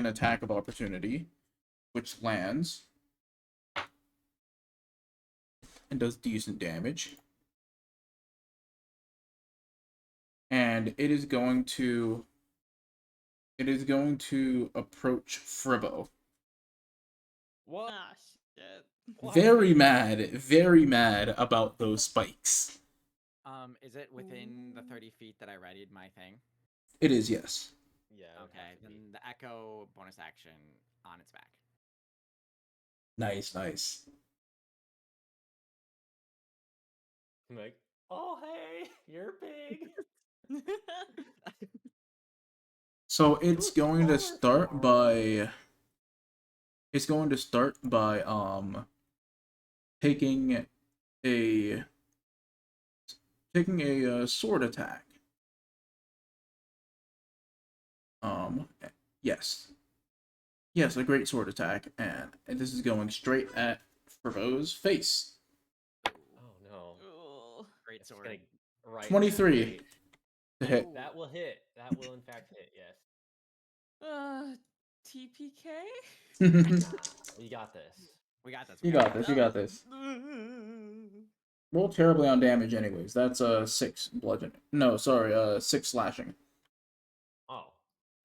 attack of opportunity, which lands and does decent damage. And it is going to approach Fribbo. What? Ah, shit. Very mad about those spikes. Is it within the 30 feet that I readied my thing? It is, yes. Yeah. it would Okay, have to be. then the echo bonus action on its back. Nice, nice. I'm like, oh hey, you're big. So it's was going to smaller start for by taking a sword attack. Yes. Yes, a great sword attack, and this is going straight at Furbo's face. Oh no. Ugh. Great It's sword. gonna right 23 right. to hit. That will hit. That will in fact hit, yes. TPK? We got this. We got this. You got this. You got this. Roll terribly on damage, anyways. That's 6 bludgeoning. No, sorry, 6 slashing. Oh.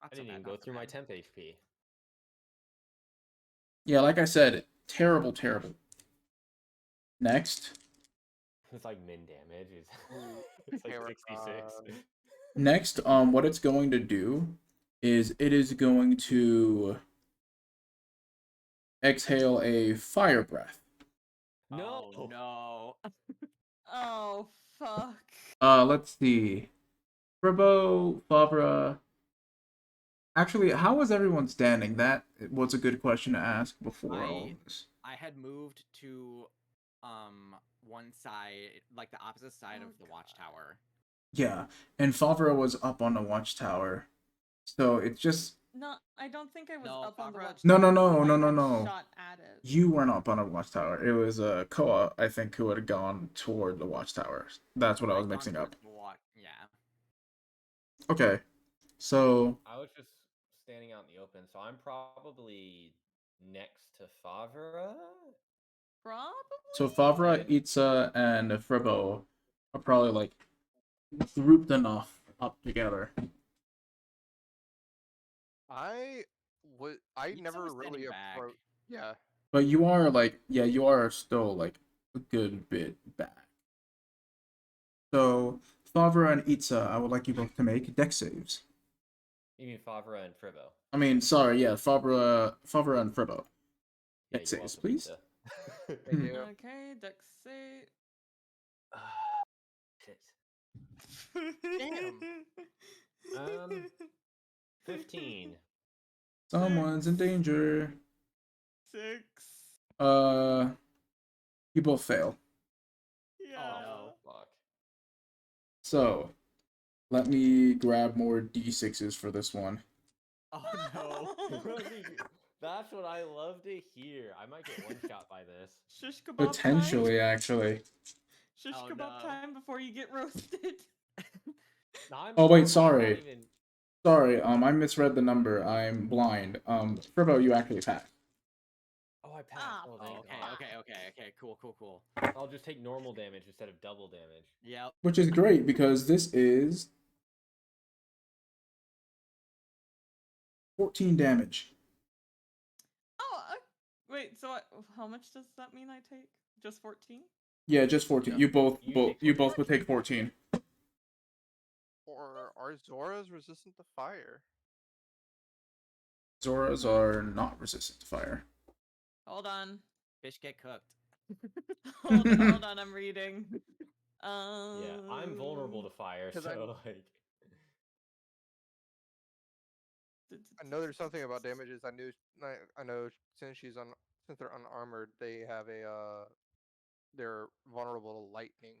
Not I so didn't bad, even not go so through my bad. temp HP. Yeah, like I said, terrible, terrible. Next. It's like min damage. Ooh, It's like Paragon. 66. Next, what it's going to do is it is going to exhale a fire breath. No. Oh, no. Oh, fuck. Let's see. Fribbo, Favre. Actually, how was everyone standing? That was a good question to ask before all of this. I had moved to one side, like the opposite side Oh, of the watchtower. Yeah, and Favre was up on the watchtower. So it's just No, I don't think I was No, up on the Favre- watch. No, I no. shot at it. You weren't up on a watchtower. It was Koa, I think, who had gone toward the watchtower. That's what I was I'd gone mixing up. towards the yeah. Okay, so I was just standing out in the open, so I'm probably next to Favre. Probably. Favre, Itza, and Fribbo are probably like grouped enough up together. I Pizza never was standing really back. approached. Yeah, But you are like, yeah, you are still like a good bit back. So Favre and Itza, I would like you both to make dex saves. You mean Favre and Fribbo? I mean, sorry, yeah, Favre and Fribbo. Yeah, Dex you're saves, welcome, please. Pizza. thank you. Okay, dex save. Shit. Damn. 15. Someone's in danger. 6. You both fail. Yeah. Oh, no. Fuck. So, let me grab more d6s for this one. Oh no. That's what I love to hear. I might get one shot by this. Shish kebab Potentially, time. actually. Shish Oh, kebab no. time before you get roasted. No, Oh, wait, I'm sorry. not even... Sorry, I misread the number. I'm blind. Fribbo, you actually passed. Oh, I passed. Ah, Oh, Oh, thank God. okay. Cool. I'll just take normal damage instead of double damage. Yep. Which is great because this is 14 damage. Oh, wait. So how much does that mean I take? Just 14? Yeah, just 14. No, You both you both take you both 14. would take 14. Or are Zoras resistant to fire? Zoras are not resistant to fire. Hold on. Fish get cooked. Hold on. I'm reading. Yeah, I'm vulnerable to fire, 'Cause so like... I know there's something about damages. I know since they're unarmored, they have they're vulnerable to lightning.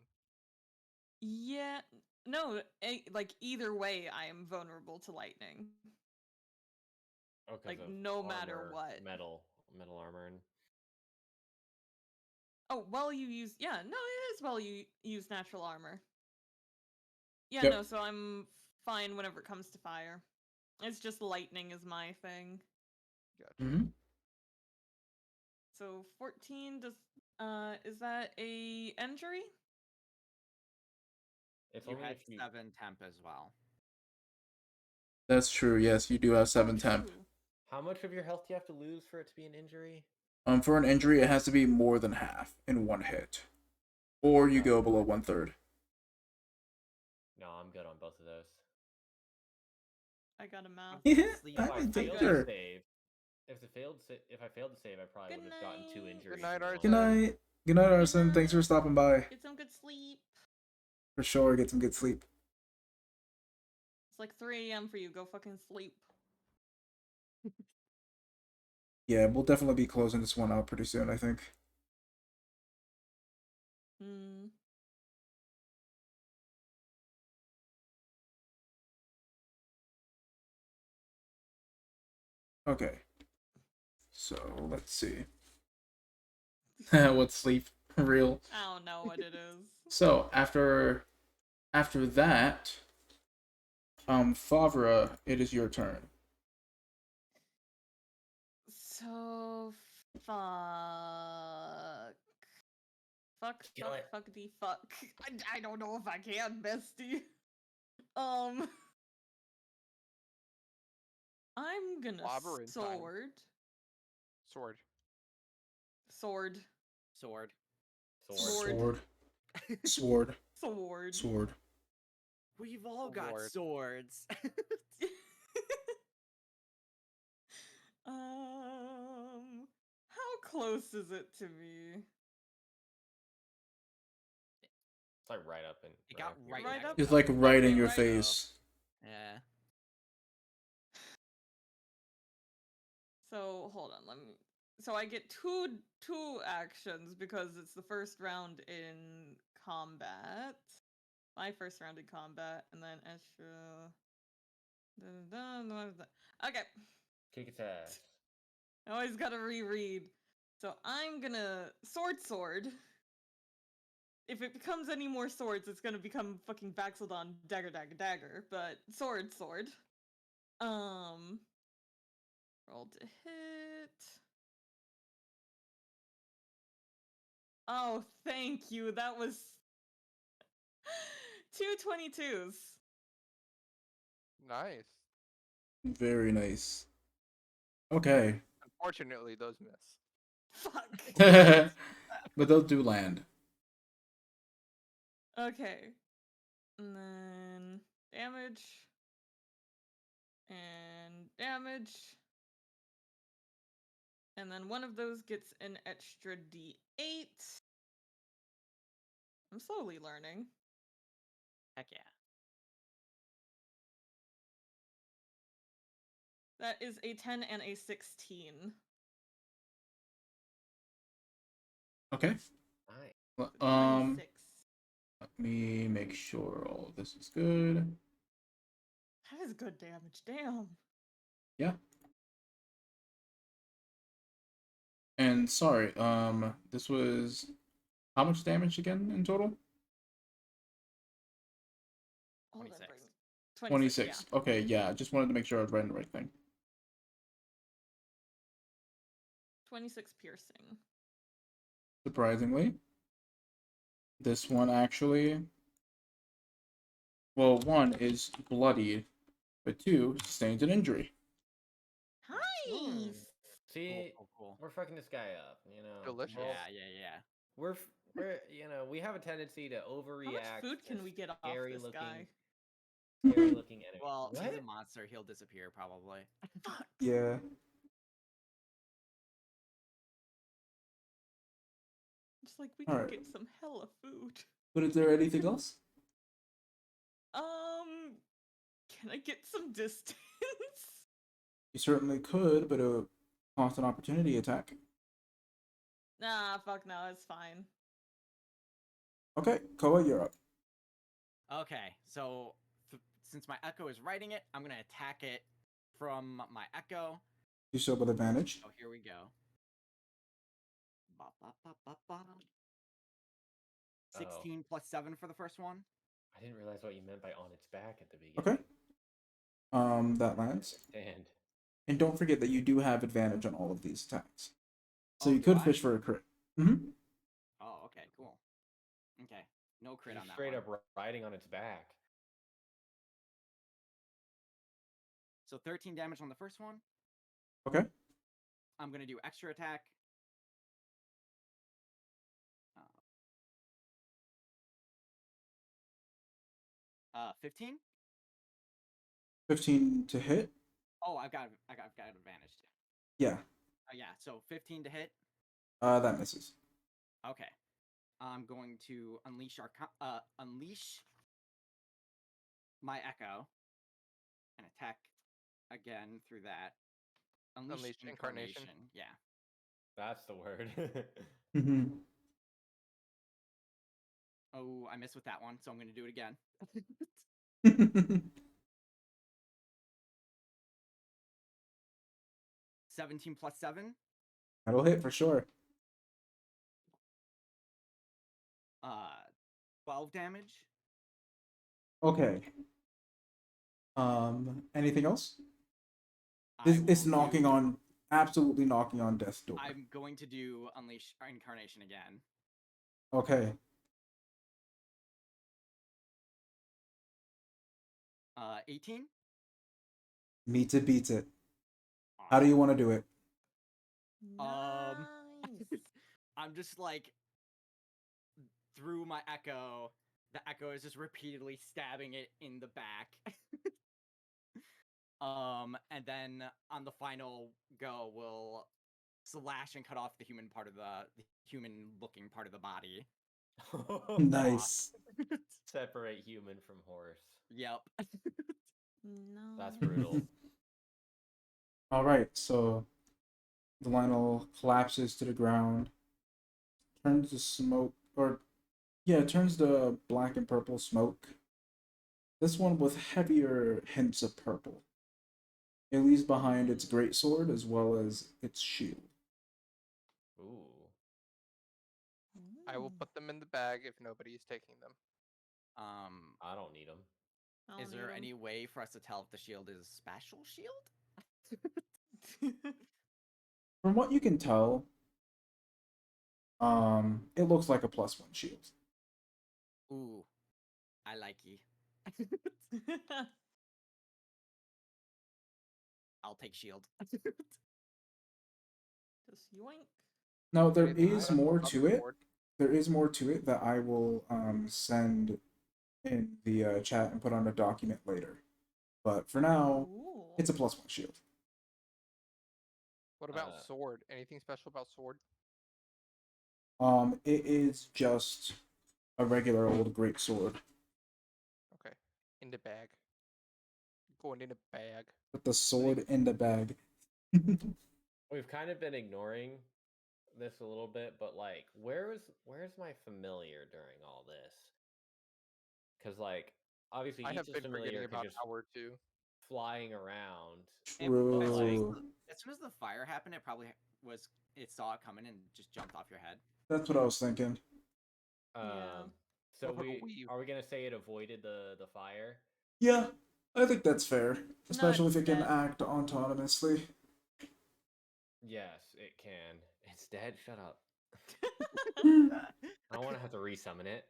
Yeah. No, like either way, I am vulnerable to lightning. Oh, 'cause Like, of no matter armor, what. Metal armor. And... Oh, well, you use. Yeah, no, it is well you use natural armor. Yeah, Yep. no, so I'm fine whenever it comes to fire. It's just lightning is my thing. Gotcha. Mm-hmm. So 14 does is that a injury? It's You only had if you... 7 temp as well. That's true. Yes, you do have 7 temp. True. How much of your health do you have to lose for it to be an injury? For an injury, it has to be more than half in one hit, or you go below 1/3. No, I'm good on both of those. I got a mouth. Yeah, Sleep If I I'm failed sure. to save, if I failed to save, I probably Good would have gotten 2 night. injuries. Good night, in Arthur. Good one. night. Good night, Arson. Thanks for stopping by. Get some good sleep. For sure, get some good sleep. It's like 3 a.m. for you. Go fucking sleep. Yeah, we'll definitely be closing this one out pretty soon, I think. Hmm. Okay. So let's see. What's sleep real? I don't know what it is. So after that, Favre, it is your turn. So fuck. Kill it. Fuckity fuck. I don't know if I can, bestie. I'm gonna Clobber in time. sword. Sword. Sword. Sword. Sword. Sword. Sword. Sword. We've all got Lord. swords. How close is it to me? It's like right up in. It got up your right face. next It's like right in Okay, your right. face. Yeah. So hold on, let me. So I get two actions because it's the first round in combat. My first round in combat, and then extra. Okay, Kick its ass. I always gotta reread. So I'm gonna sword. If it becomes any more swords, it's gonna become fucking Baxeldon dagger. But sword. Roll to hit. Oh, thank you. That was 2 22s. Nice. Very nice. Okay. Unfortunately, those miss. Fuck. But they'll do land. Okay. And then damage. And damage. And then one of those gets an extra d8. I'm slowly learning. Heck yeah. That is a 10 and a 16. Okay. Nice. So 26. Let me make sure all of this is good. That is good damage. Damn. Yeah. And sorry, this was how much damage again in total? Hold on, 26. bring- 26. Yeah. Okay, yeah, I just wanted to make sure I was writing the right thing. 26 piercing. Surprisingly. This one actually, well, one is bloodied, but two sustains an injury. Nice. See, Cool. we're fucking this guy up, you know. Delicious. Well, Yeah. we're we have a tendency to overreact. How much food to can we get off scary this looking, guy? Scary looking enemy. Well, What? he's a monster. He'll disappear probably. Fuck. Yeah. Just like we All could right. get some hella food. But is there anything else? Can I get some distance? You certainly could, but it would cost an opportunity attack. Nah, fuck no, it's fine. Okay, Koa, you're up. Okay, so since my echo is writing it, I'm gonna attack it from my echo. Do so with advantage. So here we go. Ba, ba, ba, ba, ba. 16 plus 7 for the first one. I didn't realize what you meant by on its back at the beginning. Okay. That lands. And And don't forget that you do have advantage on all of these attacks. So Oh, you do could I? fish for a crit. Mm-hmm. Oh, okay, cool. Okay, no crit he's on that straight one. up riding on its back. So 13 damage on the first one. Okay. I'm gonna do extra attack. 15. 15 to hit. Oh, I've got advantage too. Yeah. Yeah, so 15 to hit. That misses. Okay. I'm going to unleash unleash my echo and attack again through that. Unleash incarnation. Yeah. That's the word. Mm-hmm. Oh, I missed with that one, so I'm going to do it again. 17 plus 7. That'll hit for sure. 12 damage. Okay. Anything else? I It's will knocking do- on, absolutely knocking on death's door. I'm going to do Unleash Incarnation again. Okay. 18. Meets it, beats it. How do you want to do it? Um, Nice. I'm just like through my echo. The echo is just repeatedly stabbing it in the back. And then on the final go, we'll slash and cut off the human human-looking part of the body. Nice. Separate human from horse. Yep. No. That's brutal. All right, so the Lionel collapses to the ground, turns to smoke, or yeah, it turns to black and purple smoke. This one with heavier hints of purple. It leaves behind its greatsword as well as its shield. Ooh. I will put them in the bag if nobody is taking them. I don't need them. Is there any way for us to tell if the shield is special shield? From what you can tell, it looks like a +1 shield. Ooh, I like ye. I'll take shield. Just yoink. Now there Anything is special more about to the it. sword? There is more to it that I will send in the chat and put on a document later. But for now, Ooh. it's a +1 shield. What about sword? Anything special about sword? It is just a regular old great sword. Okay. In the bag. Going in a bag. With the sword in the bag. We've kind of been ignoring this a little bit, but like, where's my familiar during all this? Because like, obviously, I have each been familiar forgetting could about just Howard too. flying around. True. As soon as the fire happened, it saw it coming and just jumped off your head. That's what I was thinking. So What about are we gonna say it avoided the fire? Yeah, I think that's fair. Especially if it's it can dead. act autonomously. Yes, it can. It's dead. Shut up. Hmm. I don't want to have to resummon it.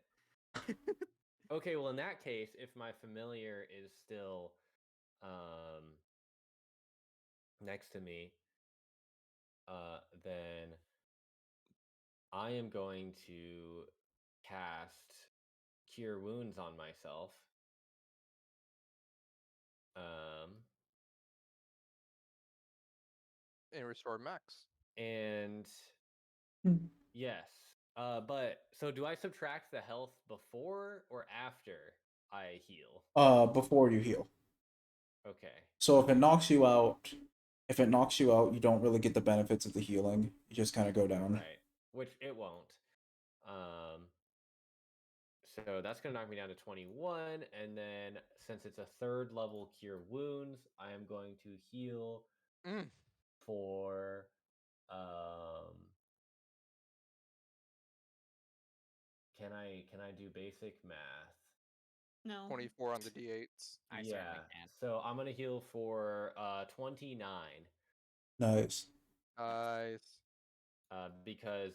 Okay, well in that case, if my familiar is still next to me, then I am going to cast Cure Wounds on myself. And restore max. And Hmm. yes. But so do I subtract the health before or after I heal? Before you heal. Okay. So if it knocks you out, you don't really get the benefits of the healing. You just kind of go down. Right. Which it won't. So that's going to knock me down to 21. And then since it's a 3rd level Cure Wounds, I am going to heal for. Can I do basic math? No. 24 on the d8s. I certainly can. So I'm going to heal for 29. Nice. Nice. Because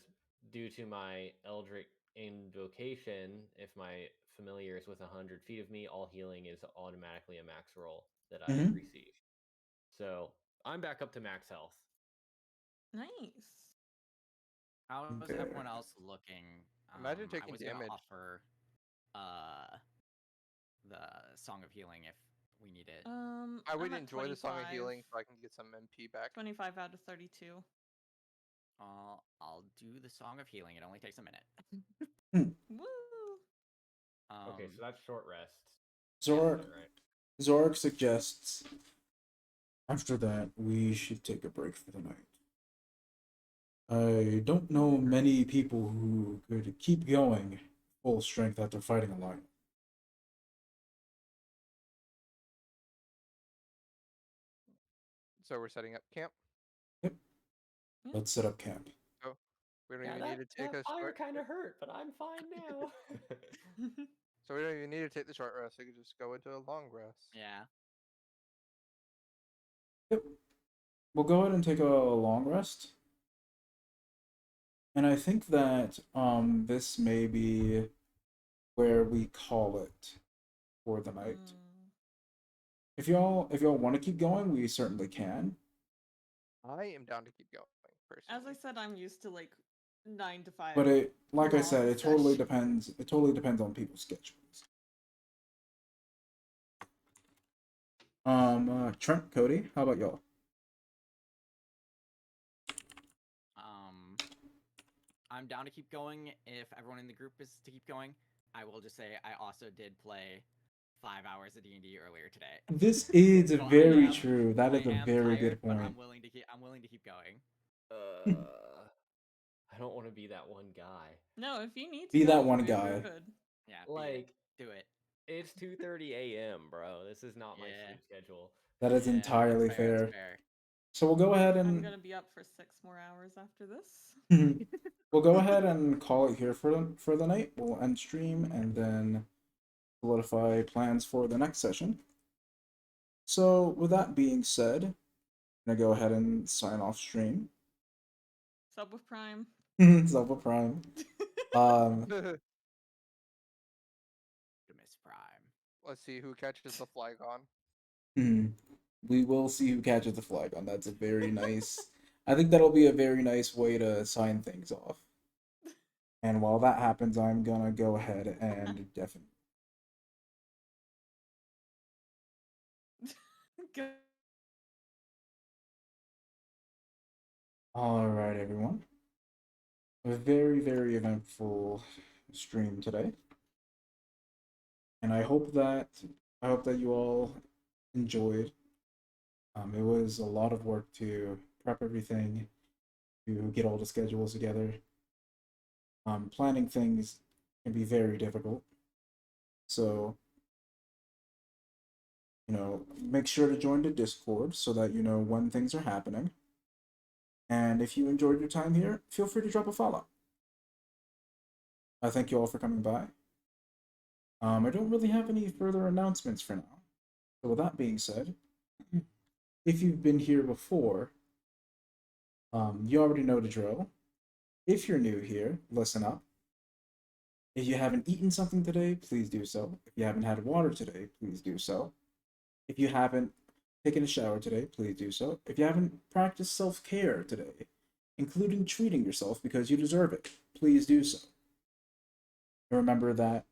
due to my Eldritch Invocation, if my familiar is within 100 feet of me, all healing is automatically a max roll that I receive. So I'm back up to max health. Nice. How is everyone else looking? Imagine taking I was damage. gonna offer the Song of Healing if we need it. I would I'm at enjoy the Song of 25. Healing so I can get some MP back. 25 out of 32. I'll do the Song of Healing. It only takes a minute. Woo! Okay, so that's short rest. Zorak, Right. Zorak suggests after that we should take a break for the night. I don't know many people who could keep going full strength after fighting a lion. So we're setting up camp. Yep. Let's set up camp. So we don't Yeah, even need to take that a fire short. kind of hurt, but I'm fine now. So we don't even need to take the short rest. We can just go into a long rest. Yeah. Yep. We'll go ahead and take a long rest. And I think that this may be where we call it for the night. If y'all want to keep going, we certainly can. I am down to keep going personally. As I said, I'm used to like 9 to 5. But it, like I said, long it totally session. depends. It totally depends on people's schedules. TrenticleKodi, how about y'all? I'm down to keep going if everyone in the group is to keep going. I will just say I also did play 5 hours of D&D earlier today. This is So I very am- true. That is I a am very tired, good but point. I'm willing to keep going. I don't want to be that one guy. No, if you need to Be that go, one we're guy. good. Yeah, Like, do it. it's 2:30 a.m., bro. This is not my Yeah. sleep schedule. That is Yeah, entirely that's fair. That's fair. So we'll go ahead I'm and gonna be up for 6 more hours after this. we'll go ahead and call it here for the night. We'll end stream and then solidify plans for the next session. So with that being said, I'm gonna go ahead and sign off stream. Sub with Prime. Zelda Prime. Um, Optimus Prime. Let's see who catches the Flygon. we will see who catches the Flygon. That's a very nice. I think that'll be a very nice way to sign things off. And while that happens, I'm gonna go ahead and definitely. Good. All right, everyone. A very, very eventful stream today, and I hope that you all enjoyed. It was a lot of work to prep everything, to get all the schedules together. Planning things can be very difficult, so make sure to join the Discord so that you know when things are happening. And if you enjoyed your time here, feel free to drop a follow. I thank you all for coming by. I don't really have any further announcements for now. So with that being said, if you've been here before, you already know the drill. If you're new here, listen up. If you haven't eaten something today, please do so. If you haven't had water today, please do so. If you haven't taken a shower today, please do so. If you haven't practiced self-care today, including treating yourself because you deserve it, please do so. And remember that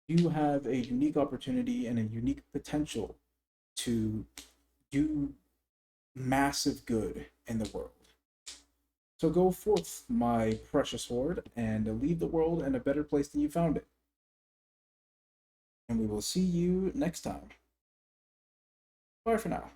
you have a unique opportunity and a unique potential to do massive good in the world. So go forth, my precious horde, and leave the world in a better place than you found it. And we will see you next time. Bye for now.